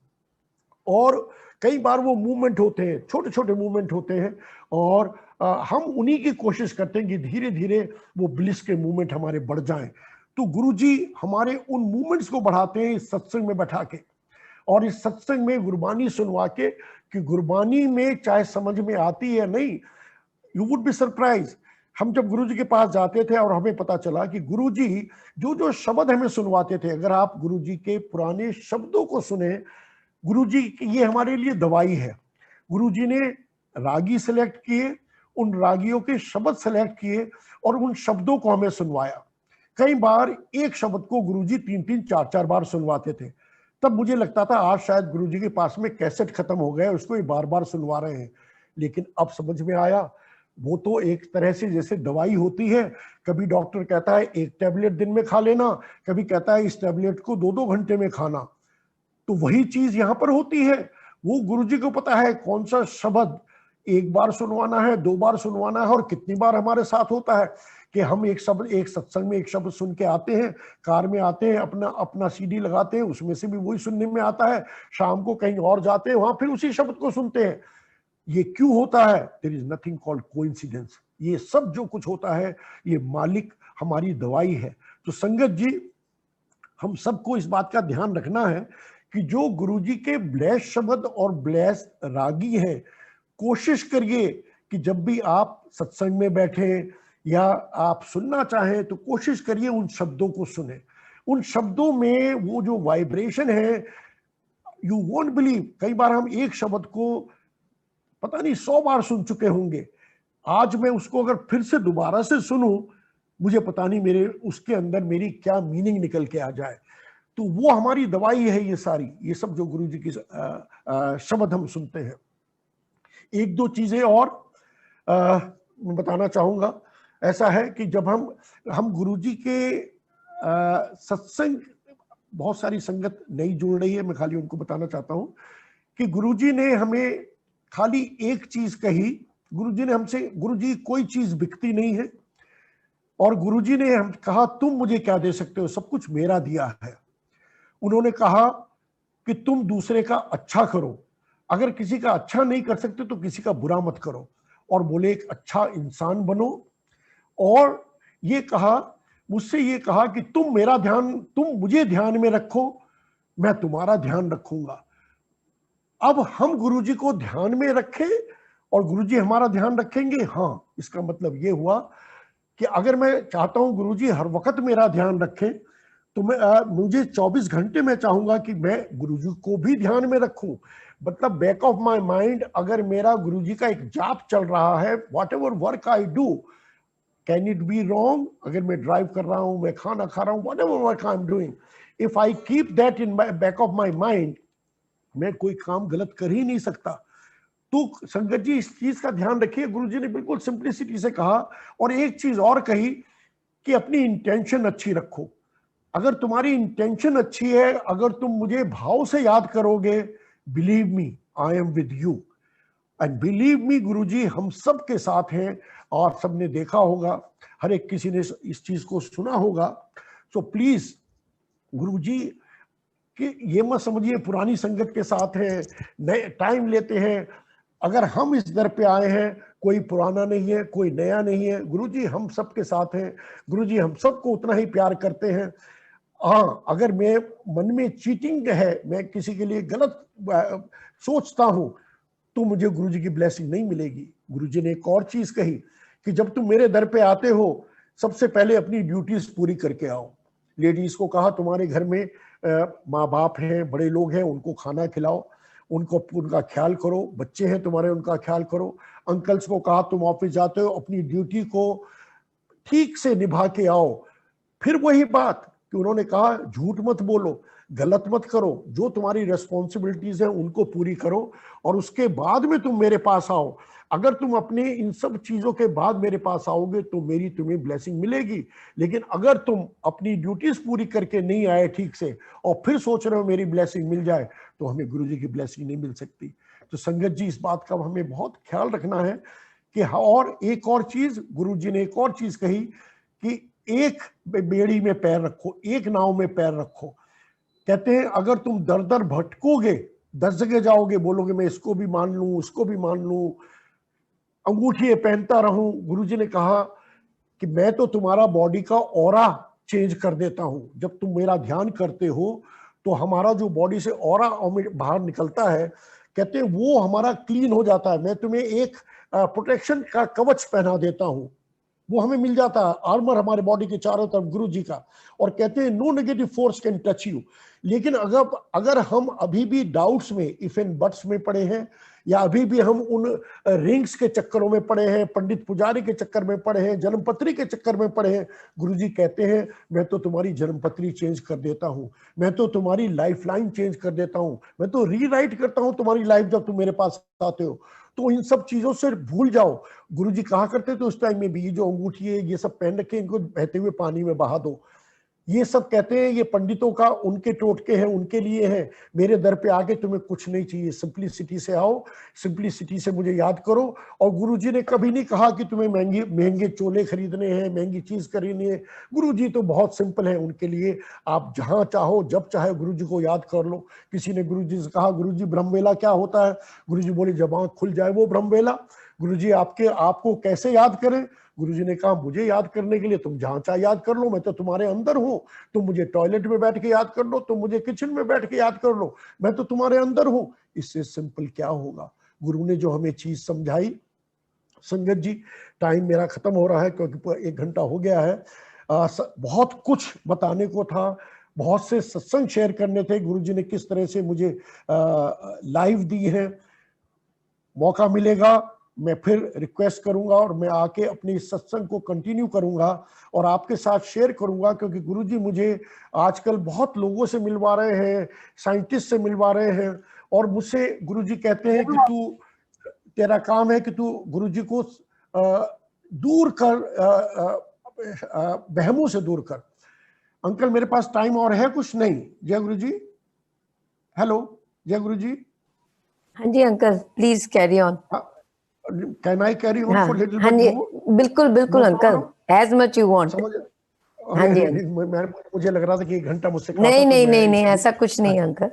B: और कई बार वो मूवमेंट होते हैं, छोटे छोटे मूवमेंट होते हैं, और हम उन्हीं की कोशिश करते हैं कि धीरे धीरे वो ब्लिस के मूवमेंट हमारे बढ़ जाएं। तो गुरुजी हमारे उन मूवमेंट्स को बढ़ाते हैं इस सत्संग में बैठा के, और इस सत्संग में गुरबानी सुनवा के, कि गुरबानी में चाहे समझ में आती है नहीं, यू वुड बी सरप्राइज। हम जब गुरुजी के पास जाते थे और हमें पता चला कि गुरुजी जो जो शब्द हमें सुनवाते थे, अगर आप गुरुजी के पुराने शब्दों को सुने, गुरुजी ये हमारे लिए दवाई है। गुरुजी ने रागी सेलेक्ट किए, उन रागियों के शब्द सेलेक्ट किए, और उन शब्दों को हमें सुनवाया। कई बार एक शब्द को गुरुजी 3-3 4-4 बार सुनवाते थे। तब मुझे लगता था आज शायद गुरुजी के पास में कैसेट खत्म हो गया, उसको ही बार बार सुनवा रहे हैं। लेकिन अब समझ में आया, वो तो एक तरह से जैसे दवाई होती है। कभी डॉक्टर कहता है 1 टैबलेट दिन में खा लेना, कभी कहता है इस टैबलेट को 2-2 घंटे में खाना। तो वही चीज यहां पर होती है। वो गुरुजी को पता है कौन सा शब्द 1 बार सुनवाना है, 2 बार सुनवाना है, और कितनी बार हमारे साथ होता है कि हम एक शब्द, एक सत्संग में एक शब्द सुन के आते हैं, कार में आते हैं, अपना अपना सीडी लगाते हैं, उसमें से भी वही सुनने में आता है। शाम को कहीं और जाते हैं, वहां फिर उसी शब्द को सुनते हैं। ये क्यों होता है? There is nothing called coincidence. ये सब जो कुछ होता है, ये मालिक हमारी दवाई है। तो संगत जी, हम सबको इस बात का ध्यान रखना है कि जो गुरुजी के ब्लेस शब्द और ब्लेस रागी हैं, कोशिश करिए कि जब भी आप सत्संग में बैठे या आप सुनना चाहें, तो कोशिश करिए उन शब्दों को सुने। उन शब्दों में वो जो वाइब्रेशन है, यू वोंट बिलीव, कई बार हम एक शब्द को पता नहीं 100 बार सुन चुके होंगे। आज मैं उसको अगर फिर से दोबारा से सुनूं, मुझे पता नहीं मेरे उसके अंदर मेरी क्या मीनिंग निकल के आ जाए। तो वो हमारी दवाई है, ये सारी, ये सब जो गुरुजी की शब्द हम सुनते हैं। एक दो चीजें और मैं बताना चाहूंगा। ऐसा है कि जब हम गुरुजी के सत्संग, बहुत सारी संगत नई जुड़ रही है, मैं खाली उनको बताना चाहता हूं कि गुरुजी ने हमें खाली एक चीज कही। गुरुजी ने हमसे, गुरुजी कोई चीज बिकती नहीं है, और गुरुजी ने हम कहा तुम मुझे क्या दे सकते हो, सब कुछ मेरा दिया है। उन्होंने कहा कि तुम दूसरे का अच्छा करो, अगर किसी का अच्छा नहीं कर सकते तो किसी का बुरा मत करो, और बोले एक अच्छा इंसान बनो। और ये कहा, मुझसे ये कहा कि तुम मुझे ध्यान में रखो, मैं तुम्हारा ध्यान रखूंगा। अब हम गुरुजी को ध्यान में रखें और गुरुजी हमारा ध्यान रखेंगे। हाँ, इसका मतलब ये हुआ कि अगर मैं चाहता हूं गुरुजी हर वक्त मेरा ध्यान रखें, तो मुझे 24 घंटे में चाहूंगा कि मैं गुरुजी को भी ध्यान में रखूं। मतलब बैक ऑफ माय माइंड अगर मेरा गुरुजी का एक जाप चल रहा है, what ever work I do, can it be wrong? अगर मैं ड्राइव कर रहा हूं, मैं खाना खा रहा हूं, what ever work I am doing, if I keep that in my back of my mind, मैं कोई काम गलत कर ही नहीं सकता। तो संगत जी इस चीज का ध्यान रखिए, गुरुजी ने बिल्कुल सिंप्लिसिटी से कहा। और एक चीज और कही कि अपनी इंटेंशन अच्छी रखो। अगर तुम्हारी इंटेंशन अच्छी है, अगर तुम मुझे भाव से याद करोगे, believe me I am with you, and believe me Guruji हम सब के साथ हैं। और सबने देखा होगा, हर एक किसी ने इस चीज को सुना होगा। सो प्लीज गुरुजी कि ये मत समझिए पुरानी संगत के साथ है, नए टाइम लेते हैं। अगर हम इस दर पे आए हैं, कोई पुराना नहीं है, कोई नया नहीं है, गुरुजी हम सबके साथ हैं, गुरुजी हम सबको उतना ही प्यार करते हैं। हाँ, अगर मैं मन में चीटिंग है, मैं किसी के लिए गलत सोचता हूं, तो मुझे गुरुजी की ब्लेसिंग नहीं मिलेगी। गुरुजी ने एक और चीज कही कि जब तुम मेरे दर पे आते हो, सबसे पहले अपनी ड्यूटीज पूरी करके आओ। लेडीज को कहा तुम्हारे घर में माँ बाप हैं, बड़े लोग हैं, उनको खाना खिलाओ, उनका ख्याल करो, बच्चे हैं तुम्हारे, उनका ख्याल करो। अंकल्स को कहा तुम ऑफिस जाते हो, अपनी ड्यूटी को ठीक से निभा के आओ। फिर वही बात कि उन्होंने कहा झूठ मत बोलो, गलत मत करो, जो तुम्हारी रेस्पॉन्सिबिलिटीज हैं उनको पूरी करो, और उसके बाद में तुम मेरे पास आओ। अगर तुम अपने इन सब चीजों के बाद मेरे पास आओगे तो मेरी तुम्हें ब्लेसिंग मिलेगी। लेकिन अगर तुम अपनी ड्यूटीज पूरी करके नहीं आए ठीक से, और फिर सोच रहे हो मेरी ब्लेसिंग मिल जाए, तो हमें गुरुजी की ब्लेसिंग नहीं मिल सकती। तो संगत जी इस बात का हमें बहुत ख्याल रखना है कि और एक और चीज, गुरुजी ने एक और चीज कही कि एक बेड़ी में पैर रखो, एक नाव में पैर रखो। कहते हैं अगर तुम दर दर भटकोगे, 10 जगह जाओगे, बोलोगे मैं इसको भी मान लूं, उसको भी मान लूं, अंगूठी पहनता रहूं, गुरुजी ने कहा कि मैं तो तुम्हारा बॉडी का ऑरा चेंज कर देता हूं। जब तुम मेरा ध्यान करते हो तो हमारा जो बॉडी से ऑरा बाहर निकलता है, कहते हैं वो हमारा क्लीन हो जाता है। मैं तुम्हें एक प्रोटेक्शन का कवच पहना देता हूं, वो हमें मिल जाता है, आर्मर हमारे बॉडी के चारों तरफ गुरु जी का। और कहते हैं no negative force can touch you. लेकिन अगर हम अभी भी डाउट्स में, इफ एंड बट्स में पड़े हैं, या अभी भी हम उन रिंग्स के चक्करों में पड़े हैं, पंडित पुजारी के चक्कर में पड़े हैं, जन्मपत्री के चक्कर में पड़े हैं, गुरुजी कहते हैं मैं तो तुम्हारी जन्मपत्री चेंज कर देता हूं, मैं तो तुम्हारी लाइफ लाइन चेंज कर देता हूं, मैं तो रीराइट करता हूं तुम्हारी लाइफ जब तुम मेरे पास आते हो। तो इन सब चीजों से भूल जाओ। गुरुजी कहा करते थे उस टाइम में भी, जो अंगूठी है ये सब पहन रखे, इनको बहते हुए पानी में बहा दो। ये सब कहते हैं ये पंडितों का, उनके टोटके हैं, उनके लिए हैं। मेरे दर पे आके तुम्हें कुछ नहीं चाहिए, सिंपलिसिटी से आओ, सिंपलिसिटी से मुझे याद करो। और गुरुजी ने कभी नहीं कहा कि तुम्हें महंगे चोले खरीदने हैं, महंगी चीज खरीदनी है। गुरुजी तो बहुत सिंपल है, उनके लिए आप जहां चाहो जब चाहे गुरुजी को याद कर लो। किसी ने गुरुजी से कहा गुरुजी ब्रह्मवेला क्या होता है? गुरुजी बोले जब आंख खुल जाए वो ब्रह्मवेला। गुरुजी आपको कैसे याद करें? गुरुजी ने कहा मुझे याद करने के लिए तुम जहां चाहे याद कर लो, मैं तो तुम्हारे अंदर हूं। तुम मुझे टॉयलेट में बैठ के याद कर लो, तुम मुझे किचन में बैठ के याद कर लो, मैं तो तुम्हारे अंदर हूं। इससे सिंपल क्या होगा? गुरु ने जो हमें चीज समझाई। संगत जी टाइम मेरा खत्म हो रहा है क्योंकि 1 घंटा हो गया है। बहुत कुछ बताने को था, बहुत से सत्संग शेयर करने थे। गुरुजी ने किस तरह से मुझे लाइव दी है। मौका मिलेगा मैं फिर रिक्वेस्ट करूंगा और मैं आके अपने इस सत्संग को कंटिन्यू करूंगा और आपके साथ शेयर करूंगा, क्योंकि गुरुजी मुझे आजकल बहुत लोगों से मिलवा रहे हैं, साइंटिस्ट से मिलवा रहे हैं, और मुझसे गुरुजी कहते हैं कि तू, तेरा काम है कि तू गुरुजी को दूर कर, वहमों से दूर कर। अंकल मेरे पास टाइम और है कुछ? नहीं। जय गुरुजी। हेलो जय गुरुजी।
C: हाँ जी uncle, please carry on.
B: Can I carry on for little
C: हाँ
B: bit
C: जी,
B: more?
C: बिल्कुल बिल्कुल
B: No
C: uncle,
B: problem?
C: As much you want.
B: समझ?
C: हाँ जी,
B: मुझे लग रहा था कि 1 घंटा मुझसे कहा
C: नहीं
B: था, तो
C: नहीं
B: मैं
C: नहीं नहीं,
B: इसलिए
C: ऐसा कुछ नहीं uncle.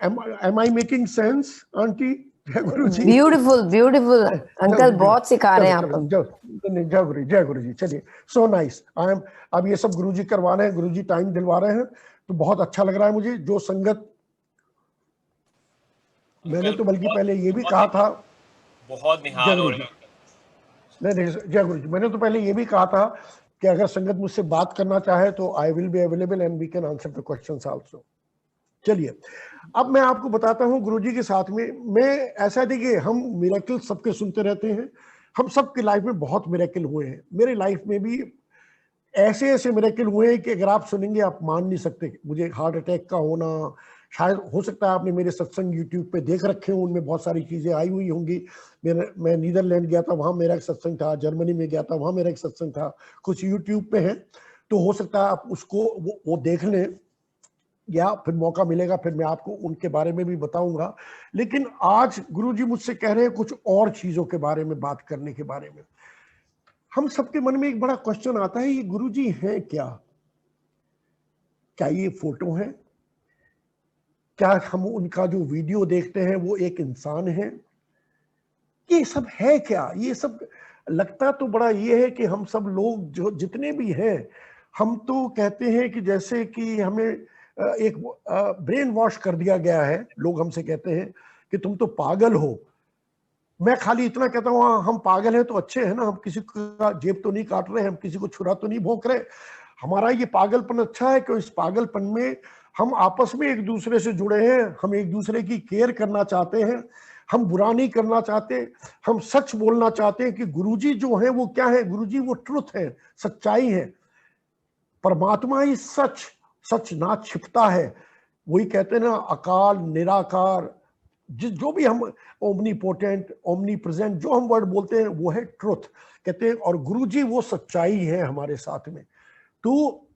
B: am I making sense, aunty? जय गुरु जी।
C: ब्यूटीफुल ब्यूटीफुल अंकल, बहुत सिखा रहे हैं आप।
B: जय गुरु जी। चलिए, सो नाइस। आई एम, अब ये सब गुरु जी करवा रहे हैं, गुरु जी टाइम दिलवा रहे हैं, तो बहुत अच्छा लग रहा है मुझे। जो संगत, मैंने तो बल्कि पहले ये भी कहा था,
D: बहुत निहाल हो रहे हैं।
B: नहीं, जय गुरु जी, मैंने तो पहले ये भी कहा था कि अगर संगत मुझसे बात करना चाहे तो I will be available and we can answer the questions also. चलिए, अब मैं आपको बताता हूं गुरुजी के साथ में मैं ऐसा, देखिए हम मिरेकल सबके सुनते रहते हैं, हम सबकी लाइफ में बहुत मिरेकल हुए हैं। मेरे लाइफ में भी ऐसे ऐसे मिरेकल हुए हैं कि अगर आप सुनेंगे आप मान नहीं सकते। मुझे हार्ट अटैक का होना, शायद हो सकता है आपने मेरे सत्संग यूट्यूब पे देख रखे हों, उनमें बहुत सारी चीजें आई हुई होंगी। मैं नीदरलैंड गया था, वहां मेरा एक सत्संग था, जर्मनी में गया था, वहां मेरा एक सत्संग था, कुछ यूट्यूब पे है, तो हो सकता है आप उसको वो देख लें, या फिर मौका मिलेगा फिर मैं आपको उनके बारे में भी बताऊंगा। लेकिन आज गुरुजी मुझसे कह रहे हैं कुछ और चीजों के बारे में बात करने के बारे में। हम सबके मन में एक बड़ा क्वेश्चन आता है, ये गुरुजी हैं क्या? क्या ये फोटो है? क्या हम उनका जो वीडियो देखते हैं वो एक इंसान है? ये सब है क्या? ये सब लगता तो बड़ा ये है कि हम सब लोग जो जितने भी हैं, हम तो कहते हैं कि जैसे कि हमें एक ब्रेन वॉश कर दिया गया है। लोग हमसे कहते हैं कि तुम तो पागल हो। मैं खाली इतना कहता हूँ, हाँ हम पागल हैं तो अच्छे हैं ना, हम किसी का जेब तो नहीं काट रहे, हम किसी को छुरा तो नहीं भोंक रहे। हमारा ये पागलपन अच्छा है कि इस पागलपन में हम आपस में एक दूसरे से जुड़े हैं, हम एक दूसरे की केयर करना चाहते हैं, हम बुरा नहीं करना चाहते, हम सच बोलना चाहते हैं कि गुरुजी जो है वो क्या है? गुरुजी वो ट्रुथ है, सच्चाई है, परमात्मा ही सच, सच ना छिपता है। वही कहते हैं ना, अकाल निराकार, जो भी हम ओमनीपोटेंट, ओमनी प्रेजेंट, जो हम वर्ड बोलते हैं वो है ट्रुथ, कहते हैं। और गुरुजी वो सच्चाई है हमारे साथ में। तो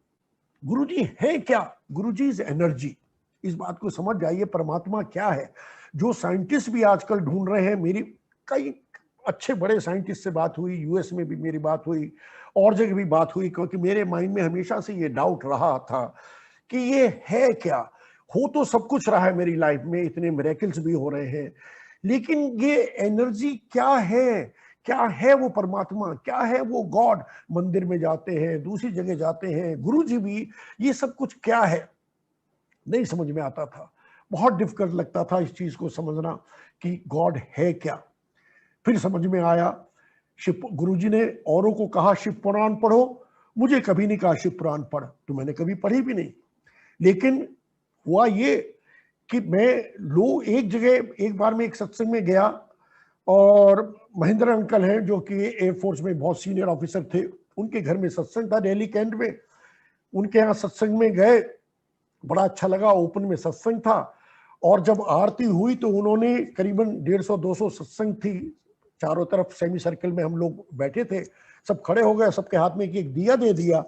B: गुरुजी है क्या? गुरुजी इज एनर्जी। इस बात को समझ जाइए, परमात्मा क्या है, जो साइंटिस्ट भी आजकल ढूंढ रहे हैं। मेरी कई अच्छे बड़े साइंटिस्ट से बात हुई, यूएस में भी मेरी बात हुई, और जगह भी बात हुई, क्योंकि मेरे माइंड में हमेशा से ये डाउट रहा था कि ये है क्या। हो तो सब कुछ रहा है मेरी लाइफ में, इतने मिरेकल्स भी हो रहे हैं, लेकिन ये एनर्जी क्या है? क्या है वो परमात्मा? क्या है वो गॉड? मंदिर में जाते हैं, दूसरी जगह जाते हैं, गुरुजी भी, ये सब कुछ क्या है? नहीं समझ में आता था, बहुत डिफिकल्ट लगता था इस चीज को समझना कि गॉड है क्या। फिर समझ में आया, शिव, गुरुजी ने औरों को कहा शिव पुराण पढ़ो, मुझे कभी नहीं कहा शिव पुराण पढ़, तो मैंने कभी पढ़ी भी नहीं। लेकिन हुआ ये कि मैं एक जगह एक बार मैं एक सत्संग में गया, और महेंद्र अंकल हैं जो कि एयरफोर्स में बहुत सीनियर ऑफिसर थे, उनके घर में सत्संग था दिल्ली कैंट में। उनके यहाँ सत्संग में गए, बड़ा अच्छा लगा, ओपन में सत्संग था। और जब आरती हुई तो उन्होंने करीबन 150-200 सत्संग थी, चारों तरफ सेमी सर्कल में हम लोग बैठे थे, सब खड़े हो गए, सबके हाथ में एक दिया दे दिया।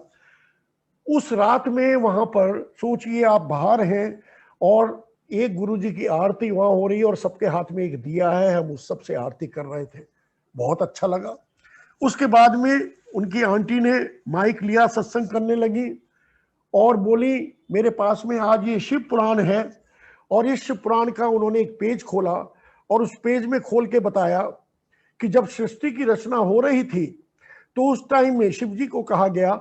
B: उस रात में वहां पर सोचिए आप बाहर हैं और एक गुरुजी की आरती वहां हो रही है और सबके हाथ में एक दिया है, हम उस सब से आरती कर रहे थे, बहुत अच्छा लगा। उसके बाद में उनकी आंटी ने माइक लिया, सत्संग करने लगी और बोली मेरे पास में आज ये शिव पुराण है। और इस शिव पुराण का उन्होंने एक पेज खोला और उस पेज में खोल के बताया कि जब सृष्टि की रचना हो रही थी तो उस टाइम में शिव जी को कहा गया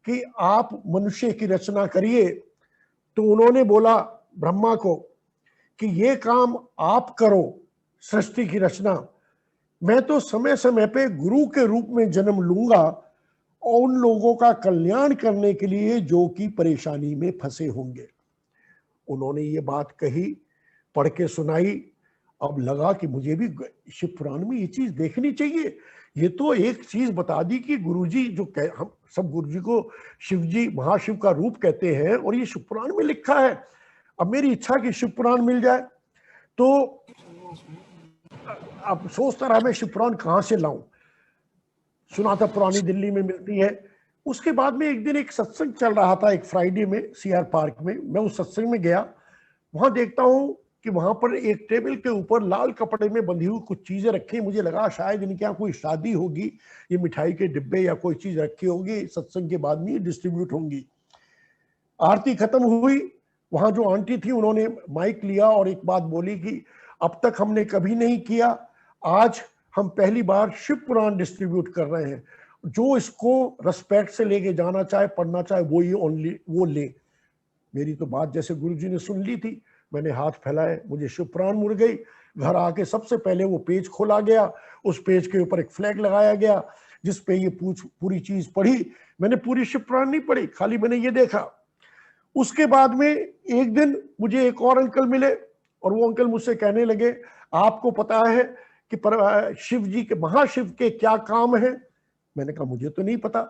B: कि आप मनुष्य की रचना करिए। तो उन्होंने बोला ब्रह्मा को कि ये काम आप करो, सृष्टि की रचना, मैं तो समय समय पे गुरु के रूप में जन्म लूंगा और उन लोगों का कल्याण करने के लिए जो कि परेशानी में फंसे होंगे। उन्होंने ये बात कही, पढ़ के सुनाई। अब लगा कि मुझे भी शिव पुराण में ये चीज देखनी चाहिए। ये तो एक चीज बता दी कि गुरुजी जो हम सब गुरुजी को शिवजी, महाशिव का रूप कहते हैं और ये शिव पुराण में लिखा है। अब मेरी इच्छा कि शिव पुराण मिल जाए, तो अब सोचता रहा मैं शिव पुराण कहाँ से लाऊं। सुना था पुरानी दिल्ली में मिलती है। उसके बाद में एक दिन एक सत्संग चल रहा था, एक फ्राइडे में सीआर पार्क में। मैं उस सत्संग में गया, वहां देखता हूं कि वहां पर एक टेबल के ऊपर लाल कपड़े में बंधी हुई कुछ चीजें रखी। मुझे लगा शायद इनके यहाँ कोई शादी होगी, ये मिठाई के डिब्बे या कोई चीज रखी होगी, सत्संग के बाद में डिस्ट्रीब्यूट होंगी। आरती खत्म हुई, वहां जो आंटी थी उन्होंने माइक लिया और एक बात बोली कि अब तक हमने कभी नहीं किया, आज हम पहली बार शिव पुराण डिस्ट्रीब्यूट कर रहे हैं, जो इसको रिस्पेक्ट से लेके जाना चाहे, पढ़ना चाहे, वो ही ओनली वो ले। मेरी तो बात जैसे गुरुजी ने सुन ली थी, मैंने हाथ फैलाए, मुझे शिव पुराण मुड़ गई। घर आके सबसे पहले वो पेज खोला गया, उस पेज के ऊपर एक फ्लैग लगाया गया जिस पे ये पूरी चीज पढ़ी। मैंने पूरी शिव पुराण नहीं पढ़ी, खाली मैंने ये देखा। उसके बाद में एक दिन मुझे एक और अंकल मिले और वो अंकल मुझसे कहने लगे, आपको पता है कि शिव जी के, महाशिव के क्या काम है? मैंने कहा मुझे तो नहीं पता।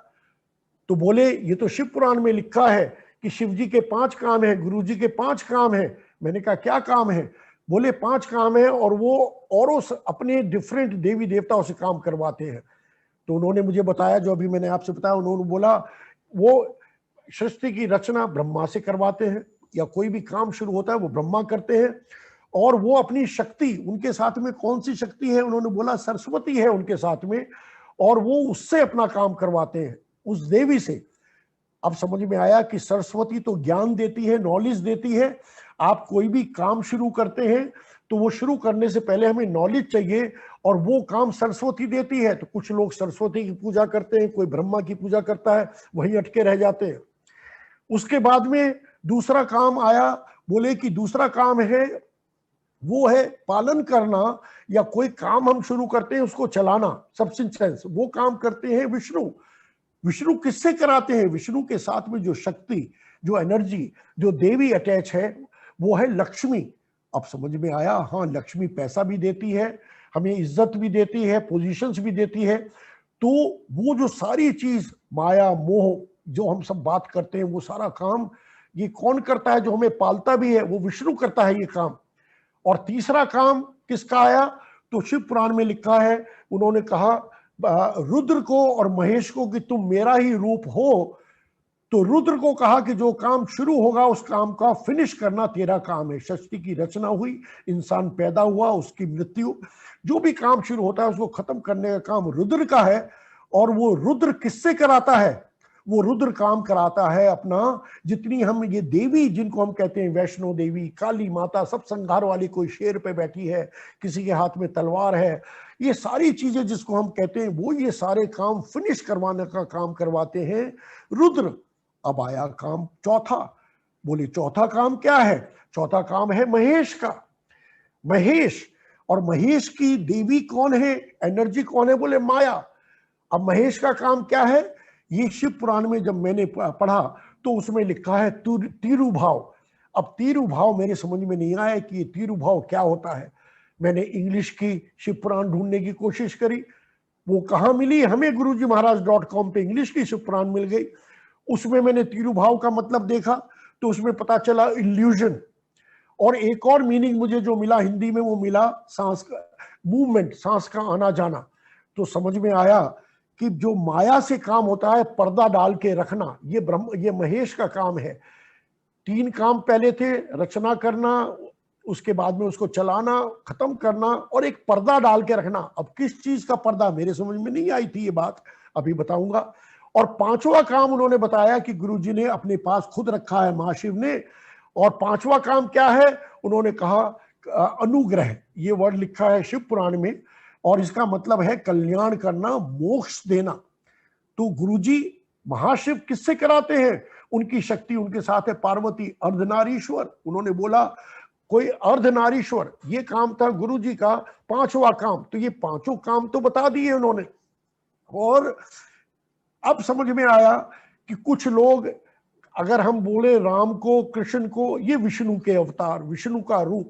B: तो बोले ये तो शिव पुराण में लिखा है कि शिव जी के 5 काम है, गुरु जी के 5 काम है। मैंने कहा क्या काम है? बोले 5 काम है और वो औरों अपने डिफरेंट देवी देवताओं से काम करवाते हैं। तो उन्होंने मुझे बताया जो अभी मैंने आपसे बताया। उन्होंने बोला वो सृष्टि की रचना ब्रह्मा से करवाते हैं, या कोई भी काम शुरू होता है वो ब्रह्मा करते हैं, और वो अपनी शक्ति, उनके साथ में कौन सी शक्ति है? उन्होंने बोला सरस्वती है उनके साथ में, और वो उससे अपना काम करवाते हैं, उस देवी से। अब समझ में आया कि सरस्वती तो ज्ञान देती है, नॉलेज देती है। आप कोई भी काम शुरू करते हैं तो वो शुरू करने से पहले हमें नॉलेज चाहिए, और वो काम सरस्वती देती है। तो कुछ लोग सरस्वती की पूजा करते हैं, कोई ब्रह्मा की पूजा करता है, वहीं अटके रह जाते हैं। उसके बाद में दूसरा काम आया, बोले कि दूसरा काम है वो है पालन करना, या कोई काम हम शुरू करते हैं उसको चलाना, सब्सिस्टेंस, वो काम करते हैं विष्णु। विष्णु किससे कराते हैं? विष्णु के साथ में जो शक्ति, जो एनर्जी, जो देवी अटैच है, वो है लक्ष्मी। अब समझ में आया, हाँ लक्ष्मी पैसा भी देती है, हमें इज्जत भी देती है, पोजीशंस भी देती है। तो वो जो सारी चीज, माया मोह जो हम सब बात करते हैं, वो सारा काम ये कौन करता है? जो हमें पालता भी है, वो विष्णु करता है ये काम। और तीसरा काम किसका आया? तो शिव पुराण में लिखा है, उन्होंने कहा रुद्र को और महेश को कि तुम मेरा ही रूप हो। तो रुद्र को कहा कि जो काम शुरू होगा उस काम का फिनिश करना तेरा काम है। सृष्टि की रचना हुई, इंसान पैदा हुआ, उसकी मृत्यु, जो भी काम शुरू होता है उसको खत्म करने का काम रुद्र का है। और वो रुद्र किससे कराता है? वो रुद्र काम कराता है अपना, जितनी हम ये देवी जिनको हम कहते हैं वैष्णो देवी, काली माता, सब संहार वाली, कोई शेर पे बैठी है, किसी के हाथ में तलवार है, ये सारी चीजें जिसको हम कहते हैं, वो ये सारे काम फिनिश करवाने का काम करवाते हैं रुद्र। अब आया काम चौथा। बोले चौथा काम क्या है? चौथा काम है महेश का। महेश, और महेश की देवी कौन है, एनर्जी कौन है? बोले माया। अब महेश का काम क्या है? ये शिव पुराण में जब मैंने पढ़ा तो उसमें लिखा है तिरुभाव। अब तिरुभाव मेरे समझ में नहीं आया कि ये तिरुभाव क्या होता है। मैंने इंग्लिश की शिव पुराण ढूंढने की कोशिश करी, वो कहाँ मिली? हमें gurujimaharaj.com पे इंग्लिश की शिव पुराण मिल गई। उसमें मैंने तिरुभाव का मतलब देखा तो उसमें पता चला इल्यूजन। और एक और मीनिंग मुझे जो मिला हिंदी में, वो मिला सांस का मूवमेंट, सांस का आना जाना। तो समझ में आया कि जो माया से काम होता है, पर्दा डाल के रखना, ये महेश का काम है। 3 काम पहले थे, रचना करना, उसके बाद में उसको चलाना, खत्म करना, और एक पर्दा डाल के रखना। अब किस चीज का पर्दा, मेरे समझ में नहीं आई थी ये बात, अभी बताऊंगा। और 5वां काम उन्होंने बताया कि गुरुजी ने अपने पास खुद रखा है, महाशिव ने। और 5वां काम क्या है? उन्होंने कहा अनुग्रह, ये वर्ड लिखा है शिव पुराण में, और इसका मतलब है कल्याण करना, मोक्ष देना। तो गुरुजी महाशिव किससे कराते हैं? उनकी शक्ति उनके साथ है, पार्वती, अर्धनारीश्वर। उन्होंने बोला कोई अर्धनारीश्वर, ये काम था गुरुजी का 5वां काम। तो ये 5 काम तो बता दिए उन्होंने। और अब समझ में आया कि कुछ लोग, अगर हम बोले राम को, कृष्ण को, ये विष्णु के अवतार, विष्णु का रूप।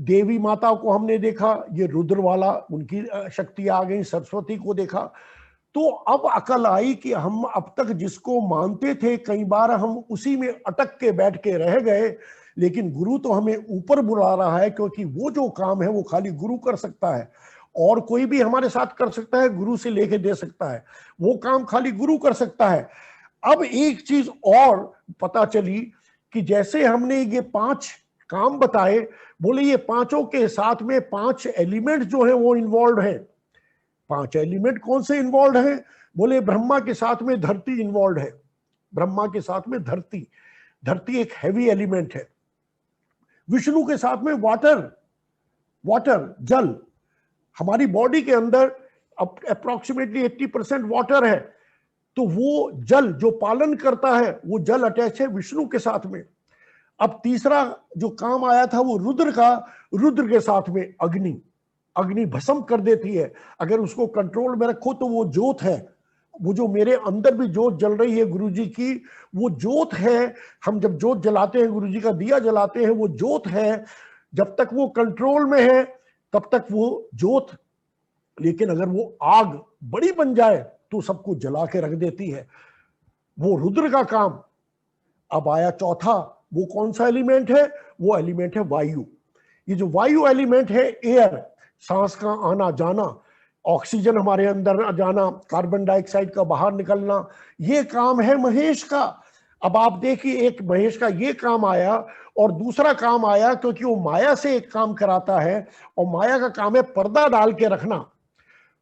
B: देवी माता को हमने देखा, ये रुद्र वाला, उनकी शक्ति आ गई। सरस्वती को देखा। तो अब अकल आई कि हम अब तक जिसको मानते थे, कई बार हम उसी में अटक के बैठ के रह गए। लेकिन गुरु तो हमें ऊपर बुला रहा है, क्योंकि वो जो काम है वो खाली गुरु कर सकता है, और कोई भी हमारे साथ कर सकता है, गुरु से लेके दे सकता है, वो काम खाली गुरु कर सकता है। अब एक चीज और पता चली कि जैसे हमने ये 5 काम बताए, बोले ये 5 के साथ में 5 एलिमेंट जो है वो इन्वॉल्व है। 5 एलिमेंट कौन से इन्वॉल्व है? बोले ब्रह्मा के साथ में धरती इन्वॉल्व है। ब्रह्मा के साथ में धरती, धरती एक हैवी एलिमेंट है। विष्णु के साथ में वाटर जल, हमारी बॉडी के अंदर अप्रोक्सीमेटली 80% वाटर है, तो वो जल जो पालन करता है वो जल अटैच है विष्णु के साथ में। अब तीसरा जो काम आया था वो रुद्र के साथ में अग्नि भस्म कर देती है। अगर उसको कंट्रोल में रखो तो वो ज्योत है, वो जो मेरे अंदर भी ज्योत जल रही है गुरुजी की, वो ज्योत है। हम जब ज्योत जलाते हैं, गुरुजी का दिया जलाते हैं, वो ज्योत है। जब तक वो कंट्रोल में है तब तक वो ज्योत, लेकिन अगर वो आग बड़ी बन जाए तो सबको जला के रख देती है। वो रुद्र का काम। अब आया चौथा, वो कौन सा एलिमेंट है? वो एलिमेंट है वायु। ये जो वायु एलिमेंट है, एयर, सांस का आना जाना, ऑक्सीजन हमारे अंदर जाना, कार्बन डाइऑक्साइड का बाहर निकलना, ये काम है महेश का। अब आप देखिए, एक महेश का ये काम आया और दूसरा काम आया, क्योंकि वो माया से एक काम कराता है और माया का काम है पर्दा डाल के रखना।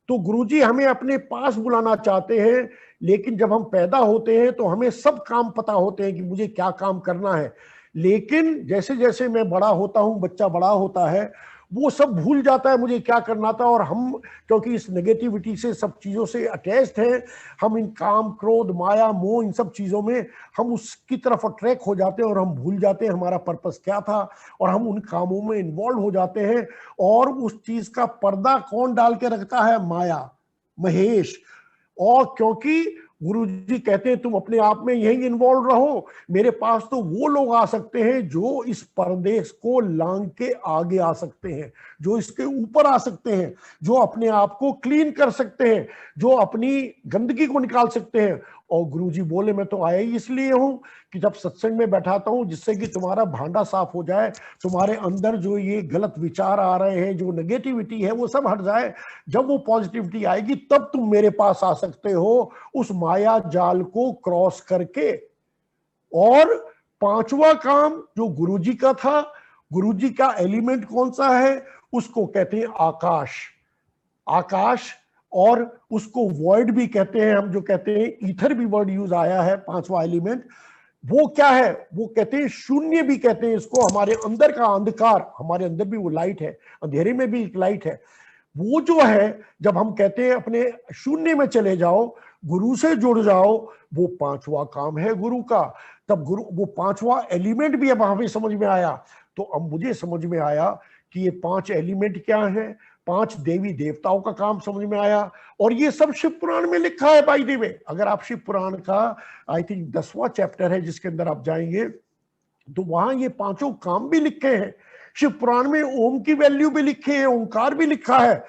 B: तो गुरुजी हमें अपने पास बुलाना चाहते हैं, लेकिन जब हम पैदा होते हैं तो हमें सब काम पता होते हैं कि मुझे क्या काम करना है। लेकिन जैसे जैसे मैं बड़ा होता हूं, बच्चा बड़ा होता है, वो सब भूल जाता है मुझे क्या करना था। और हम क्योंकि इस नेगेटिविटी से, सब चीजों से अटैच्ड हैं, हम इन काम, क्रोध, माया, मोह, इन सब चीजों में हम उसकी तरफ अट्रैक्ट हो जाते हैं और हम भूल जाते हैं हमारा पर्पस क्या था, और हम उन कामों में इन्वॉल्व हो जाते हैं। और उस चीज का पर्दा कौन डाल के रखता है? माया, महेश। और क्योंकि गुरुजी कहते हैं तुम अपने आप में यही इन्वॉल्व रहो, मेरे पास तो वो लोग आ सकते हैं जो इस पर्दे को लांग के आगे आ सकते हैं, जो इसके ऊपर आ सकते हैं, जो अपने आप को क्लीन कर सकते हैं, जो अपनी गंदगी को निकाल सकते हैं। और गुरुजी बोले मैं तो आया ही इसलिए हूं कि जब सत्संग में बैठाता हूं, जिससे कि तुम्हारा भांडा साफ हो जाए, तुम्हारे अंदर जो ये गलत विचार आ रहे हैं, जो नेगेटिविटी है, वो सब हट जाए। जब वो पॉजिटिविटी आएगी तब तुम मेरे पास आ सकते हो, उस माया जाल को क्रॉस करके। और पांचवा काम जो गुरुजी का था, गुरुजी का एलिमेंट कौन सा है? उसको कहते हैं आकाश। और उसको वॉइड भी कहते हैं हम, जो कहते हैं ईथर भी वर्ड यूज आया है, पांचवा एलिमेंट। वो क्या है? वो कहते हैं शून्य भी कहते हैं इसको। हमारे अंदर का अंधकार, हमारे अंदर भी वो लाइट है, अंधेरे में भी एक लाइट है। वो जो है, जब हम कहते हैं अपने शून्य में चले जाओ, गुरु से जुड़ जाओ, वो पांचवा काम है गुरु का। तब गुरु, वो पांचवा एलिमेंट भी अब हमें समझ में आया। तो अब मुझे समझ में आया कि ये 5 एलिमेंट क्या है, 5 देवी देवताओं का काम समझ में आया। और ये सब शिव पुराण में लिखा है बाय द वे। अगर आप शिव पुराण का आई थिंक 10वां चैप्टर है जिसके अंदर आप जाएंगे, तो वहां ये 5 काम भी लिखे हैं। शिव पुराण में ओम की वैल्यू भी लिखे हैं, ओंकार भी लिखा है।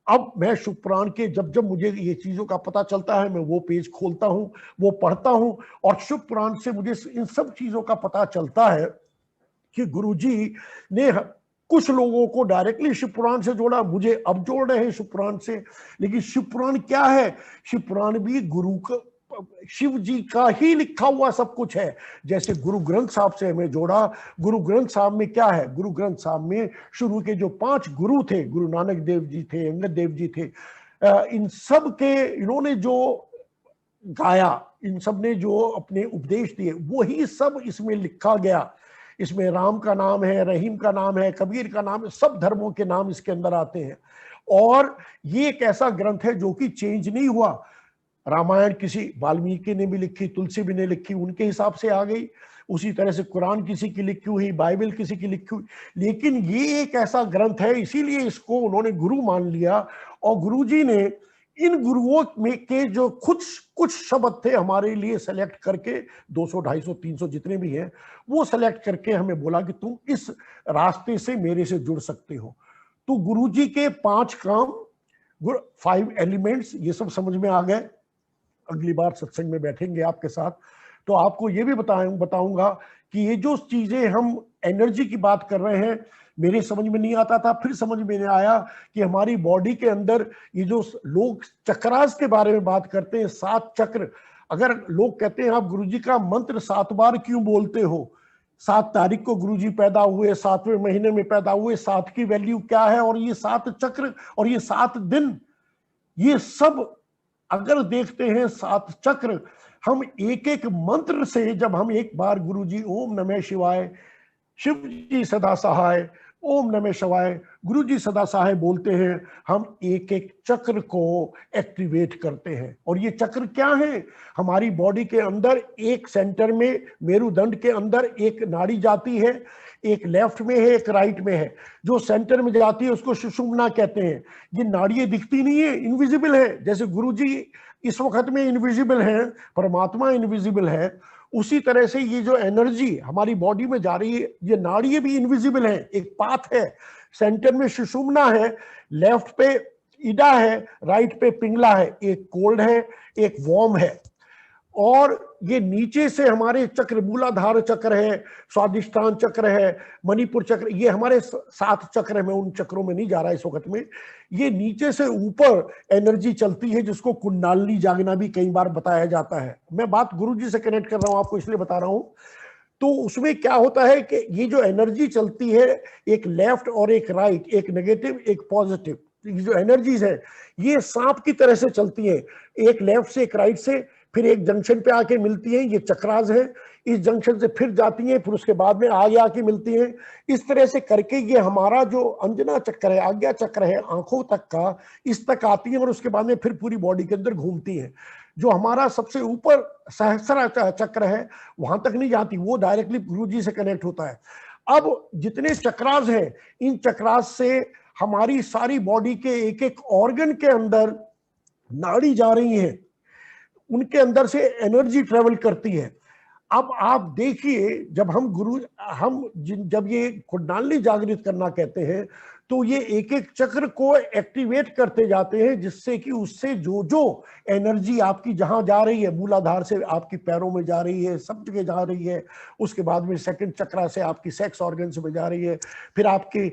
B: अब मैं शिव पुराण के जब मुझे ये चीजों का पता चलता है, मैं वो पेज खोलता हूं, वो पढ़ता हूं, और शिव पुराण से मुझे इन सब चीजों का पता चलता है कि गुरुजी ने कुछ लोगों को डायरेक्टली शिव पुराण से जोड़ा, मुझे अब जोड़ रहे हैं शिव पुराण से। लेकिन शिव पुराण क्या है? शिव पुराण भी गुरु का, शिव जी का ही लिखा हुआ सब कुछ है। जैसे गुरु ग्रंथ साहब से हमें जोड़ा, गुरु ग्रंथ साहब में क्या है? गुरु ग्रंथ साहब में शुरू के जो 5 गुरु थे, गुरु नानक देव जी थे, अंगद देव जी थे, इन सब के, इन्होंने जो गाया, इन सब ने जो अपने उपदेश दिए, वही सब इसमें लिखा गया। इसमें राम का नाम है, रहीम का नाम है, कबीर का नाम है, सब धर्मों के नाम इसके अंदर आते हैं। और ये एक ऐसा ग्रंथ है जो कि चेंज नहीं हुआ। रामायण किसी वाल्मीकि ने भी लिखी, तुलसी भी ने लिखी, उनके हिसाब से आ गई। उसी तरह से कुरान किसी की लिखी हुई, बाइबल किसी की लिखी हुई। लेकिन ये एक ऐसा ग्रंथ है, इसीलिए इसको उन्होंने गुरु मान लिया। और गुरुजी ने इन गुरुओं में के जो कुछ शब्द थे हमारे लिए सेलेक्ट करके, 200, 250, 300 जितने भी हैं, वो सेलेक्ट करके हमें बोला कि तुम इस रास्ते से मेरे से जुड़ सकते हो। तो गुरुजी के 5 काम, 5 एलिमेंट्स, ये सब समझ में आ गए। अगली बार सत्संग में बैठेंगे आपके साथ तो आपको ये भी बताऊंगा कि ये जो चीजें हम एनर्जी की बात कर रहे हैं, मेरे समझ में नहीं आता था, फिर समझ में आया कि हमारी बॉडी के अंदर ये जो लोग चक्रास के बारे में बात करते हैं, 7 चक्र। अगर लोग कहते हैं आप गुरुजी का मंत्र 7 बार क्यों बोलते हो, 7 तारीख को गुरुजी पैदा हुए, 7वें महीने में पैदा हुए, 7 की वैल्यू क्या है, और ये 7 चक्र और ये 7 दिन, ये सब अगर देखते हैं 7 चक्र, हम एक एक मंत्र से, जब हम एक बार गुरुजी ओम नमः शिवाय, शिव जी सदा सहाय, ओम नमः शिवाय, गुरु जी सदा सहाय बोलते हैं, हम एक एक चक्र को एक्टिवेट करते हैं। और ये चक्र क्या है? हमारी बॉडी के अंदर एक सेंटर में मेरुदंड के अंदर एक नाड़ी जाती है, एक लेफ्ट में है एक राइट में है। जो सेंटर में जाती है उसको सुषुम्ना कहते हैं। ये नाड़ियां दिखती नहीं है, इनविजिबल है। जैसे गुरु जी इस वक्त में इनविजिबल है, परमात्मा इनविजिबल है, उसी तरह से ये जो एनर्जी हमारी बॉडी में जा रही है, ये नाड़ियां भी इनविजिबल हैं। एक पाथ है, सेंटर में सुषुम्ना है, लेफ्ट पे इडा है, राइट पे पिंगला है, एक कोल्ड है एक वार्म है। और ये नीचे से हमारे चक्र, मूलाधार चक्र है, स्वादिष्ठान चक्र है, मणिपुर चक्र, ये हमारे 7 चक्र है। मैं उन चक्रों में नहीं जा रहा इस वक्त में। ये नीचे से ऊपर एनर्जी चलती है जिसको कुंडलिनी जागना भी कई बार बताया जाता है। मैं बात गुरुजी से कनेक्ट कर रहा हूं, आपको इसलिए बता रहा हूं। तो उसमें क्या होता है कि ये जो एनर्जी चलती है, एक लेफ्ट और एक राइट, एक नेगेटिव एक पॉजिटिव, ये जो एनर्जीज है ये सांप की तरह से चलती है, एक लेफ्ट से एक राइट से, फिर एक जंक्शन पे आके मिलती हैं, ये चक्रास है, इस जंक्शन से फिर जाती हैं, फिर उसके बाद में आगे आके मिलती हैं। इस तरह से करके ये हमारा जो अंजना चक्र है, आज्ञा चक्र है, आंखों तक का, इस तक आती है और उसके बाद में फिर पूरी बॉडी के अंदर घूमती है। जो हमारा सबसे ऊपर सहस्रा चक्र है वहां तक नहीं जाती, वो डायरेक्टली गुरु जी से कनेक्ट होता है। अब जितने चक्रास हैं, इन चक्रास से हमारी सारी बॉडी के एक एक ऑर्गन के अंदर नाड़ी जा रही है, उनके अंदर से एनर्जी ट्रेवल करती है। अब आप देखिए, जब जब ये कुंडलिनी जागृत करना कहते हैं, तो ये एक एक चक्र को एक्टिवेट करते जाते हैं, जिससे कि उससे जो जो एनर्जी आपकी जहां जा रही है, मूलाधार से आपकी पैरों में जा रही है, सब जगह जा रही है, उसके बाद में सेकंड चक्रा से आपकी सेक्स ऑर्गन्स में जा रही है, फिर आपकी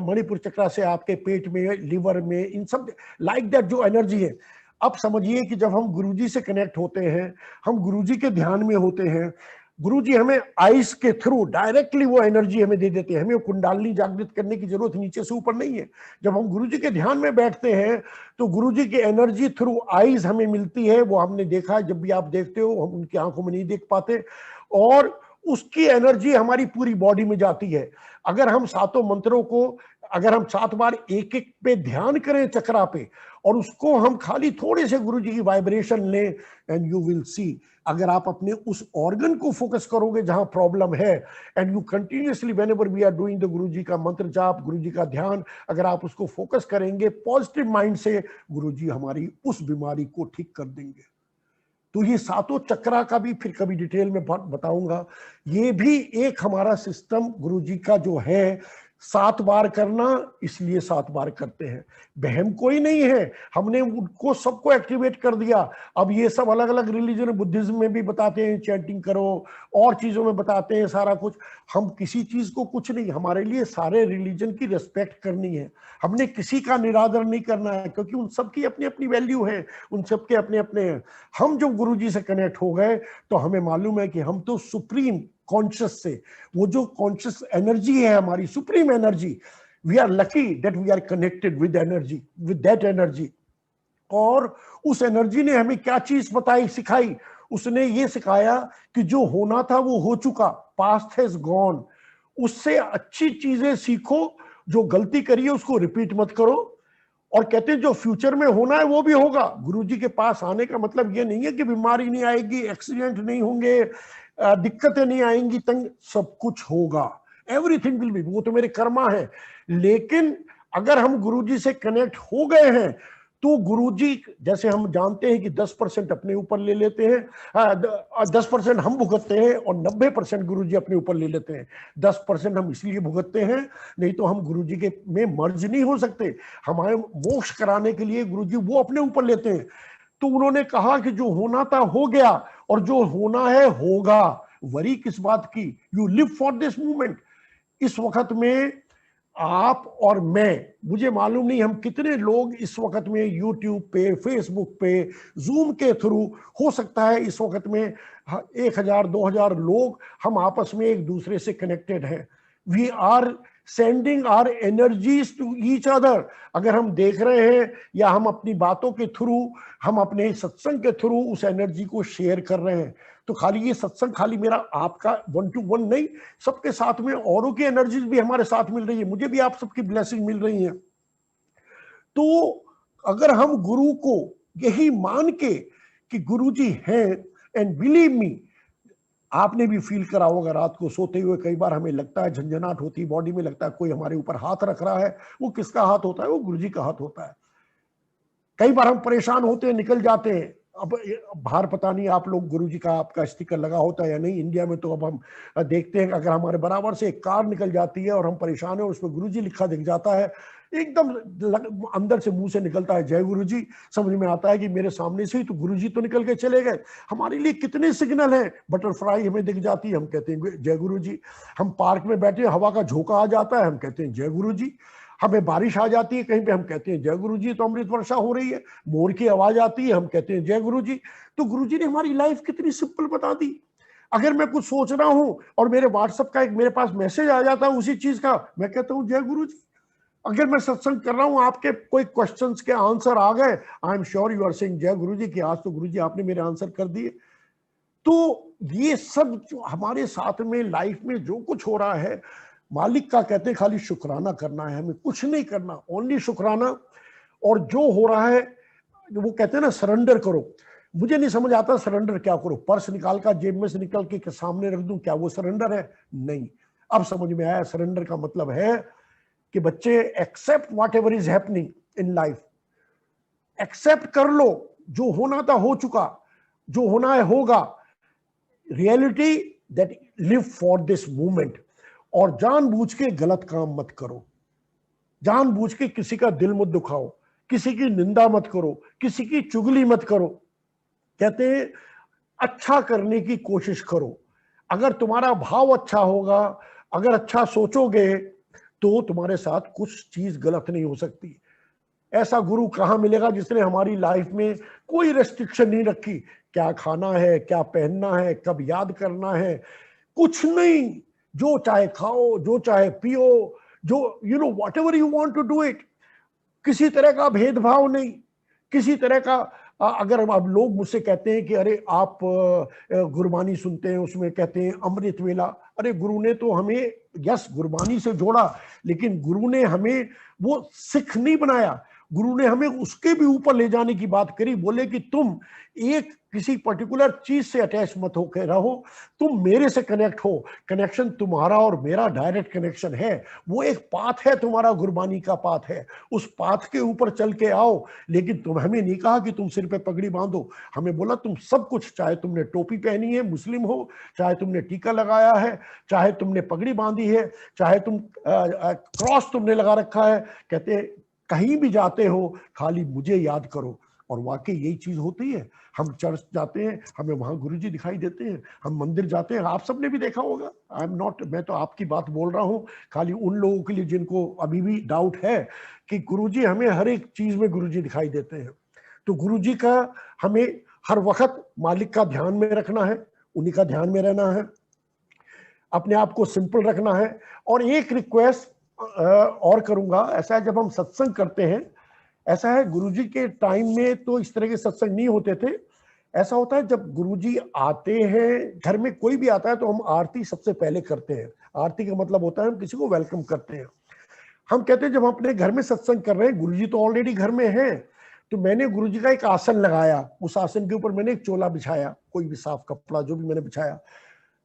B: मणिपुर चक्रा से आपके पेट में, लिवर में, इन सब लाइक दैट जो एनर्जी है। अब समझिए कि जब हम गुरुजी से कनेक्ट होते हैं, हम गुरुजी के ध्यान में होते हैं, गुरुजी हमें आइस के थ्रू डायरेक्टली वो एनर्जी हमें दे देते हैं। हमें कुंडलिनी जागृत करने की जरूरत नीचे से ऊपर नहीं है। जब हम गुरुजी के ध्यान में बैठते हैं तो गुरुजी की एनर्जी थ्रू आइस हमें मिलती है। वो हमने देखा है, जब भी आप देखते हो हम उनकी आंखों में नहीं देख पाते, और उसकी एनर्जी हमारी पूरी बॉडी में जाती है। अगर हम 7 मंत्रों को, अगर हम 7 बार एक एक पे ध्यान करें चक्रा पे, और उसको हम खाली थोड़े से गुरुजी की वाइब्रेशन लें, एंड यू विल सी, अगर आप अपने उस ऑर्गन को फोकस करोगे जहां प्रॉब्लम है, and you continuously whenever we are doing the Guruji का मंत्र जाप, गुरुजी का ध्यान, अगर आप उसको फोकस करेंगे पॉजिटिव माइंड से, गुरुजी हमारी उस बीमारी को ठीक कर देंगे। तो ये 7 चक्रा का भी फिर कभी डिटेल में बताऊंगा। ये भी एक हमारा सिस्टम गुरुजी का जो है, 7 बार करना, इसलिए 7 बार करते हैं। बहम कोई नहीं है, हमने उनको सबको एक्टिवेट कर दिया। अब ये सब अलग अलग रिलीजन, बुद्धिज्म में भी बताते हैं चैंटिंग करो, और चीजों में बताते हैं सारा कुछ। हम किसी चीज को कुछ नहीं, हमारे लिए सारे रिलीजन की रिस्पेक्ट करनी है, हमने किसी का निरादर नहीं करना है, क्योंकि उन सबकी अपनी अपनी वैल्यू है, उन सबके अपने अपने हैं। हम जब गुरुजी से कनेक्ट हो गए तो हमें मालूम है कि हम तो सुप्रीम कॉन्शियस से, वो जो कॉन्शियस एनर्जी है हमारी supreme energy, we are lucky that we are connected with energy, with that energy. और उस एनर्जी ने हमें क्या चीज बताई, सिखाई? उसने ये सिखाया कि जो होना था वो हो चुका, पास्ट हैज गॉन, उससे अच्छी चीजें सीखो, जो गलती करी है उसको रिपीट मत करो, और कहते हैं जो फ्यूचर में होना है वो भी होगा। गुरुजी के पास आने का मतलब ये नहीं है कि बीमारी नहीं आएगी, एक्सीडेंट नहीं होंगे, दिक्कतें नहीं आएंगी, तंग, सब कुछ होगा, एवरीथिंग विल बी, वो तो मेरे कर्मा है। लेकिन अगर हम गुरुजी से कनेक्ट हो गए हैं तो गुरुजी, जैसे हम जानते हैं कि 10% अपने ऊपर ले लेते हैं, 10% हम भुगतते हैं और 90% गुरुजी अपने ऊपर ले लेते हैं। 10% हम इसलिए भुगतते हैं, नहीं तो हम गुरुजी के में मर्ज नहीं हो सकते। हमारे मोक्ष कराने के लिए गुरुजी वो अपने ऊपर लेते हैं। तो उन्होंने कहा कि जो होना था हो गया, और जो होना है होगा, वरी किस बात की, you live for this movement. इस वक्त में आप और मैं, मुझे मालूम नहीं हम कितने लोग इस वक्त में यूट्यूब पे, फेसबुक पे, जूम के थ्रू, हो सकता है इस वक्त में 1000 2000 लोग हम आपस में एक दूसरे से कनेक्टेड हैं। We are sending our energies to each other. अगर हम देख रहे हैं या हम अपनी बातों के थ्रू, हम अपने सत्संग के थ्रू उस एनर्जी को शेयर कर रहे हैं, तो खाली ये सत्संग खाली मेरा आपका 1 to 1 नहीं, सबके साथ में औरों की एनर्जीज भी हमारे साथ मिल रही है, मुझे भी आप सबकी ब्लेसिंग मिल रही है। तो अगर हम गुरु को यही मान के कि गुरु जी हैं, एंड बिलीव मी, आपने भी फील करा होगा रात को सोते हुए कई बार हमें लगता है, झंझनाहट होती है बॉडी में, लगता है कोई हमारे ऊपर हाथ रख रहा है। वो किसका हाथ होता है? वो गुरु जी का हाथ होता है। कई बार हम परेशान होते हैं, निकल जाते हैं। अब बाहर पता नहीं आप लोग गुरु जी का आपका स्टिकर लगा होता है या नहीं, इंडिया में तो अब हम देखते हैं कि अगर हमारे बराबर से एक कार निकल जाती है और हम परेशान हैं और उसमें गुरु जी लिखा दिख जाता है, एकदम अंदर से मुंह से निकलता है जय गुरु जी। समझ में आता है कि मेरे सामने से ही तो गुरु जी तो निकल के चले गए। हमारे लिए कितने सिग्नल हैं, बटरफ्लाई हमें दिख जाती है, हम कहते हैं जय गुरु जी। हम पार्क में बैठे, हवा का झोंका आ जाता है, हम कहते हैं जय गुरु जी। हमें बारिश आ जाती है कहीं पे, हम कहते हैं जय गुरु जी। तो अमृत वर्षा हो रही है, मोर की आवाज आती है, हम कहते हैं जय गुरु जी। तो गुरु जी ने हमारी लाइफ कितनी सिंपल बता दी। अगर मैं कुछ सोच रहा हूं और मेरे व्हाट्सएप का एक मेरे पास मैसेज आ जाता है उसी चीज का, मैं कहता हूं जय गुरु जी। अगर मैं सत्संग कर रहा हूं, आपके कोई क्वेश्चंस के आंसर आ गए, I am sure you are saying जय गुरु जी कि आज तो गुरु जी आपने मेरे आंसर कर दिए। तो ये सब जो हमारे साथ में लाइफ में जो कुछ हो रहा है, मालिक का कहते हैं खाली शुक्राना करना है, हमें कुछ नहीं करना, ओनली शुक्राना। और जो हो रहा है, वो कहते हैं ना सरेंडर करो। मुझे नहीं समझ आता सरेंडर क्या करो, पर्स निकाल कर जेब में से निकल के सामने रख दूं, क्या वो सरेंडर है? नहीं। अब समझ में आया, सरेंडर का मतलब है कि बच्चे accept whatever is happening in life, accept कर लो, जो होना था हो चुका, जो होना है होगा। Reality that live for this moment. और जानबूझ के गलत काम मत करो, जानबूझ के किसी का दिल मत दुखाओ, किसी की निंदा मत करो, किसी की चुगली मत करो। कहते हैं अच्छा करने की कोशिश करो। अगर तुम्हारा भाव अच्छा होगा, अगर अच्छा सोचोगे, तो तुम्हारे साथ कुछ चीज गलत नहीं हो सकती। ऐसा गुरु कहां मिलेगा जिसने हमारी लाइफ में कोई रेस्ट्रिक्शन नहीं रखी, क्या खाना है, क्या पहनना है, कब याद करना है, कुछ नहीं। जो चाहे खाओ, जो चाहे पियो, जो you know whatever you want to do it. किसी तरह का भेदभाव नहीं, किसी तरह का अगर अब लोग मुझसे कहते हैं कि अरे आप गुरबानी सुनते हैं, उसमें कहते हैं अमृत वेला। अरे गुरु ने तो हमें यस गुरबानी से जोड़ा, लेकिन गुरु ने हमें वो सिख नहीं बनाया। गुरु ने हमें उसके भी ऊपर ले जाने की बात करी। बोले कि तुम एक किसी पर्टिकुलर चीज से अटैच मत होकर रहो, तुम मेरे से कनेक्ट हो। कनेक्शन तुम्हारा और मेरा डायरेक्ट कनेक्शन है, वो एक पाथ है, तुम्हारा गुरबानी का पाथ है, उस पाथ के ऊपर चल के आओ। लेकिन तुम हमें नहीं कहा कि तुम सिर पे पगड़ी बांधो, हमें बोला तुम सब कुछ, चाहे तुमने टोपी पहनी है मुस्लिम हो, चाहे तुमने टीका लगाया है, चाहे तुमने पगड़ी बांधी है, चाहे तुम क्रॉस तुमने लगा रखा है, कहते कहीं भी जाते हो खाली मुझे याद करो। और वाकई यही चीज होती है। हम चर्च जाते हैं, हमें वहां गुरुजी दिखाई देते हैं, हम मंदिर जाते हैं, आप सबने भी देखा होगा। आई एम नॉट, मैं तो आपकी बात बोल रहा हूं खाली उन लोगों के लिए जिनको अभी भी डाउट है कि गुरुजी हमें हर एक चीज में गुरुजी दिखाई देते हैं। तो गुरुजी का हमें हर वक्त मालिक का ध्यान में रखना है, उन्हीं का ध्यान में रहना है, अपने आप को सिंपल रखना है। और एक रिक्वेस्ट और करूंगा, ऐसा है जब हम सत्संग करते हैं, ऐसा है गुरुजी के टाइम में तो इस तरह के सत्संग नहीं होते थे। ऐसा होता है जब गुरुजी आते हैं, घर में कोई भी आता है तो हम आरती सबसे पहले करते हैं। आरती का मतलब होता है हम किसी को वेलकम करते हैं। हम कहते हैं जब हम अपने घर में सत्संग कर रहे हैं, गुरुजी तो ऑलरेडी घर में हैं, तो मैंने गुरुजी का एक आसन लगाया, उस आसन के ऊपर मैंने एक चोला बिछाया, कोई भी साफ कपड़ा जो भी मैंने बिछाया।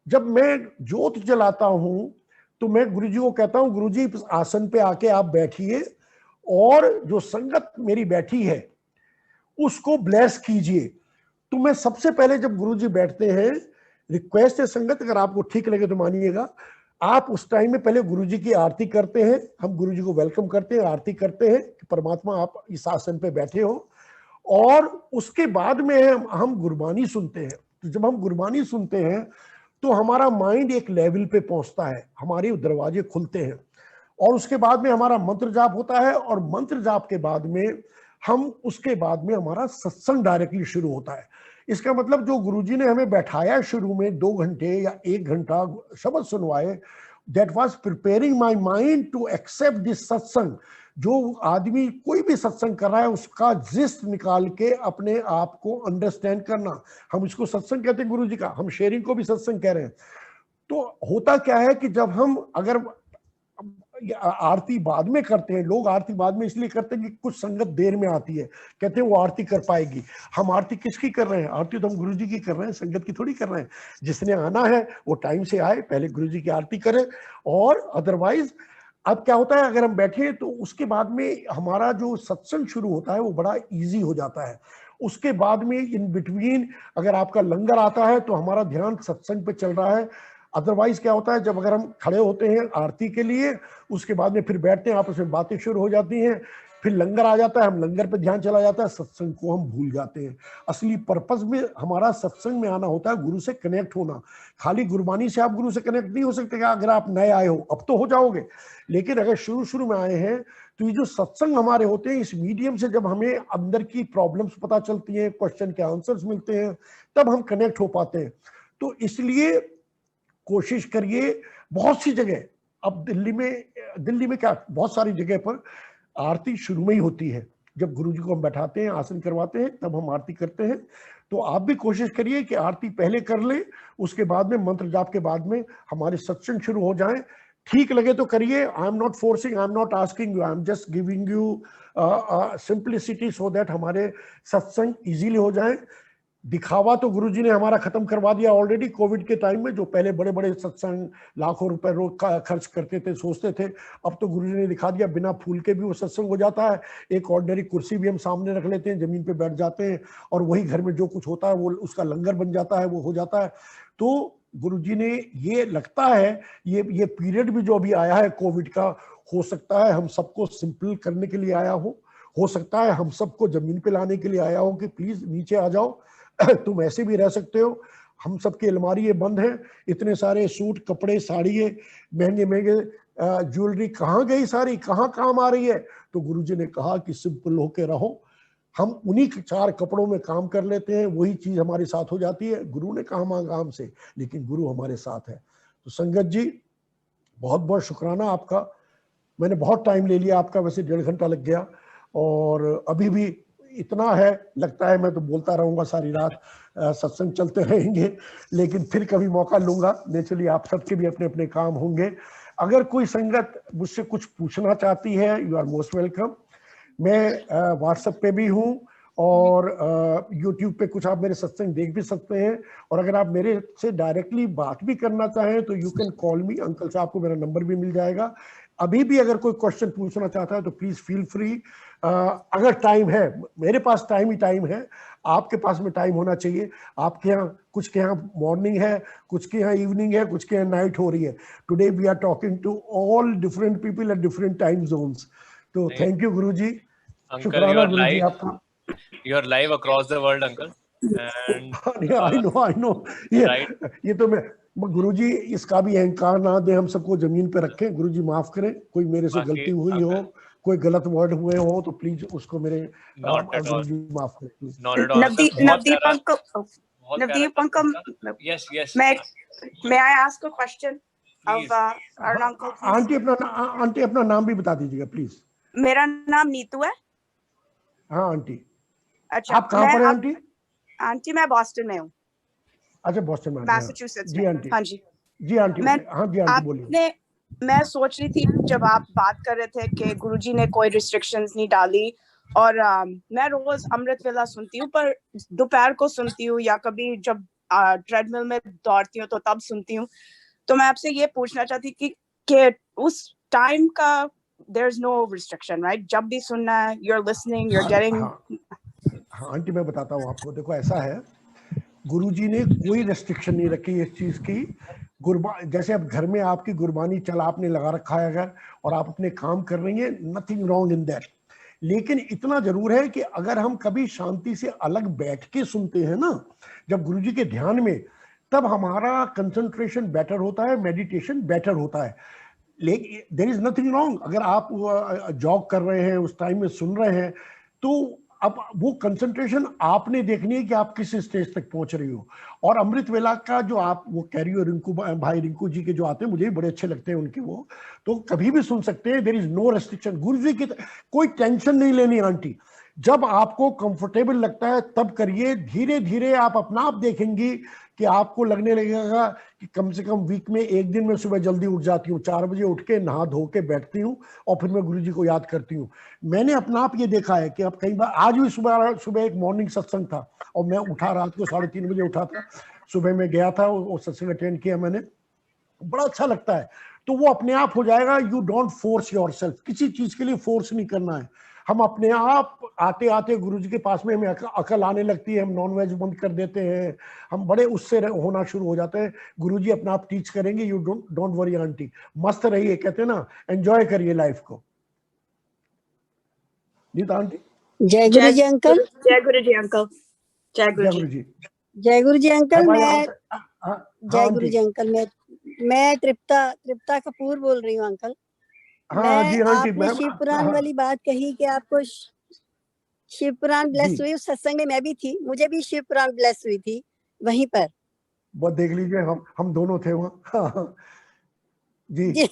B: जब मैं जोत जलाता हूं तो मैं गुरुजी को कहता हूं गुरुजी इस आसन पे आके आप बैठिए और जो संगत मेरी बैठी है उसको ब्लेस कीजिए। तो मैं सबसे पहले जब गुरुजी बैठते हैं, रिक्वेस्ट है संगत, अगर आपको ठीक लगे तो मानिएगा, आप उस टाइम में पहले गुरुजी की आरती करते हैं। हम गुरुजी को वेलकम करते हैं, आरती करते हैं कि परमात्मा आप इस आसन पे बैठे हो। और उसके बाद में हम गुरबानी सुनते हैं। तो जब हम गुरबानी सुनते हैं तो हमारा माइंड एक लेवल पे पहुंचता है, हमारे दरवाजे खुलते हैं। और उसके बाद में हमारा मंत्र जाप होता है, और मंत्र जाप के बाद में हम उसके बाद में हमारा सत्संग डायरेक्टली शुरू होता है। इसका मतलब जो गुरुजी ने हमें बैठाया शुरू में 2 घंटे या 1 घंटा शब्द सुनवाए, that was preparing my mind to accept this सत्संग। जो आदमी कोई भी सत्संग कर रहा है उसका जिस्ट निकाल के अपने आप को अंडरस्टैंड करना, हम इसको सत्संग कहते हैं गुरु जी का, हम शेयरिंग को भी सत्संग कह रहे हैं। तो होता क्या है कि जब हम अगर आरती बाद में करते हैं, लोग आरती बाद में इसलिए करते हैं कि कुछ संगत देर में आती है, कहते हैं वो आरती कर पाएगी। हम आरती किसकी कर रहे हैं? आरती तो हम गुरु जी की कर रहे हैं, संगत की थोड़ी कर रहे हैं। जिसने आना है वो टाइम से आए, पहले गुरु जी की आरती करे। और अदरवाइज अब क्या होता है, अगर हम बैठे तो उसके बाद में हमारा जो सत्संग शुरू होता है वो बड़ा इजी हो जाता है। उसके बाद में इन बिटवीन अगर आपका लंगर आता है तो हमारा ध्यान सत्संग पे चल रहा है। अदरवाइज क्या होता है, जब अगर हम खड़े होते हैं आरती के लिए, उसके बाद में फिर बैठते हैं, आपस में बातें शुरू हो जाती हैं, फिर लंगर आ जाता है, हम लंगर पे ध्यान चला जाता है, सत्संग को हम भूल जाते हैं। असली पर्पस में हमारा सत्संग में आना होता है गुरु से कनेक्ट होना। खाली गुरबानी से आप गुरु से कनेक्ट नहीं हो सकते। अगर आप नए आए हो, अब तो हो जाओगे, लेकिन अगर शुरू में आए हैं तो ये जो सत्संग हमारे होते हैं, इस मीडियम से जब हमें अंदर की प्रॉब्लम्स पता चलती हैं, क्वेश्चन के आंसर्स मिलते हैं, तब हम कनेक्ट हो पाते हैं। तो इसलिए कोशिश करिए, बहुत सी जगह, अब दिल्ली में क्या, बहुत सारी जगह पर आरती शुरू में ही होती है। जब गुरु जी को हम बैठाते हैं, आसन करवाते हैं, तब हम आरती करते हैं। तो आप भी कोशिश करिए कि आरती पहले कर ले, उसके बाद में मंत्र जाप के बाद में हमारे सत्संग शुरू हो जाएं। ठीक लगे तो करिए, I am not forcing, I am not asking you, I am just giving you simplicity so that हमारे सत्संग इजीली हो जाए। दिखावा तो गुरुजी ने हमारा खत्म करवा दिया ऑलरेडी कोविड के टाइम में। जो पहले बड़े बड़े सत्संग लाखों रुपए रोज खर्च करते थे, सोचते थे, अब तो गुरुजी ने दिखा दिया, बिना फूल के भी वो सत्संग हो जाता है। एक ऑर्डिनरी कुर्सी भी हम सामने रख लेते हैं, जमीन पे बैठ जाते हैं, और वही घर में जो कुछ होता है वो उसका लंगर बन जाता है, वो हो जाता है। तो गुरुजी ने, ये लगता है ये पीरियड भी जो अभी आया है कोविड का, हो सकता है हम सबको सिंपल करने के लिए आया हो सकता है हम सबको जमीन पे लाने के लिए आया हो कि प्लीज नीचे आ जाओ, तुम ऐसे भी रह सकते हो। हम सबकी अलमारी बंद है, इतने सारे सूट, कपड़े, साड़ियाँ, महंगे महंगे ज्वेलरी कहाँ गई सारी, कहाँ काम आ रही है? तो गुरुजी ने कहा कि सिंपल होके रहो। हम उन्हीं 4 कपड़ों में काम कर लेते हैं, वही चीज हमारे साथ हो जाती है। गुरु ने कहा मांगा हमसे, लेकिन गुरु हमारे साथ है। तो संगत जी, बहुत बहुत शुक्राना आपका। मैंने बहुत टाइम ले लिया आपका, वैसे 1.5 घंटा लग गया, और अभी भी इतना है, लगता है मैं तो बोलता रहूंगा सारी रात, सत्संग चलते रहेंगे, लेकिन फिर कभी मौका लूंगा। नेचुरली आप सबके भी अपने अपने काम होंगे। अगर कोई संगत मुझसे कुछ पूछना चाहती है, यू आर मोस्ट वेलकम। मैं व्हाट्सएप पे भी हूँ, और यूट्यूब पे कुछ आप मेरे सत्संग देख भी सकते हैं। और अगर आप मेरे से डायरेक्टली बात भी करना चाहें तो you can call me, uncle से आपको मेरा नंबर भी मिल जाएगा। अभी भी अगर कोई क्वेश्चन पूछना चाहता है तो प्लीज फील फ्री। अगर टाइम है, मेरे पास टाइम ही टाइम है, आपके पास में टाइम होना चाहिए। आपके यहाँ, कुछ के यहाँ मॉर्निंग है, कुछ के यहाँ इवनिंग है, कुछ के यहाँ नाइट हो रही है। Today we are talking to all different people at different time zones. तो थैंक यू गुरुजी, शुक्राना गुरुजी आपका।
D: You are live across the world, uncle. And
B: I know. ये तो मैं गुरुजी, इसका भी अहंकार ना दे, हम सबको जमीन पे रखें। गुरुजी माफ करें, कोई मेरे से गलती हुई हो, कोई गलत वर्ड हुए हो तो प्लीज उसको मेरे गुरुजी माफ करें।
E: Navdeep uncle,
D: yes.
E: May I ask a question of our uncle, please?
B: Aunty अपना नाम भी बता दीजिएगा प्लीज।
E: मेरा नाम नीतू है।
B: हाँ आंटी।
E: अच्छा,
B: आप कहाँ पर हैं आंटी?
E: आंटी मैं बॉस्टन में हूँ।
B: अच्छा, बॉस्टन में।
E: मैसाचुसेट्स
B: जी आंटी।
E: हाँ जी।
B: जी आंटी। हाँ जी आंटी, बोलिए।
E: मैं सोच रही थी जब आप बात कर रहे थे कि गुरुजी ने कोई रिस्ट्रिक्शंस नहीं डाली, और मैं रोज अमृत वेला सुनती हूँ, पर दोपहर को सुनती हूँ या कभी जब ट्रेडमिल में दौड़ती हूँ तो तब सुनती हूँ। तो मैं आपसे ये पूछना चाहती कि उस टाइम का there is no restriction, right? जब भी सुनना है, you're listening, you're getting।
B: हाँ आंटी, मैं बताता हूँ आपको। देखो ऐसा है, गुरुजी ने कोई रेस्ट्रिक्शन नहीं रखी इस चीज की। जैसे अब घर में आपकी गुरबानी चल, आपने लगा रखा है अगर, और आप अपने काम कर रही हैं, नथिंग रॉन्ग इन दैट। लेकिन इतना जरूर है कि अगर हम कभी शांति से अलग बैठ के सुनते हैं ना, जब गुरुजी के ध्यान में, तब हमारा कंसंट्रेशन बेटर होता है, मेडिटेशन बेटर होता है। लेकिन देयर इज नथिंग रॉन्ग, अगर आप जॉग कर रहे हैं उस टाइम में सुन रहे हैं, तो अब वो कंसंट्रेशन आपने देखनी है कि आप किस स्टेज तक पहुंच रही हो। और अमृत वेला का जो आप वो कह रही हो, रिंकू भाई, रिंकू जी के जो आते हैं मुझे भी बड़े अच्छे लगते हैं उनके, वो तो कभी भी सुन सकते हैं। There is no restriction. Guru ji की कोई टेंशन नहीं लेनी आंटी। जब आपको कंफर्टेबल लगता है तब करिए। धीरे धीरे आप अपना आप देखेंगी कि आपको लगने लगेगा कि कम से कम वीक में एक दिन मैं सुबह जल्दी उठ जाती हूँ, 4 बजे उठ के नहा धो के बैठती हूँ और फिर मैं गुरुजी को याद करती हूँ। मैंने अपना आप ये देखा है कि अब कई बार, आज भी सुबह एक मॉर्निंग सत्संग था और मैं उठा, रात को 3:30 बजे उठा था, सुबह में गया था, वो सत्संग अटेंड किया मैंने, बड़ा अच्छा लगता है। तो वो अपने आप हो जाएगा। यू डोंट फोर्स योरसेल्फ, किसी चीज के लिए फोर्स नहीं करना है। हम अपने आप आते आते गुरुजी के पास में हमें अकल आने लगती है, हम नॉनवेज बंद कर देते हैं, हम बड़े उससे होना शुरू हो जाते हैं। गुरुजी अपना आप टीच करेंगे। यू डोंट वरी आंटी, मस्त रहिए, कहते हैं ना, एंजॉय करिए लाइफ को। नीता आंटी।
F: जय गुरु जी अंकल।
E: जय गुरु जी अंकल। जय गुरु जी।
F: जय गुरु जी अंकल। मैं जय गुरु
B: आंटी।
F: जी अंकल। मैं तृप्ता कपूर बोल रही हूँ अंकल।
B: हाँ जी आंटी।
F: आपने शिव पुराण वाली बात कही कि आपको शिव पुराण ब्लेस हुई, उस सत्संग में मैं भी थी, मुझे भी शिव पुराण ब्लेस हुई थी वहीं पर।
B: बहुत देख लीजिए, हम दोनों थे वहाँ। जी।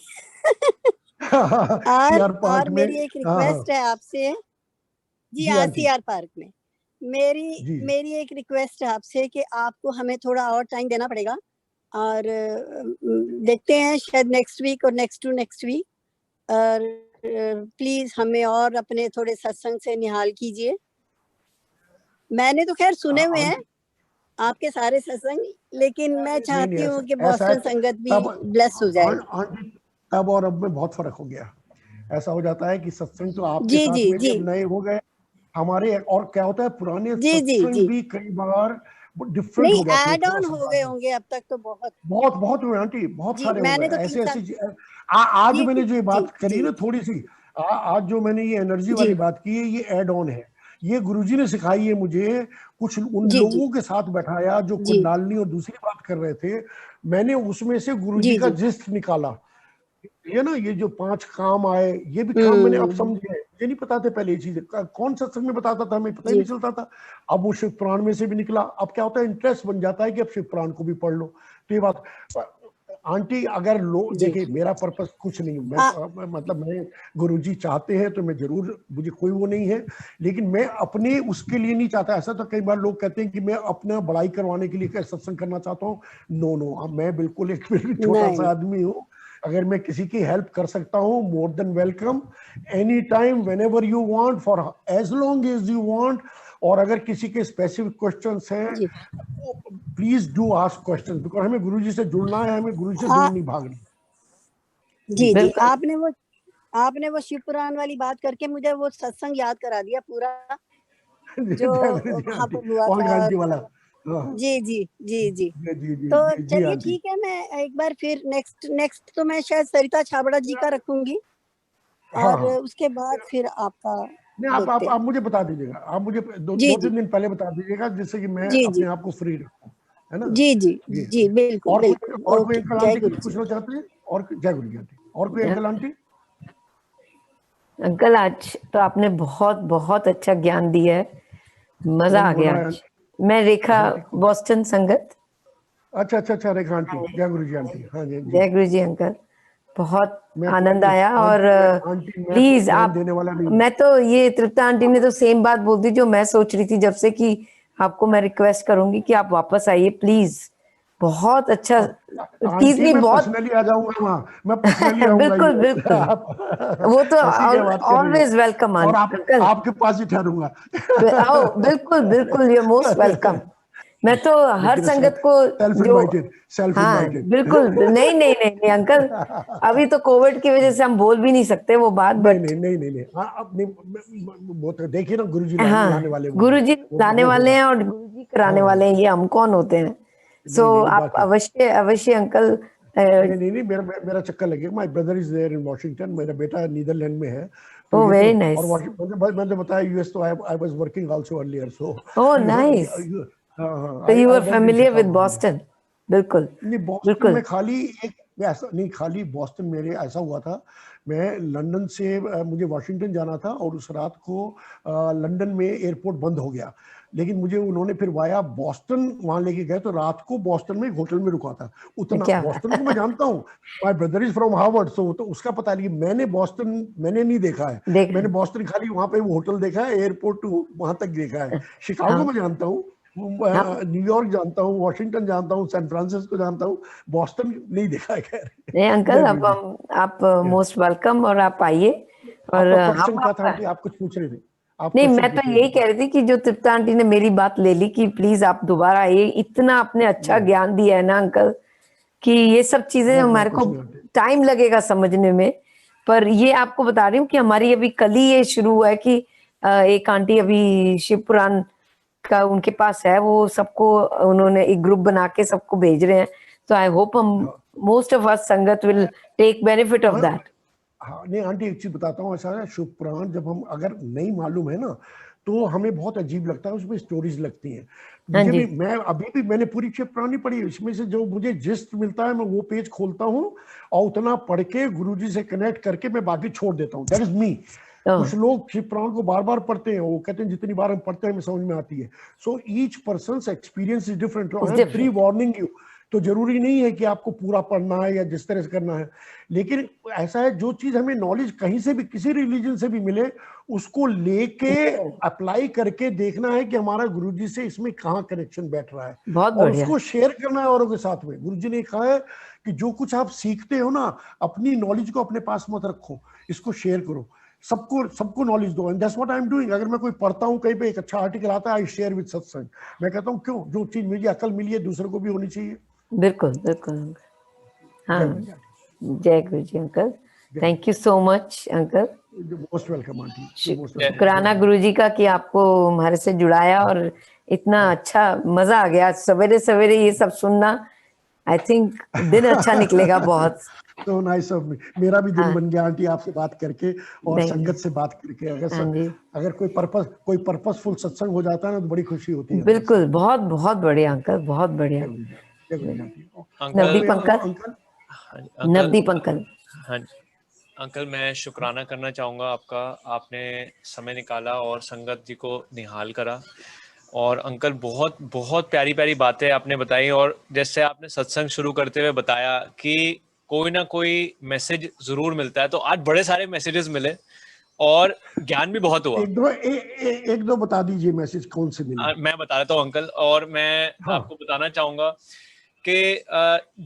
F: और मेरी एक रिक्वेस्ट है आपसे जी, आरसीआर पार्क में मेरी एक रिक्वेस्ट है आपसे कि आपको हमें थोड़ा और टाइम देना पड़ेगा और देखते हैं शायद नेक्स्ट वीक और नेक्स्ट टू नेक्स्ट वीक, और प्लीज हमें और अपने थोड़े सत्संग से निहाल कीजिए। मैंने तो खैर सुने हुए हैं आपके सारे सत्संग, लेकिन मैं चाहती हूँ कि बॉस्टन संगत भी ब्लेस हो जाए।
B: तब और अब में बहुत फर्क हो गया। ऐसा हो जाता है कि सत्संग तो आपके
F: जी
B: साथ
F: जी
B: में
F: जी
B: जब नए हो गए हमारे, और क्या होता है पुराने सत्संग भी कई बार डिफरेंट हो जाते हैं।
F: ऐड ऑन हो गए होंगे अब तक तो
B: बहुत हुए आंटी, बहुत सारे हो गए।
F: तो
B: ऐसी आज मैंने जो ये बात करी ना थोड़ी सी, आज जो मैंने ये एनर्जी वाली बात की है, ये ऐड ऑन है। ये गुरुजी ने सिखाई है मुझे। कुछ उन लोगों के साथ बैठाया जो कुंडलिनी और दूसरी बात कर रहे थे, मैंने उसमें से गुरुजी का जिस्ट निकाला। ये ना, ये जो 5 काम आए, ये भी काम मैंने अब समझे। ये नहीं पता थे पहले ये चीज, कौन सत्संग में बताता था, हमें पता ही नहीं चलता था। अब वो शिव पुराण में से भी निकला। अब क्या होता है, इंटरेस्ट बन जाता है कि अब शिव पुराण को भी पढ़ लो। तो ये बात आंटी, अगर लोग देखिए, मेरा पर्पस कुछ नहीं, मैं गुरुजी चाहते हैं तो मैं जरूर, मुझे कोई वो नहीं है, लेकिन मैं अपने उसके लिए नहीं चाहता। ऐसा तो कई बार लोग कहते हैं कि मैं अपना बड़ाई करवाने के लिए सत्संग करना चाहता हूँ। नो, मैं बिल्कुल एक छोटा सा आदमी हूँ। अगर मैं किसी की हेल्प कर सकता हूँ, more than welcome, any time, whenever you want, for as long as you want. और अगर किसी के स्पेसिफिक क्वेश्चंस हैं, please do ask questions, because हमें गुरुजी से जुड़ना है, हमें गुरुजी से दूर नहीं भागना।
F: जी। आपने वो शिव पुराण वाली बात करके मुझे वो सत्संग याद करा दिया पूरा जो वहाँ पर हुआ था। जी। तो चलिए ठीक है, मैं एक बार फिर नेक्स्ट तो मैं शायद सरिता छाबड़ा जी का रखूंगी, और उसके बाद फिर आपका
B: नहीं, आप मुझे बता दीजिएगा। आप मुझे 2-3 दिन पहले बता दीजिएगा, जिससे कि मैं अपने आप को फ्री रखूं, है ना।
F: जी बिल्कुल।
B: और कोई अंकल आंटी कुछ पूछना चाहते हैं? और जय गुरु जी आंटी। और कोई अंकल आंटी?
C: अंकल, आज तो आपने बहुत अच्छा ज्ञान दिया है, मजा आ गया आज। मैं रेखा, बॉस्टन संगत।
B: अच्छा रेखा आंटी। जय गुरु जी आंटी। हाँ जी।
C: जय गुरु जी अंकल, बहुत आनंद आया। और प्लीज आप, मैं तो ये तृप्ता आंटी ने तो सेम बात बोल दी जो मैं सोच रही थी जब से, कि आपको मैं रिक्वेस्ट करूंगी कि आप वापस आइए प्लीज। बहुत अच्छा चीज भी, बहुत
B: पर्सनली आ जाऊंगा वहाँ, मैं पर्सनली आऊंगा।
C: बिल्कुल वो तो ऑलवेज वेलकम।
B: और आपके पास ही ठहरूंगा।
C: आओ, बिल्कुल यू आर मोस्ट वेलकम। मैं तो हर संगत को जो, हाँ बिल्कुल, नहीं अंकल, अभी तो कोविड की वजह से हम बोल भी नहीं सकते वो बात।
B: नहीं। वो तो देखिए ना, गुरुजी लाने वाले,
C: गुरुजी लाने वाले हैं और गुरुजी कराने वाले हैं, ये हम कौन होते हैं। सो आप अवश्य अंकल।
B: नहीं, मेरा चक्कर लगेगा। My brother is there in Washington, मेरा बेटा नीदरलैंड में है।
C: Oh very nice.
B: और मैंने बताया यूएस, तो I was working also earlier, so
C: oh nice. So you were familiar with Boston? बिल्कुल
B: नहीं, बॉस्टन में खाली मैं ऐसा नहीं, खाली बॉस्टन मेरे ऐसा हुआ था, मैं लंदन से मुझे वाशिंगटन जाना था और उस रात को लंदन में एयरपोर्ट बंद हो गया, लेकिन मुझे उन्होंने फिर वाया बॉस्टन वहां लेके गए, तो रात को बॉस्टन में एक होटल में रुका था। उतना बॉस्टन को मैं जानता हूँ, my brother is from Harvard, so तो उसका पता नहीं, मैंने बॉस्टन मैंने नहीं देखा है, मैंने बॉस्टन खाली वहां पे वो होटल देखा है, एयरपोर्ट वहां तक देखा है। शिकागो में जानता हूँ, न्यूयॉर्क जानता हूँ, वॉशिंगटन जानता हूँ, सैन फ्रांसिस्को जानता हूँ, बॉस्टन नहीं देखा है। खैर
C: नहीं अंकल, आप मोस्ट वेलकम, और आप आइए। और
B: आप कुछ पूछ रहे थे?
C: नहीं, मैं तो यही कह रही थी कि जो तृप्ता आंटी ने मेरी बात ले ली कि प्लीज आप दोबारा आइए, इतना आपने अच्छा ज्ञान दिया है ना अंकल, कि ये सब चीजें हमारे को टाइम लगेगा समझने में, पर ये आपको बता रही हूँ कि हमारी अभी कल ही ये शुरू हुआ है कि एक आंटी अभी शिव पुराण का उनके पास है, वो सबको उन्होंने एक ग्रुप बना के सबको भेज रहे हैं, तो आई होप हम most of us sangat will take benefit of that.
B: हाँ नहीं आंटी, एक चीज बताता हूँ, ऐसा है शिव पुराण जब हम अगर नहीं मालूम है ना, तो हमें बहुत अजीब लगता है, उसमें स्टोरीज लगती हैं। मुझे भी, मैं अभी भी मैंने पूरी शिव पुराण नहीं पढ़ी, इसमें से जो मुझे जिस्ट मिलता है मैं वो पेज खोलता हूँ और उतना पढ़ के गुरुजी से कनेक्ट करके मैं बाकी छोड़ देता हूँ। That is me. कुछ लोग शिव पुराण को बार बार पढ़ते हैं, वो कहते हैं जितनी बार हम पढ़ते हैं हमें समझ में आती है। So each persons experience is different. I am pre warning you, तो जरूरी नहीं है कि आपको पूरा पढ़ना है या जिस तरह से करना है, लेकिन ऐसा है जो चीज हमें नॉलेज कहीं से भी किसी रिलीजन से भी मिले, उसको लेके अप्लाई करके देखना है कि हमारा गुरुजी से इसमें कहाँ कनेक्शन बैठ रहा है, और उसको शेयर करना है औरों के साथ में। गुरुजी ने कहा है कि जो कुछ आप सीखते हो ना, अपनी नॉलेज को अपने पास मत रखो, इसको शेयर करो, सबको नॉलेज दो। And that's what I am doing. अगर मैं कोई पढ़ता हूँ, कहीं पे एक अच्छा आर्टिकल आता है, आई शेयर विद सत्संग। मैं कहता हूँ क्यों, जो चीज मुझे अकल मिली है दूसरों को भी होनी चाहिए।
C: बिल्कुल बिल्कुल। हाँ, जय Guru ji uncle, thank you so much uncle,
B: most welcome aunty.
C: शुक्राना गुरु जी का कि आपको हमारे से जुड़ाया, और इतना अच्छा मजा आ गया सवेरे सवेरे ये सब सुनना। आई थिंक दिन अच्छा निकलेगा बहुत।
B: तो नाइस ऑफ मी, मेरा भी दिन बन गया आंटी आपसे बात करके और संगत से बात करके। अगर कोई पर्पसफुल सत्संग हो जाता है ना, तो बड़ी खुशी होती है।
C: बिल्कुल, बहुत बहुत बढ़िया अंकल, बहुत बढ़िया। नवदीप अंकल।
D: हाँ जी अंकल, मैं शुक्राना करना चाहूँगा आपका, आपने समय निकाला और संगत जी को निहाल करा। और अंकल बहुत बहुत प्यारी प्यारी बातें आपने बताई, और जैसे आपने सत्संग शुरू करते हुए बताया कि कोई ना कोई मैसेज जरूर मिलता है, तो आज बड़े सारे मैसेजेस मिले और ज्ञान भी बहुत हुआ।
B: एक दो बता दीजिए मैसेज कौन से मिले।
D: मैं बता देता हूँ अंकल, और मैं आपको बताना चाहूँगा कि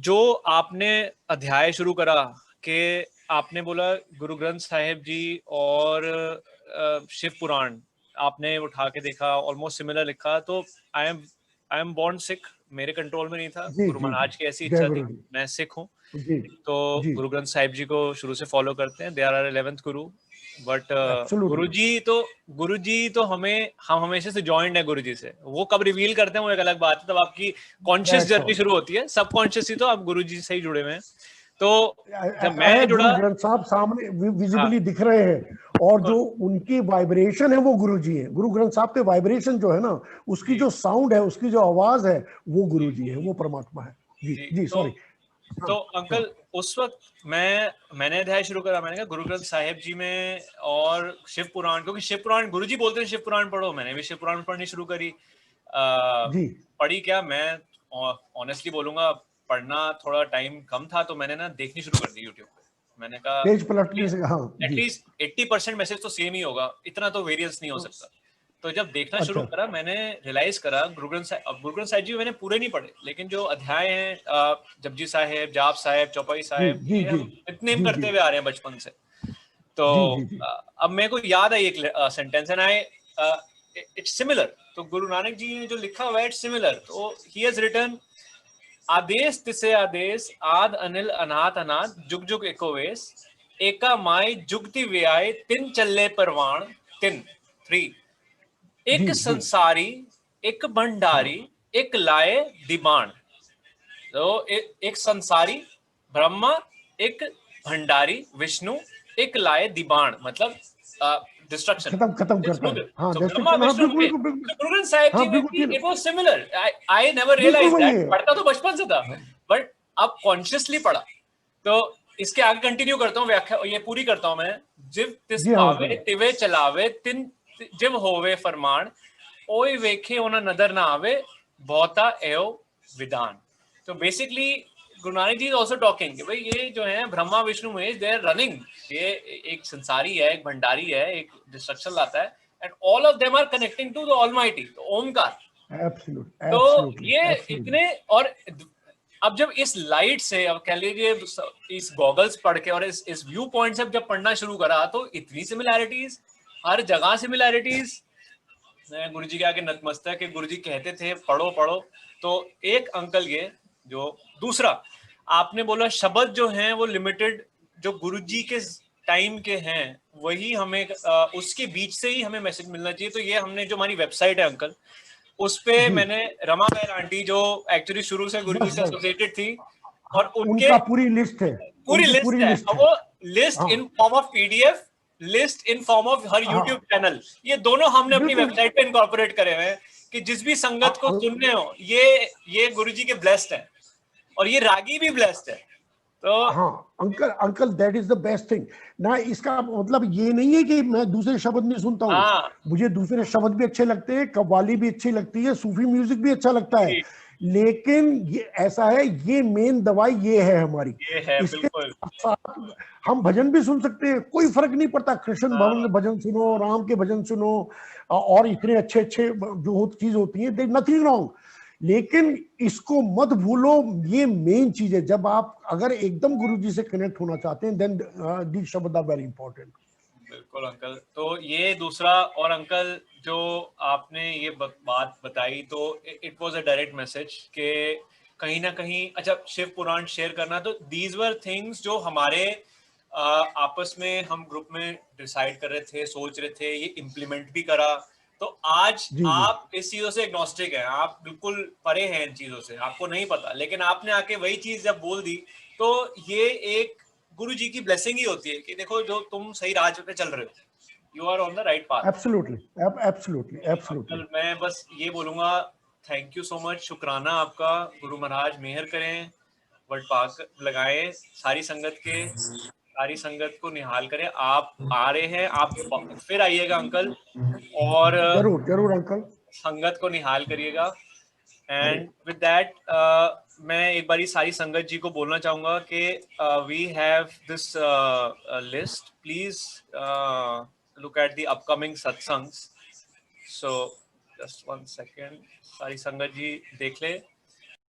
D: जो आपने अध्याय शुरू करा, कि आपने बोला गुरु ग्रंथ साहिब जी और शिव पुराण आपने उठा के देखा, ऑलमोस्ट सिमिलर लिखा, तो आई एम बॉर्न सिख, मेरे कंट्रोल में नहीं था। गुरु महाराज की ऐसी इच्छा थी, मैं सिख हूँ, तो गुरु ग्रंथ साहिब जी को शुरू से फॉलो करते हैं। They are our 11th Guru. But गुरुजी तो हम हमेशा से जॉइंड है गुरुजी से। वो कब रिवील करते हैं वो एक अलग बात है, तब आपकी कॉन्शियस जर्नी शुरू होती है। सबकॉन्शियसली तो आप गुरुजी से ही जुड़े हुए हैं। तो जब मैं जुड़ा,
B: गुरु ग्रंथ साहब सामने विजिबली दिख रहे हैं, और जो उनकी वाइब्रेशन है वो गुरुजी है। गुरु ग्रंथ साहब के वाइब्रेशन जो है ना, उसकी जो साउंड है, उसकी जो आवाज है, वो गुरुजी है, वो परमात्मा है। जी सॉरी।
D: तो अंकल उस वक्त मैंने अध्याय शुरू करा, मैंने कहा गुरु ग्रंथ साहिब जी में और शिव पुराण, क्योंकि शिव पुराण गुरुजी बोलते हैं शिव पुराण पढ़ो, मैंने भी शिव पुराण पढ़नी शुरू करी। पढ़ी क्या, मैं ऑनेस्टली बोलूंगा, पढ़ना थोड़ा टाइम कम था, तो मैंने ना देखनी शुरू कर दी यूट्यूब पे। मैंने कहा
B: पेज पलटने से
D: एटलीस्ट 80% मैसेज तो सेम ही होगा, इतना तो वेरिएंस नहीं हो सकता। तो जब देखना शुरू करा, मैंने रियलाइज करा गुरु ग्रंथ साहिब जी मैंने पूरे नहीं पढ़े, लेकिन जो अध्याय हैं, जपजी साहेब, जाप साहेब, चौपाई साहेब, इतने करते हुए आ रहे हैं बचपन से। तो अब मेरे को याद है एक सेंटेंस है ना, इट्स सिमिलर। तो गुरु नानक जी ने जो लिखा हुआ है इट्स सिमिलर। तो ही हैज रिटन, आदेश तिसे आदेश, आद अनिल अनाथ अनाथ, जुग जुग एको वेश, एका माई जुगति व्याय, तिन चल्ले परवाण, तिन 3, एक संसारी, एक भंडारी, एक लाए दिबाण। तो एक संसारी ब्रह्मा, एक भंडारी विष्णु, एक लाए दिबाण, मतलब डिस्ट्रक्शन,
B: खत्म करता है। हाँ,
D: गुरु ग्रंथ साहिब जी में भी it was similar. I never realized that. पढ़ता तो बचपन से था, बट अब कॉन्शियसली पढ़ा तो इसके आगे कंटिन्यू करता हूँ, व्याख्या ये पूरी करता हूँ मैं। जिव तिस
B: जी हाँ,
D: पावे तिवे चलावे तिन जिव होवे फरमान, ओय वेखे ओना नदर ना आवे, बहुता एव विधान। तो basically Guru Nanak ji is also talking कि भाई ये जो है Brahma Vishnu Mahesh, they are running, ये एक संसारी है, एक भंडारी है, एक डिस्ट्रक्शन लाता है, and all of them are connecting to the almighty, तो ओमकार। तो ये इतने, और अब जब इस लाइट से, अब कह लीजिए इस गॉगल्स पढ़ के और इस व्यू पॉइंट से जब पढ़ना शुरू करा, तो इतनी सिमिलैरिटीज, हर जगह सिमिलैरिटीज। मैं गुरु जी के आगे नतमस्तक है, गुरु जी कहते थे पढ़ो पढ़ो। तो एक अंकल ये जो दूसरा आपने बोला, शब्द जो हैं वो लिमिटेड, जो गुरु जी के टाइम के हैं वही हमें उसके बीच से ही हमें मैसेज मिलना चाहिए। तो ये हमने जो हमारी वेबसाइट है अंकल, उस पे मैंने रमा बहन आंटी जो एक्चुअली शुरू से गुरु जी से एसोसिएटेड थी, और उनके
B: पूरी लिस्ट है,
D: पूरी लिस्ट है, वो list in form of PDF, list in form of her YouTube channel, ये दोनों हमने अपनी वेबसाइट पे इनकॉर्पोरेट करे हुए हैं कि जिस भी संगत को सुनने हो, ये गुरुजी के ब्लेस्ड है, और ये रागी भी ब्लेस्ड है। तो
B: हाँ uncle that is the best thing ना। इसका मतलब ये नहीं है कि मैं दूसरे शब्द नहीं सुनता हूँ, मुझे दूसरे शब्द भी अच्छे लगते हैं, कव्वाली भी अच्छी लगती है, सूफी म्यूजिक भी अच्छा लगता है, लेकिन ये ऐसा है, ये मेन दवाई ये है हमारी।
D: ये है,
B: इसके साथ हम भजन भी सुन सकते हैं, कोई फर्क नहीं पड़ता। कृष्ण भवन के भजन सुनो, राम के भजन सुनो, और इतने अच्छे अच्छे जो चीज होती है, देयर नथिंग रॉन्ग, लेकिन इसको मत भूलो, ये मेन चीज है। जब आप अगर एकदम गुरुजी से कनेक्ट होना चाहते हैं, देन दीज शब्द आर वेरी इंपॉर्टेंट।
D: बिल्कुल अंकल। तो ये दूसरा, और अंकल जो आपने ये बात बताई, तो it was a direct message के कहीं ना कहीं, अच्छा शिव पुराण शेयर करना, तो दीज वर थिंग्स जो हमारे आपस में हम ग्रुप में डिसाइड कर रहे थे, सोच रहे थे, ये इम्प्लीमेंट भी करा। तो आज आप इस चीजों से एग्नोस्टिक हैं, आप बिल्कुल परे हैं इन चीजों से, आपको नहीं पता, लेकिन आपने आके वही चीज जब बोल दी, तो ये एक गुरु जी की ब्लेसिंग ही होती है कि देखो जो तुम सही राह पे चल रहे हो, you are on the right path.
B: Absolutely.
D: मैं बस ये बोलूंगा, थैंक यू सो मच, शुक्राना आपका। गुरु महाराज मेहर करें, वट पाक लगाएं सारी संगत के, सारी संगत को निहाल करें। आप आ रहे हैं, आप फिर आइएगा अंकल, और
B: जरूर अंकल,
D: संगत को निहाल करिएगा। एंड विद दैट मैं एक बारी सारी संगत जी को बोलना चाहूंगा कि we have this list, please look at the upcoming satsangs. So just 1 second, सारी संगत जी देख ले।